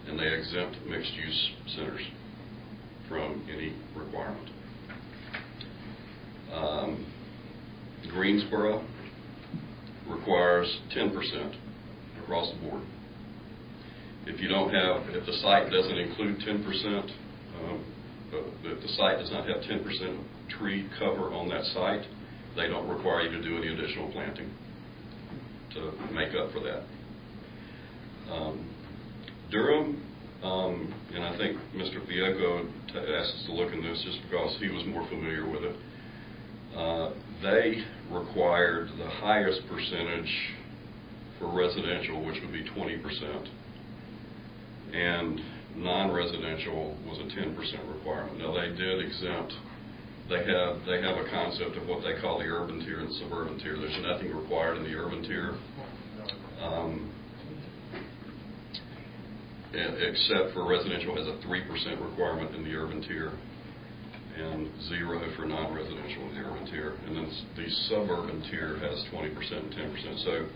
And they exempt mixed-use centers from any requirement. Greensboro requires 10% across the board. If the site doesn't include 10%, if the site does not have 10% tree cover on that site, they don't require you to do any additional planting to make up for that. Durham, and I think Mr. Fiocco asked us to look in this just because he was more familiar with it. They required the highest percentage for residential, which would be 20%, and non-residential was a 10% requirement. Now they did exempt. They have a concept of what they call the urban tier and suburban tier. There's nothing required in the urban tier, except for residential has a 3% requirement in the urban tier, and 0 for non-residential in the urban tier. And then the suburban tier has 20% and 10%. So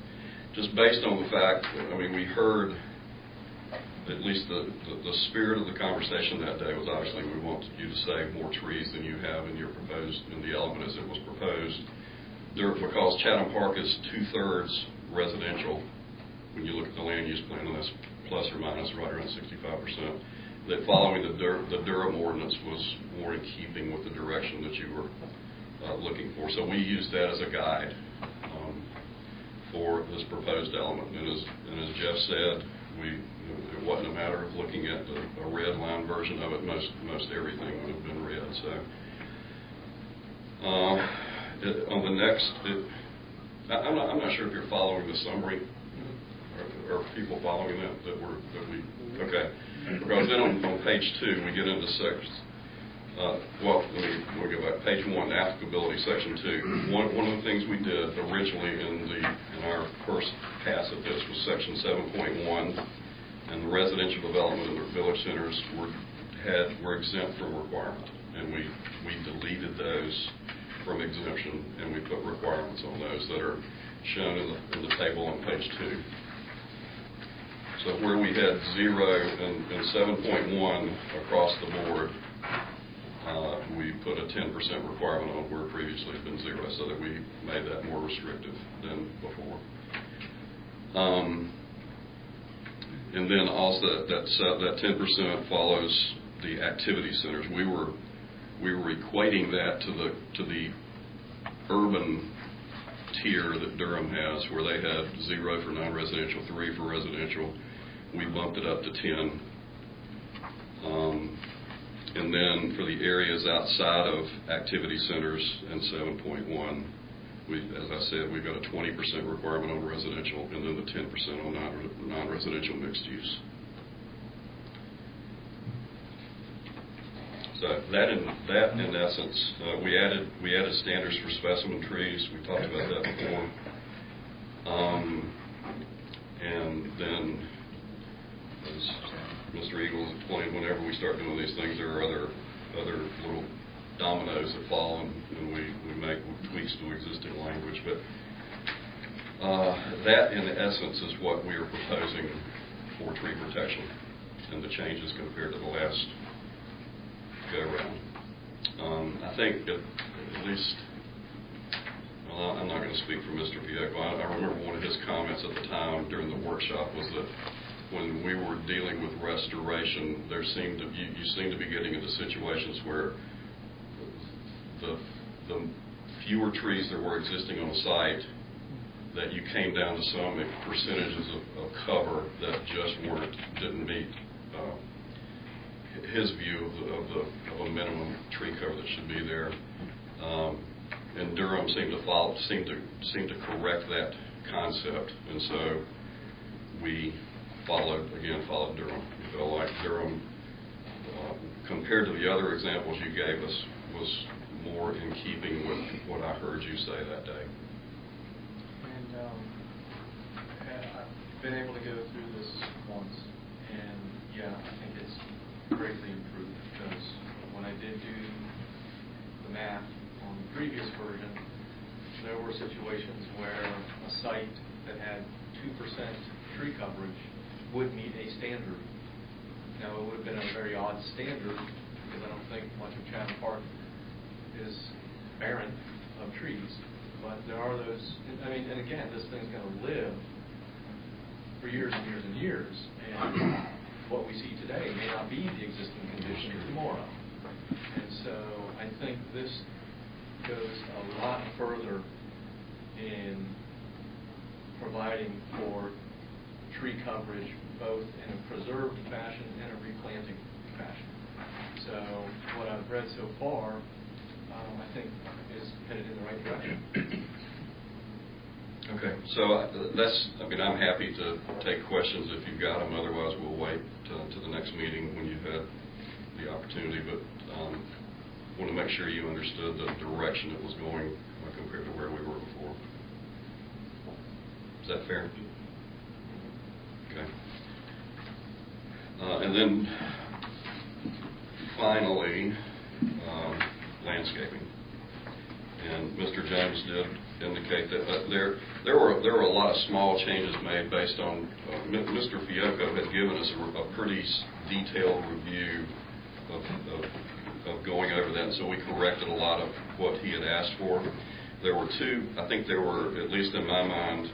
just based on the fact, we heard at least the spirit of the conversation that day was obviously we want you to save more trees than you have in the element as it was proposed. Because Chatham Park is 2/3 residential, when you look at the land use plan, and that's plus or minus right around 65%, that following the Durham ordinance was more in keeping with the direction that you were looking for. So we used that as a guide for this proposed element. And as Jeff said, it wasn't a matter of looking at a red line version of it. Most everything would have been red. So on the next, I'm not sure if you're following the summary. Or people following that okay. Because then on page 2 we get into sections. We'll go back. Page 1, applicability, section 2. One of the things we did originally in our first pass at this was section 7.1, and the residential development in the village centers were exempt from requirement, and we deleted those from exemption, and we put requirements on those that are shown in the table on page 2. So where we had 0 in 7.1 across the board, we put a 10% requirement on where previously had been 0, so that we made that more restrictive than before. And then also that 10% follows the activity centers. We were equating that to the urban tier that Durham has, where they had 0 for non-residential, 3 for residential. We bumped it up to 10. And then for the areas outside of activity centers in 7.1, as I said, we've got a 20% requirement on residential, and then the 10% on non-residential mixed use. So that in essence, we added standards for specimen trees. We talked about that before. And then, as Mr. Eagles explained, whenever we start doing these things, there are other little dominoes that fall, and we make tweaks to existing language. But that, in essence, is what we are proposing for tree protection and the changes compared to the last go-around. I think at least, well, I'm not going to speak for Mr. Vieco. I remember one of his comments at the time during the workshop was that when we were dealing with restoration, you seemed to be getting into situations where the fewer trees that were existing on the site, that you came down to some percentages of cover that just didn't meet his view of a minimum tree cover that should be there. And Durham seemed to correct that concept, and so we followed Durham. We felt like Durham, compared to the other examples you gave us, was more in keeping with what I heard you say that day.
And I've been able to go through this once, and yeah, I think it's greatly improved, because when I did do the math on the previous version, there were situations where a site that had 2% tree coverage would meet a standard. Now, it would have been a very odd standard, because I don't think much of Chatham Park is barren of trees. But there are those, and again, this thing's going to live for years and years and years. And what we see today may not be the existing condition tomorrow. And so I think this goes a lot further in providing for tree coverage, both in a preserved fashion and a replanting fashion. So what I've read so far, I think is headed in the right direction.
Okay, so I'm happy to take questions if you've got them. Otherwise, we'll wait to the next meeting when you've had the opportunity. But want to make sure you understood the direction it was going compared to where we were before. Is that fair? Okay. And then finally, landscaping. And Mr. Jones indicate that there were a lot of small changes made based on, Mr. Fiocco had given us a pretty detailed review of going over that, and so we corrected a lot of what he had asked for. There were two, I think there were, at least in my mind,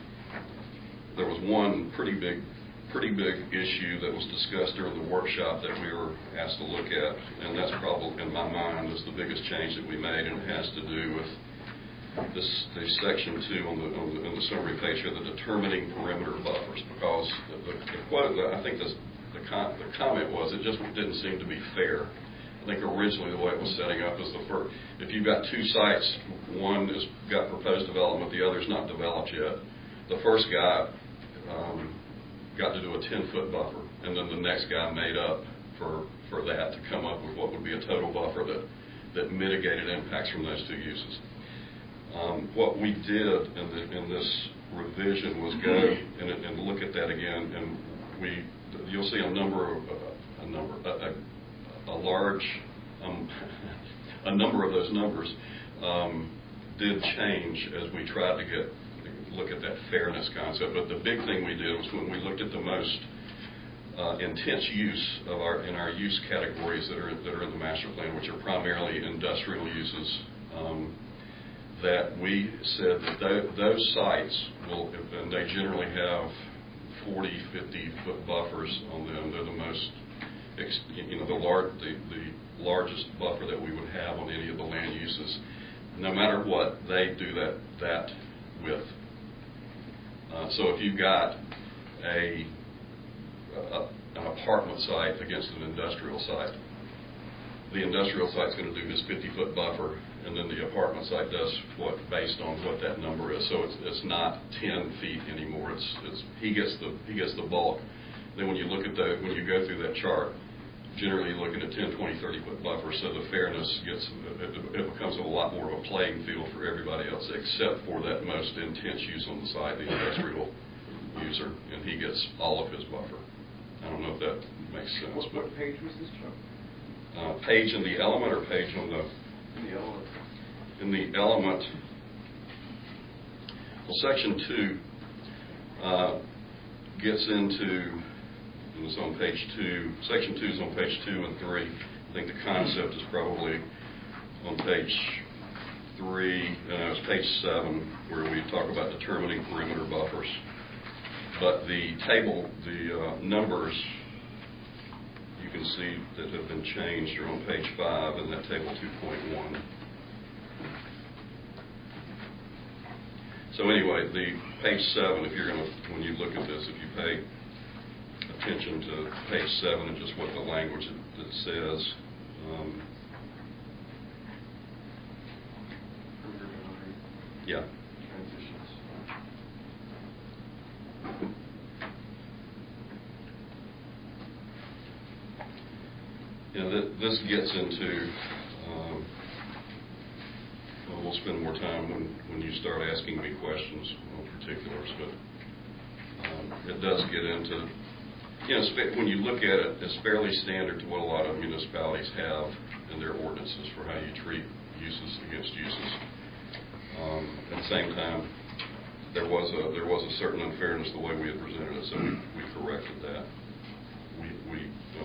there was one pretty big issue that was discussed during the workshop that we were asked to look at, and that's probably, in my mind, is the biggest change that we made, and it has to do with the section 2 on the summary page here, the determining perimeter buffers, because the quote, I think the comment was, it just didn't seem to be fair. I think originally the way it was setting up is if you've got two sites, one has got proposed development, the other's not developed yet. The first guy got to do a 10-foot buffer, and then the next guy made up for that to come up with what would be a total buffer that mitigated impacts from those two uses. What we did in this revision was go and look at that again, and you'll see a number of those numbers did change as we tried to look at that fairness concept. But the big thing we did was when we looked at the most intense use in our use categories that are in the master plan, which are primarily industrial uses, that we said that those sites will, and they generally have 40, 50-foot buffers on them. They're the most, the largest buffer that we would have on any of the land uses. No matter what, they do that with. So if you've got an apartment site against an industrial site, the industrial site's going to do this 50-foot buffer, and then the apartment site does based on what that number is. So it's not 10 feet anymore. He gets the bulk. Then when you look at when you go through that chart, generally you're looking at 10, 20, 30-foot buffer. So the fairness it becomes a lot more of a playing field for everybody else, except for that most intense use on the site, the industrial user, and he gets all of his buffer. I don't know if that makes sense.
What page was this, Chuck?
Page in the element or page on the...
In the element.
In the element, well, section 2 gets into, and it's on page 2, section 2 is on page 2 and 3. I think the concept is probably on page 3, it's page 7, where we talk about determining perimeter buffers. But the table, the numbers, you can see that have been changed are on page 5 in that table 2.1. So anyway, the page 7, if you're going to, when you look at this, if you pay attention to page 7 and just what the language that says, yeah.
Transitions.
This gets into, well, we'll spend more time when you start asking me questions on particulars, but it does get into, when you look at it, it's fairly standard to what a lot of municipalities have in their ordinances for how you treat uses against uses. At the same time, there was a certain unfairness the way we had presented it, so we corrected that. We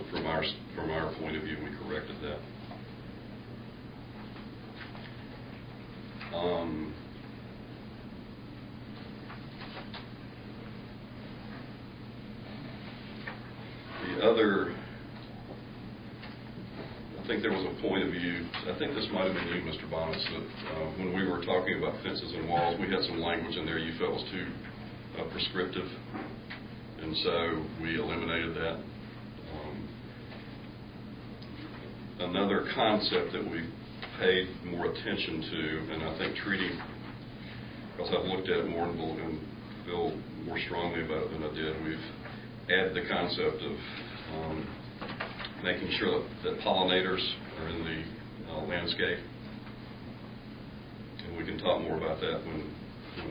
from our point of view, we corrected that. The other, I think there was a point of view, I think this might have been you, Mr. Bonus, that when we were talking about fences and walls, we had some language in there you felt was too prescriptive, and so we eliminated that. Another concept that we paid more attention to, and I think treating, because I've looked at it more and feel more strongly about it than I did, we've added the concept of making sure that pollinators are in the landscape. And we can talk more about that when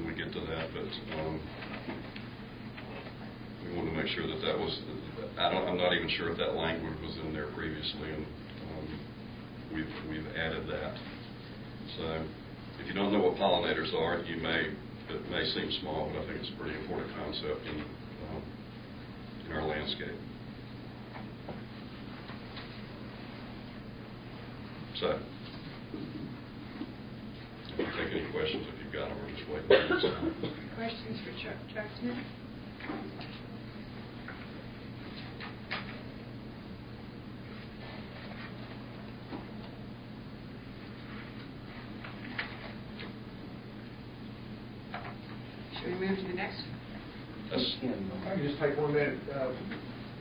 we get to that, but we wanted to make sure that was, I'm not even sure if that language was in there previously, and we've added that. So If you don't know what pollinators are, it may seem small, but I think it's a pretty important concept in our landscape. So, take any questions if you've got them, or just wait.
Questions for Chuck Smith?
Should we move to the next?
If I can just take 1 minute,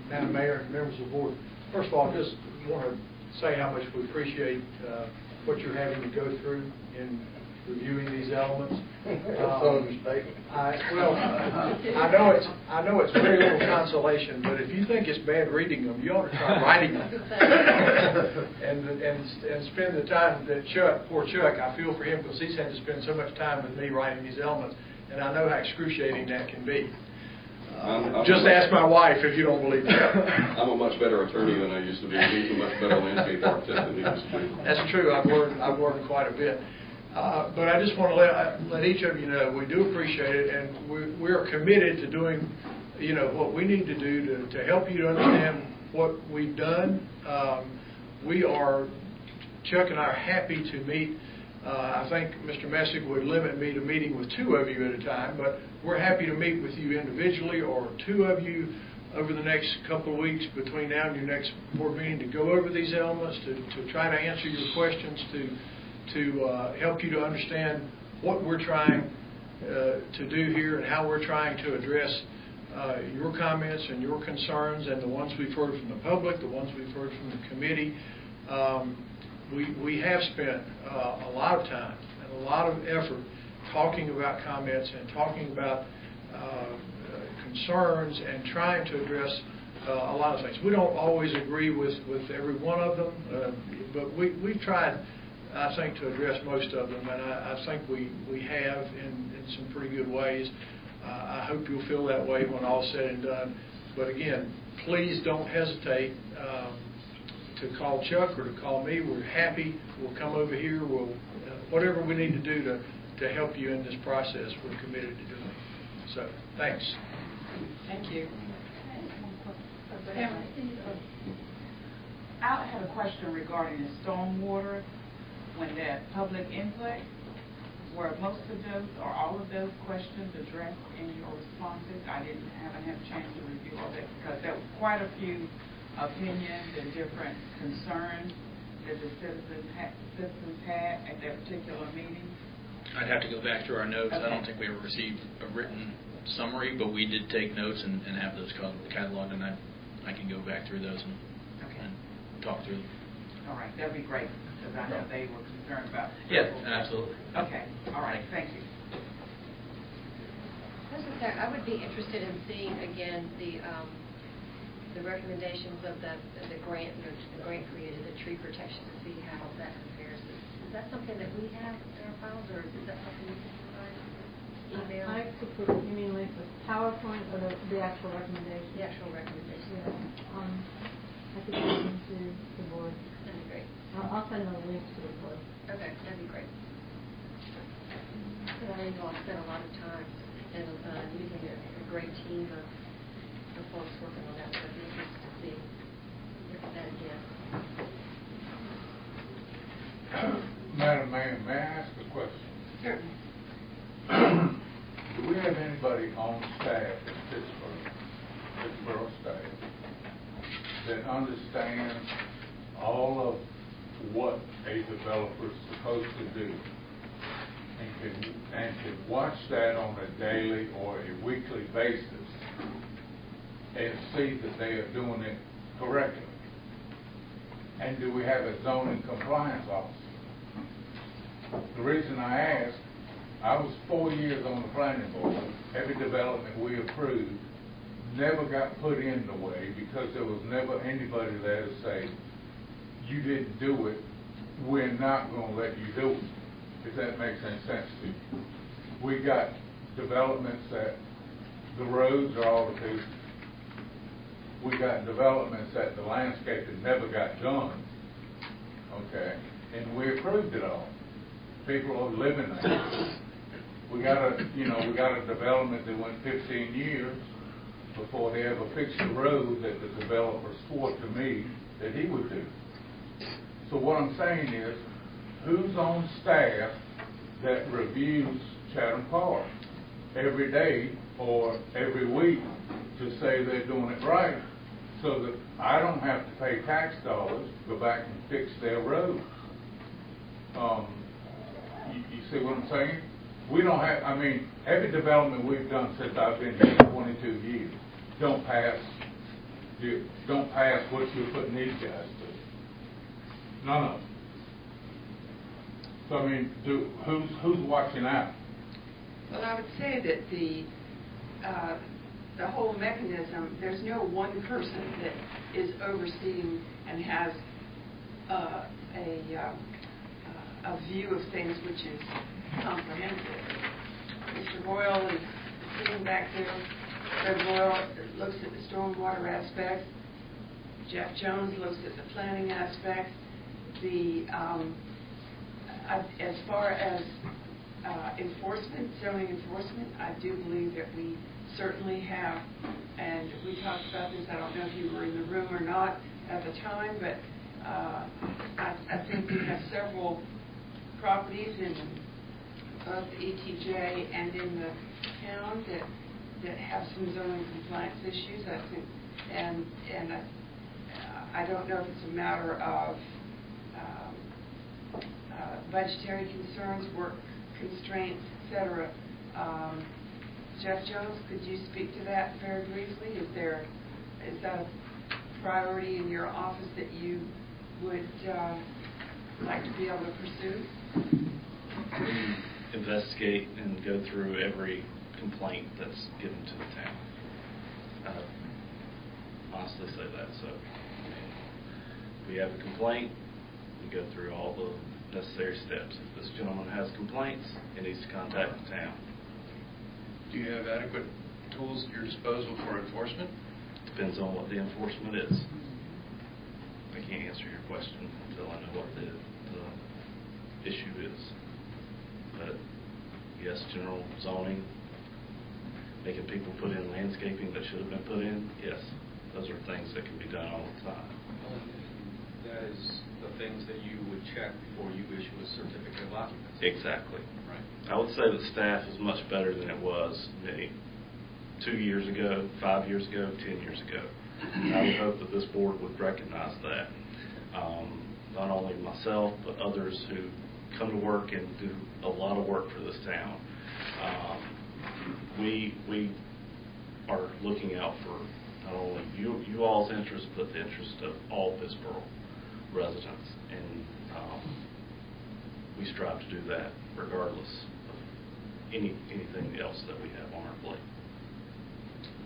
Madam Mayor and members of the board. First of all, I just want to say how much we appreciate what you're having to go through in reviewing these elements. I know it's very little consolation, but if you think it's bad reading them, you ought to try writing them. and spend the time that poor Chuck, I feel for him because he's had to spend so much time with me writing these elements, and I know how excruciating that can be. Just ask my wife if you don't believe me.
I'm a much better attorney than I used to be. He's a much better landscape architect than he used to be.
That's true. I've learned quite a bit. But I just want to let each of you know we do appreciate it, and we are committed to doing, what we need to do to help you to understand what we've done. Chuck and I are happy to meet. I think Mr. Messick would limit me to meeting with 2 of you at a time, but we're happy to meet with you individually or 2 of you over the next couple of weeks between now and your next board meeting to go over these elements, to try to answer your questions, to help you to understand what we're trying to do here and how we're trying to address your comments and your concerns and the ones we've heard from the public, the ones we've heard from the committee. We have spent a lot of time and a lot of effort talking about comments and talking about concerns and trying to address a lot of things. We don't always agree with every one of them, but we've tried, I think, to address most of them, and I think we have in some pretty good ways. I hope you'll feel that way when all's said and done. But again, please don't hesitate to call Chuck or to call me. We're happy. We'll come over here. We'll whatever we need to do to help you in this process, we're committed to doing. So, thanks.
Thank you.
I have a question regarding the stormwater. When that public input, were most of those or all of those questions addressed in your responses? I haven't had a chance to review all that because there were quite a few opinions and different concerns that the citizens had at that particular meeting.
I'd have to go back through our notes.
Okay.
I don't think we ever received a written summary, but we did take notes and have those cataloged, and I can go back through those and talk through them.
All right, that'd be great because I know they were concerned about.
Yeah, absolutely.
Okay, all right, thank you.
I would be interested in seeing again the recommendations of the grant created, the tree protection, to see how that compares. Is that something that we have in our files, or is that something you can provide? Email?
I could put, you mean like the PowerPoint or the actual recommendation?
The actual recommendation.
Yeah. I could send them to the board.
That'd be great.
I'll send them a link to the board.
Okay, that'd be great. I know you all spent a lot of time and using a great team of folks working on that, so it'd be interesting to see that again.
Madam Mayor, may I ask a question?
Certainly.
Do we have anybody on staff in Pittsburgh staff, that understands all of what a developer's supposed to do and can watch that on a daily or a weekly basis and see that they are doing it correctly? And do we have a zoning compliance officer? The reason I ask, I was 4 years on the planning board. Every development we approved never got put in the way because there was never anybody there to say, you didn't do it, we're not going to let you do it, if that makes any sense to you. We got developments that the roads are all the pieces. We got developments that the landscaping never got done, okay, and we approved it all. People are living there. We got a development that went 15 years before they ever fixed the road that the developer swore to me that he would do. So what I'm saying is, who's on staff that reviews Chatham Park every day or every week to say they're doing it right, so that I don't have to pay tax dollars to go back and fix their roads? You see what I'm saying? We don't have, I mean, every development we've done since I've been here 22 years don't pass what you're putting these guys through. None of them. So I mean, who's watching out?
Well, I would say that the whole mechanism, there's no one person that is overseeing and has a view of things which is comprehensive. Mr. Royal is sitting back there. Fred Royal looks at the stormwater aspects. Jeff Jones looks at the planning aspects. As far as enforcement, zoning enforcement, I do believe that we certainly have, and we talked about this, I don't know if you were in the room or not at the time, but I think we have several properties in both the ETJ and in the town that have some zoning compliance issues, I think, and I don't know if it's a matter of budgetary concerns, work constraints, etc. Jeff Jones, could you speak to that very briefly? Is that a priority in your office that you would like to be able to pursue?
We investigate and go through every complaint that's given to the town. Honestly say that. So we have a complaint, we go through all the necessary steps. If this gentleman has complaints, he needs to contact the town.
Do you have adequate tools at your disposal for enforcement?
Depends on what the enforcement is. I can't answer your question until I know what the issue is. But yes, general zoning, making people put in landscaping that should have been put in, yes, those are things that can be done all the time.
That is the things that you would check before you issue a certificate of occupancy.
Exactly.
Right.
I would say that staff is much better than it was maybe 2 years ago, 5 years ago, 10 years ago. And I would hope that this board would recognize that. Not only myself, but others who come to work and do a lot of work for this town. We are looking out for not only you all's interest, but the interest of all Pittsboro residents. And we strive to do that regardless of anything else that we have on our plate.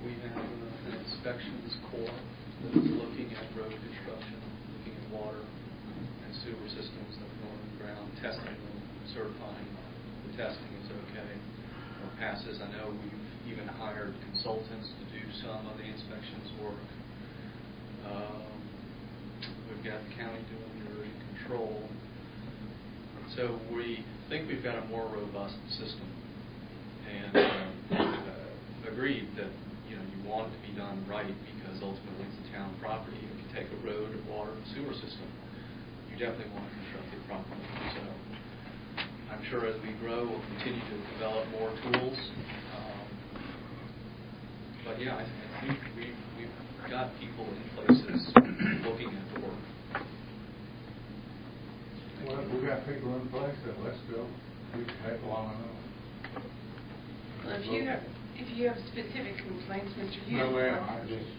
We have an inspections corps that is looking at road construction, looking at water and sewer systems that are going underground, testing them, certifying the testing is okay or passes. I know we've even hired consultants to do some of the inspections work. We've got the county doing erosion control. So we think we've got a more robust system, and agreed that you want it to be done right, because ultimately it's a town property. If you take a road, a water, and sewer system, you definitely want to construct it properly. So I'm sure as we grow, we'll continue to develop more tools. But yeah, I think we've got people in places looking at the work.
Well, we got people in place, so let's go. We can take long enough.
Well, if you have specific complaints, Mr. Hughes.
No, ma'am, I'm just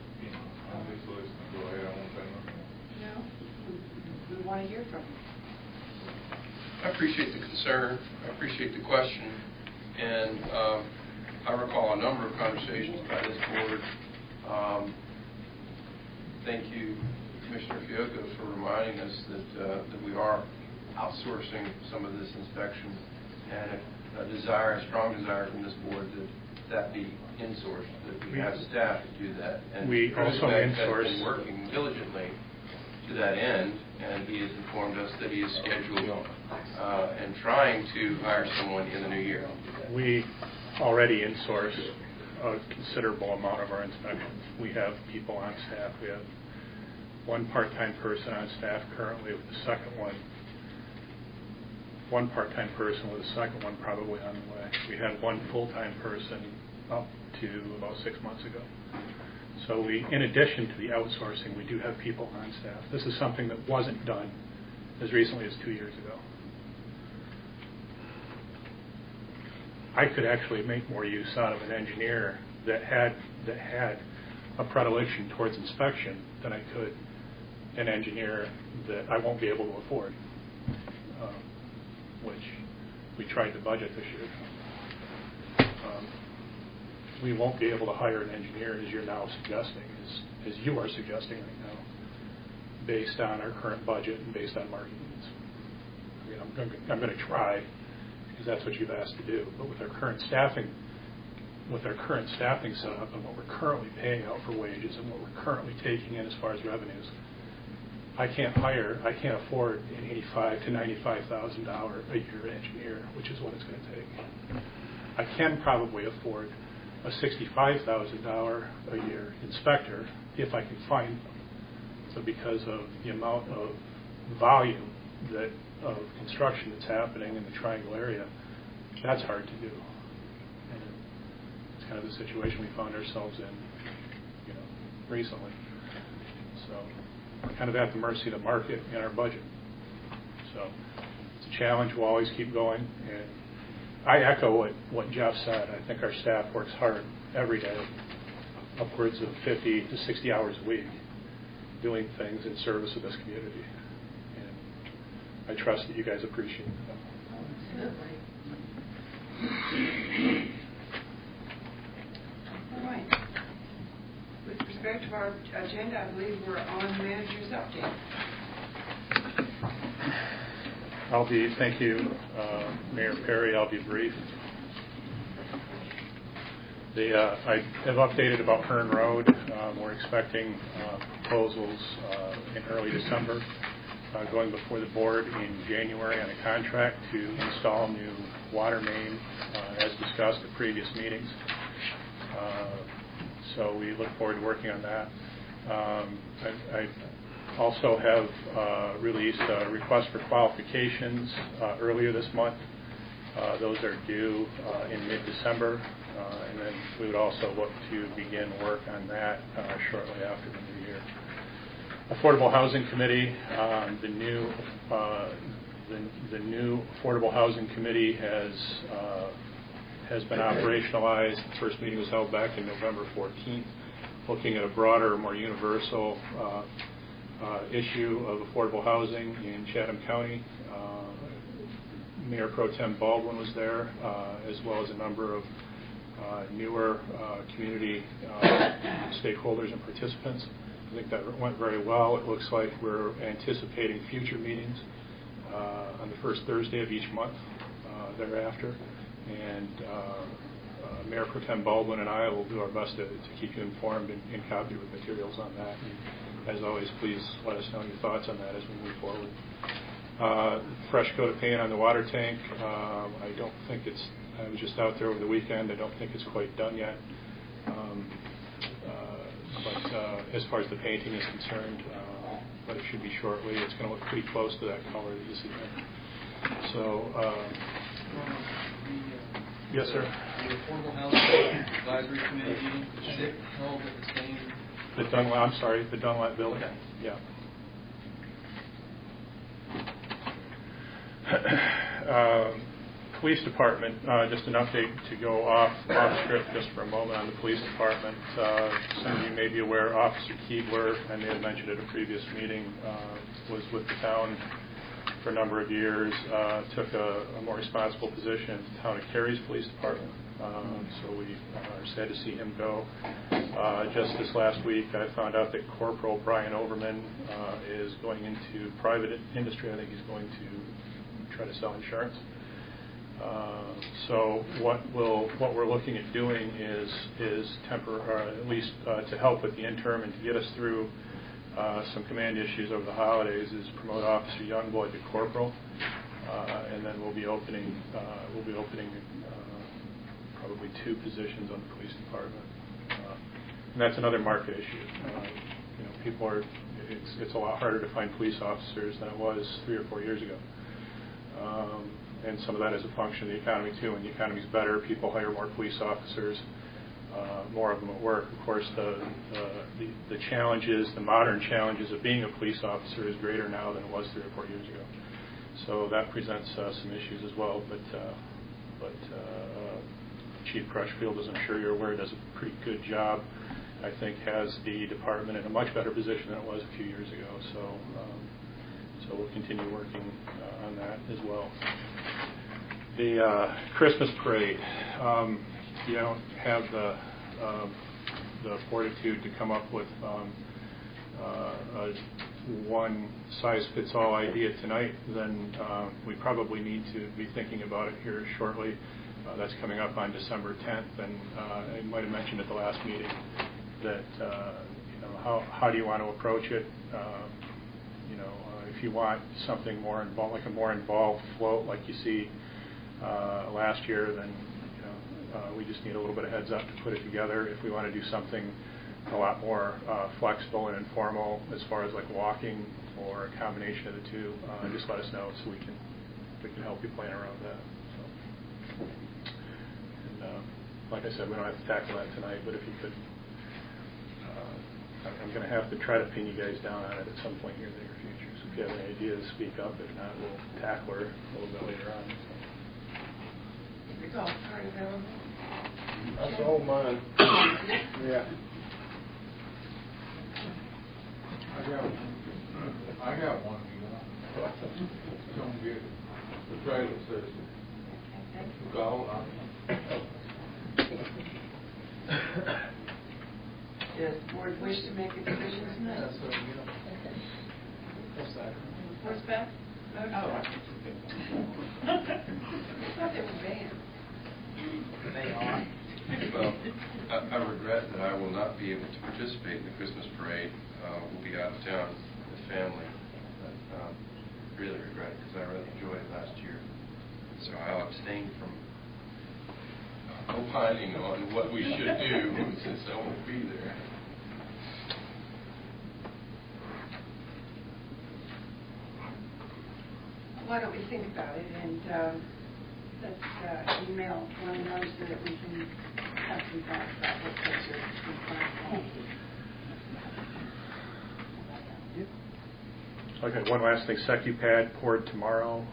listening. Go ahead, I won't say nothing.
No, we want to hear from you.
I appreciate the concern. I appreciate the question. And I recall a number of conversations by this board. Thank you, Commissioner Fiocco, for reminding us that we are outsourcing some of this inspection, and a strong desire from this board that be insourced, that we have staff to do that. And
we also insource.
has been working diligently to that end, and he has informed us that he is scheduled and trying to hire someone in the new year.
We already insource a considerable amount of our inspections. We have people on staff. We have one part-time person on staff currently with the second one part-time person with the second one probably on the way. We had one full-time person up to about 6 months ago. So we, in addition to the outsourcing, we do have people on staff. This is something that wasn't done as recently as 2 years ago. I could actually make more use out of an engineer that had a predilection towards inspection than I could an engineer that I won't be able to afford, which we tried to budget this year. We won't be able to hire an engineer, as you're now suggesting, as you are suggesting right now, based on our current budget and based on market needs. I mean, I'm going to try, because that's what you've asked to do. But with our current staffing setup and what we're currently paying out for wages and what we're currently taking in as far as revenues, I can't afford an $85,000 to $95,000 a year engineer, which is what it's going to take. I can probably afford a $65,000 a year inspector if I can find them. So because of the amount of volume of construction that's happening in the Triangle area, that's hard to do. And it's kind of the situation we found ourselves in, recently. So we're kind of at the mercy of the market and our budget. So it's a challenge. We'll always keep going. And I echo what Jeff said. I think our staff works hard every day, upwards of 50 to 60 hours a week, doing things in service of this community. And I trust that you guys appreciate that.
All right. With respect to our agenda, I believe we're on manager's update.
Thank you, Mayor Perry. I'll be brief. I have updated about Hearn Road. We're expecting proposals in early December, going before the board in January on a contract to install new water main, as discussed at previous meetings. So we look forward to working on that. I also have released a request for qualifications earlier this month. Those are due in mid-December, and then we would also look to begin work on that shortly after the new year. Affordable Housing Committee, the new Affordable Housing Committee has been operationalized. The first meeting was held back in November 14th, looking at a broader, more universal issue of affordable housing in Chatham County. Mayor Pro Tem Baldwin was there, as well as a number of newer community stakeholders and participants. I think that went very well. It looks like we're anticipating future meetings on the first Thursday of each month thereafter. And Mayor Pro Tem Baldwin and I will do our best to keep you informed and copy with materials on that. And as always, please let us know your thoughts on that as we move forward. Fresh coat of paint on the water tank. I don't think I was just out there over the weekend. I don't think it's quite done yet. But as far as the painting is concerned, but it should be shortly. It's going to look pretty close to that color that you see there. So, yes, sir.
The Affordable Housing Advisory Committee meeting, is it held at the same?
The Dunlap building.
Okay.
Yeah. Police department, just an update to go off script just for a moment on the police department. Some of you may be aware Officer Keebler, I may have mentioned at a previous meeting, was with the town for a number of years, took a more responsible position at the town of Cary's police department. So we are sad to see him go. Just this last week, I found out that Corporal Brian Overman is going into private industry. I think he's going to try to sell insurance. So what we're looking at doing is temporary, at least to help with the interim and to get us through some command issues over the holidays is promote Officer Youngblood to corporal, and then we'll be opening probably 2 positions on the police department, and that's another market issue. People are it's a lot harder to find police officers than it was 3 or 4 years ago, and some of that is a function of the economy too. When the economy's better, people hire more police officers. More of them at work. Of course, the challenges, the modern challenges of being a police officer is greater now than it was 3 or 4 years ago. So that presents some issues as well. But Chief Crutchfield, as I'm sure you're aware, does a pretty good job. I think has the department in a much better position than it was a few years ago. So we'll continue working on that as well. The Christmas parade. You don't have the fortitude to come up with a one-size-fits-all idea tonight, then we probably need to be thinking about it here shortly. That's coming up on December 10th, and I might have mentioned at the last meeting that how do you want to approach it? If you want something more involved, like a more involved float, like you see last year, then we just need a little bit of heads up to put it together. If we want to do something a lot more flexible and informal as far as like walking or a combination of the two, just let us know so we can help you plan around that. And like I said, we don't have to tackle that tonight, but if you could, I'm going to have to try to pin you guys down on it at some point in your near future. So if you have any ideas, speak up. If not, we'll tackle her a little bit later on.
The golf cart available?
That's all mine. Yeah. I got one. Don't get the trailer system. Go.
Does the board wish to make a decision tonight?
That's what we got. What's that?
Horseback? Oh. I thought they were banned.
They are.
Well, I regret that I will not be able to participate in the Christmas parade. We'll be out of town with family. But, really regret it because I really enjoyed it last year. So I'll abstain from opining on what we should do since I won't be there.
Why don't we think about it and let's email one another so that we can have some thoughts about what those are.
Okay, one last thing. SecuPad poured tomorrow.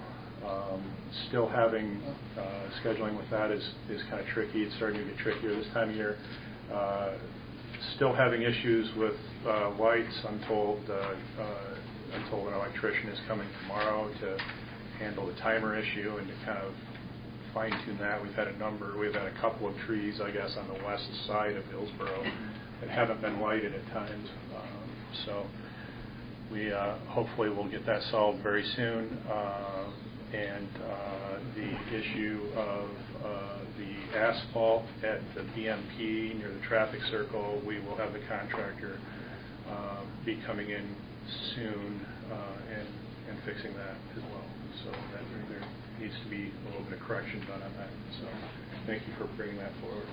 Still having scheduling with that is kind of tricky. It's starting to get trickier this time of year. Still having issues with lights. I'm told an electrician is coming tomorrow to handle the timer issue and to kind of fine-tune that. We've had a couple of trees, I guess, on the west side of Hillsborough that haven't been lighted at times. So we hopefully will get that solved very soon. And the issue of the asphalt at the BMP near the traffic circle, we will have the contractor be coming in soon and fixing that as well. So that there needs to be a little bit of correction done on that. So thank you for bringing that forward.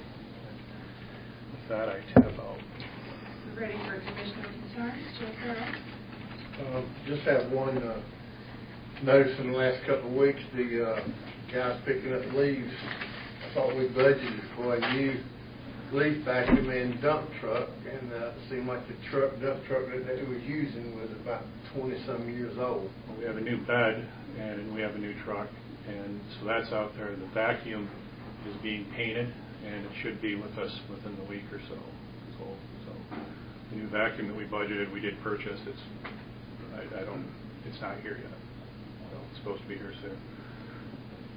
With that, I tap out.
We're ready for commissioner concerns. Joe Farrell.
Just have one notice in the last couple of weeks, the guys picking up leaves. I thought we budgeted for a new leaf vacuum and dump truck, and it seemed like the dump truck that they was using was about 20-some years old.
Well, we have a new bed and we have a new truck, and so that's out there. The vacuum is being painted, and it should be with us within the week or so. So the new vacuum that we budgeted, we did purchase. It's not here yet. It's supposed to be here soon.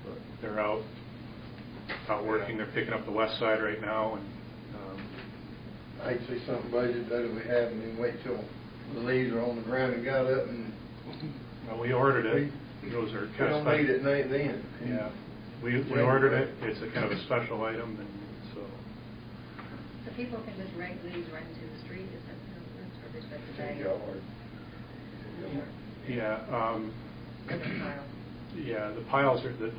But they're out working. They're picking up the west side right now, and
I hate to see something budgeted that we have and then wait till the leaves are on the ground and got up and.
Well, we ordered it. Those are kind of
special. We don't need it then.
Yeah, we ordered it. It's a kind of a special item, and so.
So people can just rake leaves right into the street. Is that workers, but today.
Yeah,
And the pile.
yeah, the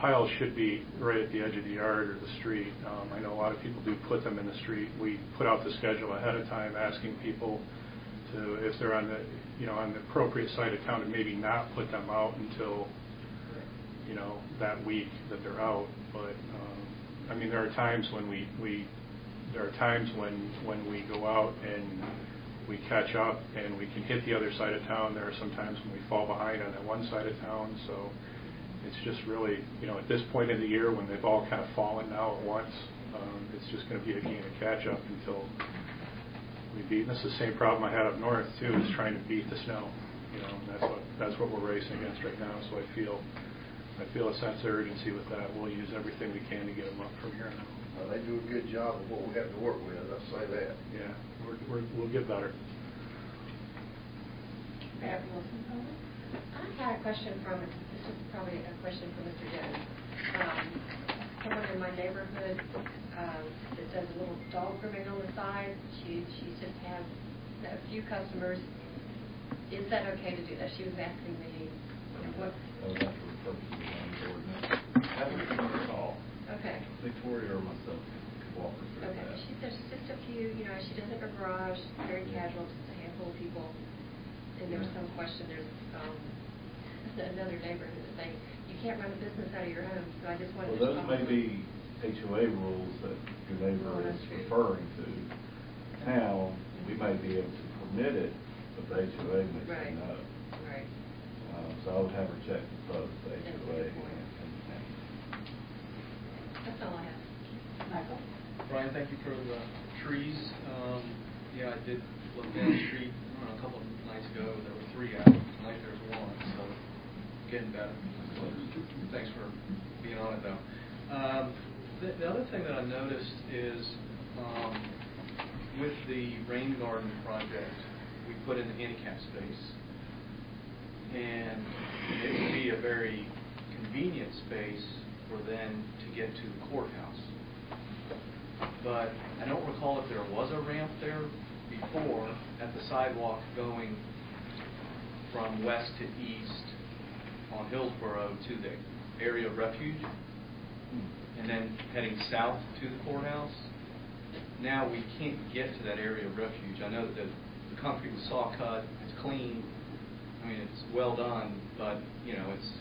piles should be right at the edge of the yard or the street. I know a lot of people do put them in the street. We put out the schedule ahead of time, asking people to, if they're on the, on the appropriate side of town, to maybe not put them out until, that week that they're out. But I mean, there are times when we go out and we catch up and we can hit the other side of town. There are some times when we fall behind on that one side of town. So it's just really, at this point in the year when they've all kind of fallen now at once, it's just going to be a game of catch up until we beat. And this is the same problem I had up north too, is trying to beat the snow. And that's what we're racing against right now. So I feel a sense of urgency with that. We'll use everything we can to get them up from here now.
They do a good job of what we have to work with, I'll say that.
Yeah, we'll get better.
I had a question this is probably a question for Mr. Jones. Someone in my neighborhood that does a little dog grooming on the side, she just has a few customers. Is that okay to do that? She was asking me what. Okay.
Victoria or myself could walk her through
Okay.
that.
She says just a few, she does it in her garage, very casual, just a handful of people. And there was some question, there's another neighbor who was saying, you can't run a business out of your home, so I just wanted to.
Well, those may be HOA rules that your neighbor is referring to. Now, we may be able to permit it, but the HOA may say no.
Right.
So I would have her check with both the HOA and
That's all I have.
Michael?
Brian, thank you for the trees. Yeah, I did look down the street a couple of nights ago. There were 3 out. Tonight there's 1, so getting better. Thanks for being on it, though. The other thing that I noticed is with the rain garden project, we put in the handicap space. And it would be a very convenient space for them to get to the courthouse. But I don't recall if there was a ramp there before at the sidewalk going from west to east on Hillsborough to the area of refuge, and then heading south to the courthouse. Now we can't get to that area of refuge. I know that the concrete was saw cut, it's clean, I mean, it's well done, but, it's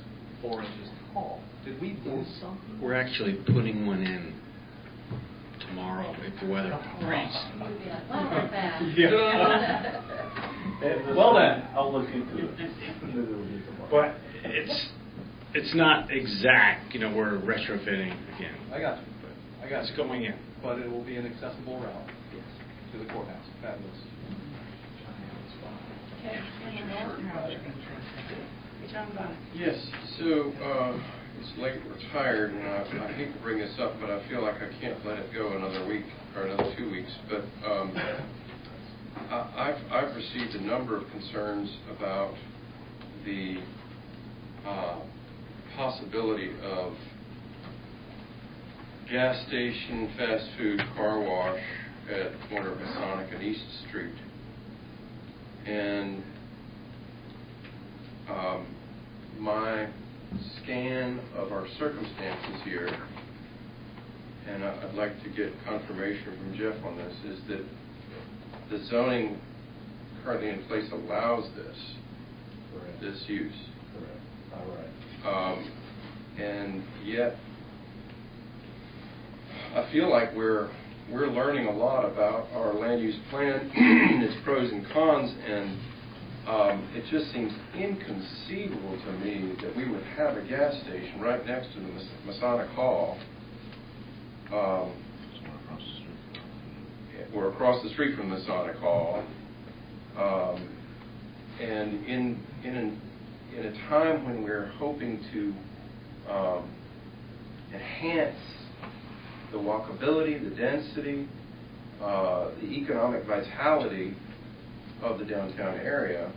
4 inches tall. Did we lose something?
We're actually putting one in tomorrow if the weather permits.
well then, I'll look into it.
But it's not exact, we're retrofitting again.
I got you.
It's going in.
But it will be an accessible route to the courthouse. Fabulous.
Yes, so it's late, we're tired, and I hate to bring this up, but I feel like I can't let it go another week or another 2 weeks. But I've received a number of concerns about the possibility of gas station, fast food, car wash at the corner of Masonic and East Street. And my scan of our circumstances here, and I'd like to get confirmation from Jeff on this, is that the zoning currently in place allows this use.
Correct. All right.
And yet, I feel like we're learning a lot about our land use plan, its pros and cons, and it just seems inconceivable to me that we would have a gas station right next to the Masonic Hall, or across the street from the Masonic Hall, and in a time when we're hoping to enhance the walkability, the density, the economic vitality of the downtown area,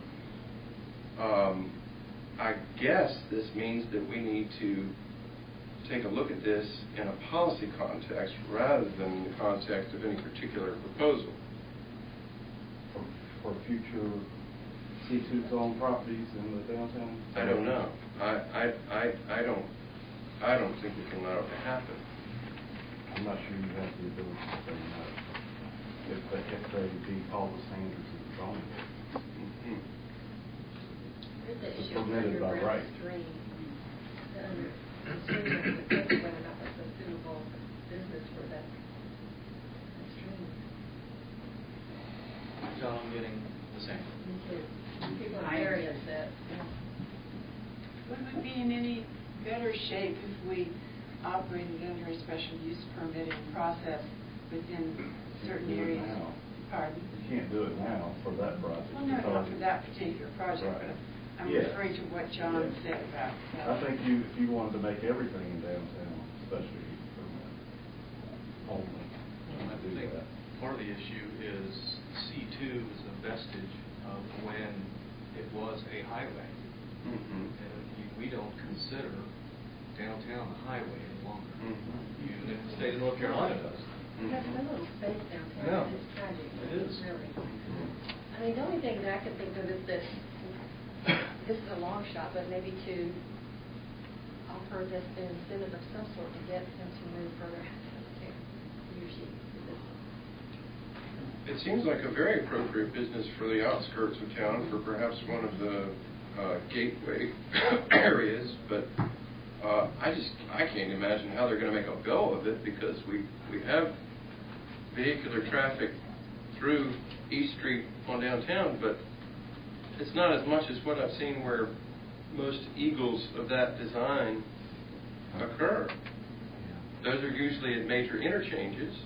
I guess this means that we need to take a look at this in a policy context rather than in the context of any particular proposal.
For for future C2 zone properties in the downtown?
I don't know. I don't think we can allow it to happen.
I'm not sure you have the ability to say no if they meet all the standards of the zoning.
Mhm.
There's the
It's
issue of
permitted by
underground
right.
stream. The stream, whether or not that's a suitable business for that stream.
John, I'm getting the same.
Me too. People are very upset.
Would we be in any better shape if we operated under a special use permitting process within certain
You can do it
areas?
now.
Pardon?
You can't do it now for that project.
Well, no, not
because-
for that particular project,
Right.
but I'm
Yes.
referring to what John
Yes.
said about.
I think if you wanted to make everything in downtown special use permit only,
I
do
think
that.
part of the issue is C2 is a vestige of when it was a highway.
Mhm.
And we don't consider downtown a highway any longer.
Mhm.
Even if the state of North Carolina does.
We have so little space downtown,
Yeah.
it's tragic.
It is.
Really. I mean, the only thing that I can think of is that, this is a long shot, but maybe to offer this an incentive of some sort to get him to move further out of town, he or she.
It seems like a very appropriate business for the outskirts of town, for perhaps one of the gateway areas, but I can't imagine how they're going to make a go of it, because we have vehicular traffic through East Street on downtown, but it's not as much as what I've seen where most eagles of that design occur. Those are usually at major interchanges.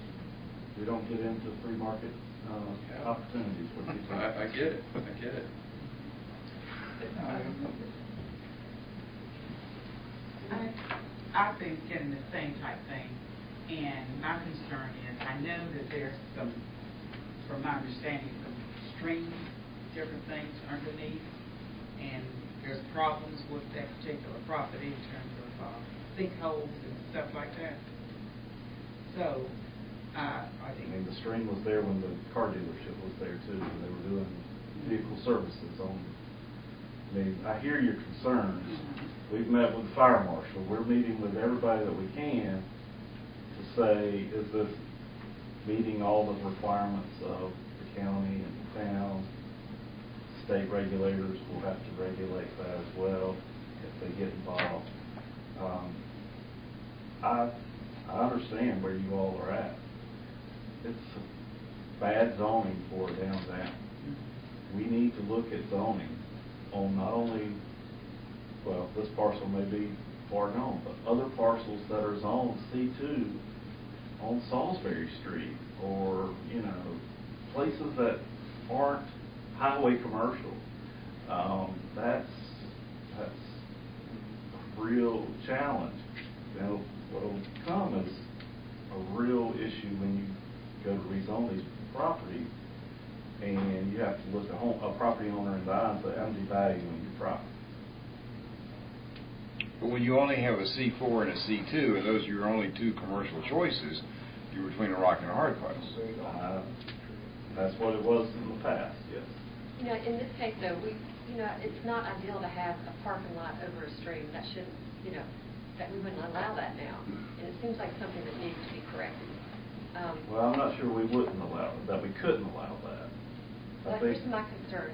We don't get into free market opportunities for people.
I get it. I get it.
I've been getting the same type thing, and my concern is, I know that there's some, from my understanding, some streams, different things underneath, and there's problems with that particular property in terms of sinkholes and stuff like that. So, I think.
I mean, the stream was there when the car dealership was there too, and they were doing vehicle services on. I mean, I hear your concerns. We've met with the fire marshal. We're meeting with everybody that we can to say, is this meeting all the requirements of the county and the town? State regulators will have to regulate that as well if they get involved. I understand where you all are at. It's bad zoning for downtown. We need to look at zoning on not only, well, this parcel may be far gone, but other parcels that are zoned C2 on Salisbury Street, or, you know, places that aren't highway commercial. That's a real challenge. You know, what'll come is a real issue when you go to rezone these properties, and you have to look at a property owner in the eye and say, I'm devaluing your property.
But when you only have a C4 and a C2, and those are your only two commercial choices, you're between a rock and a hard place.
That's what it was in the past, yes.
You know, in this case, though, it's not ideal to have a parking lot over a stream. That shouldn't, that we wouldn't allow that now. And it seems like something that needs to be corrected.
Well, I'm not sure we wouldn't allow it, that we couldn't allow that.
Well, here's my concern.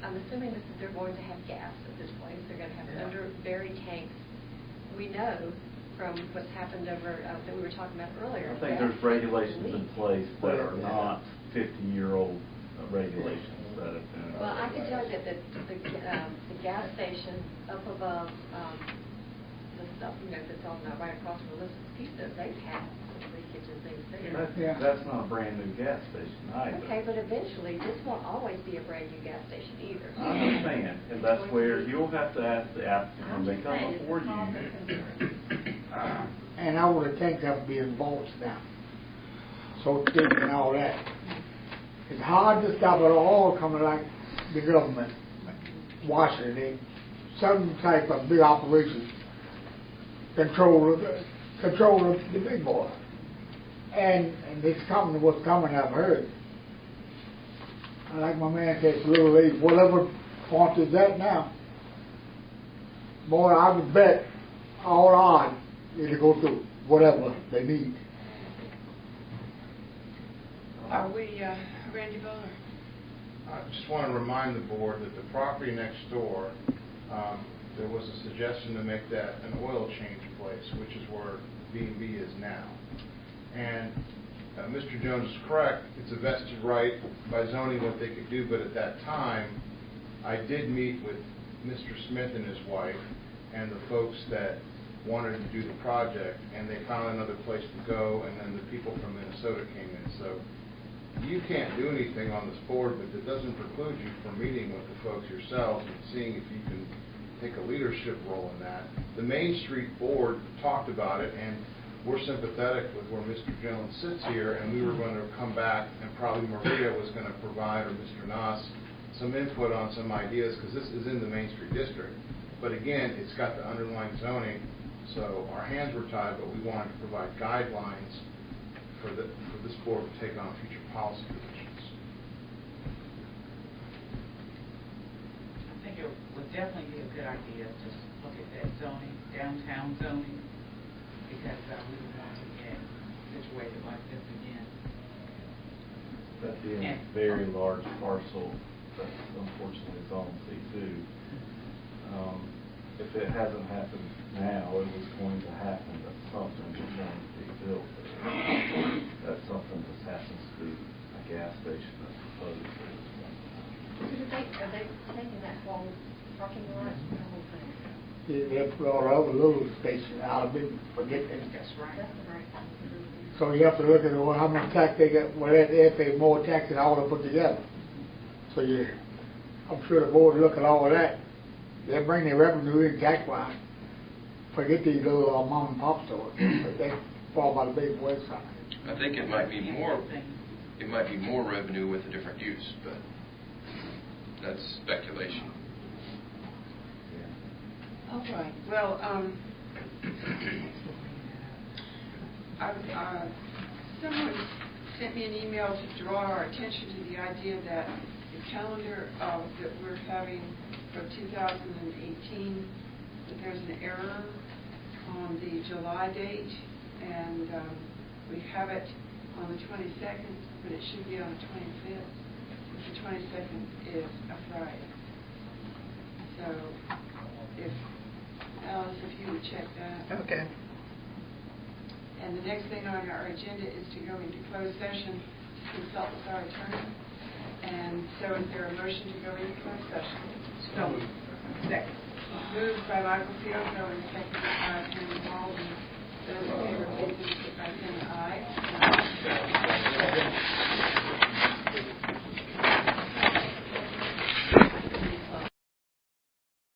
I'm assuming that they're going to have gas at this place. They're going to have under-buried tanks. We know from what's happened over, that we were talking about earlier.
I think there's regulations in place that are not 50-year-old regulations that have been.
Well, I can tell you that the gas station up above the stuff, that's on right across from Elizabeth Pizza, they've had some leakage and things there.
That's not a brand new gas station either.
Okay, but eventually, this won't always be a brand new gas station either.
I understand, and that's where you'll have to ask the applicant when they come before you.
And all the tanks have to be involved now. So thick and all that. It's hard to stop it all coming like the government, Washington, some type of big operation, control the big boy. And this company was coming, I've heard. like my man said, Little League, whatever font is that now. Boy, I would bet all odds it'll go through whatever they need.
Are we, Randy Bowler?
I just want to remind the board that the property next door, there was a suggestion to make that an oil change place, which is where B&B is now. And Mr. Jones is correct, it's a vested right by zoning what they could do, but at that time, I did meet with Mr. Smith and his wife and the folks that wanted to do the project, and they found another place to go, and then the people from Minnesota came in. So you can't do anything on this board, but it doesn't preclude you from meeting with the folks yourselves and seeing if you can take a leadership role in that. The Main Street Board talked about it, and we're sympathetic with where Mr. Jones sits here, and we were going to come back, and probably Maria was going to provide, or Mr. Noss, some input on some ideas, because this is in the Main Street District. But again, it's got the underlying zoning, so our hands were tied, but we wanted to provide guidelines for this board to take on future policy positions.
I think it would definitely be a good idea to look at that zoning, downtown zoning, because we don't want to get situated like this again.
That being a very large parcel, that's unfortunately zone C2. If it hasn't happened now, it was going to happen, that something was going to be built there. That's something that happens to be a gas station that's proposed there.
Are they taking that whole parking lot, the whole thing?
You have to put all the other little stations out of it, forget them.
That's right.
That's the right thing.
So you have to look at well, how much tax they got, well, they pay more tax than all they put together. So I'm sure the board look at all of that. They bring their revenue in tax-wise. Forget these little mom and pop stores, but they fall by the big website.
I think it might be more revenue with a different use, but that's speculation.
All right. Well, someone sent me an email to draw our attention to the idea that the calendar that we're having for 2018, that there's an error on the July date, and we have it on the 22nd, but it should be on the 25th. The 22nd is a Friday. So, Alice, if you would check that.
Okay.
And the next thing on our agenda is to go into closed session to consult with our attorney. And so is there a motion to go into closed session?
So, second.
Moved by Michael Fields, and seconded by Henry Hall. Those in favor, please indicate by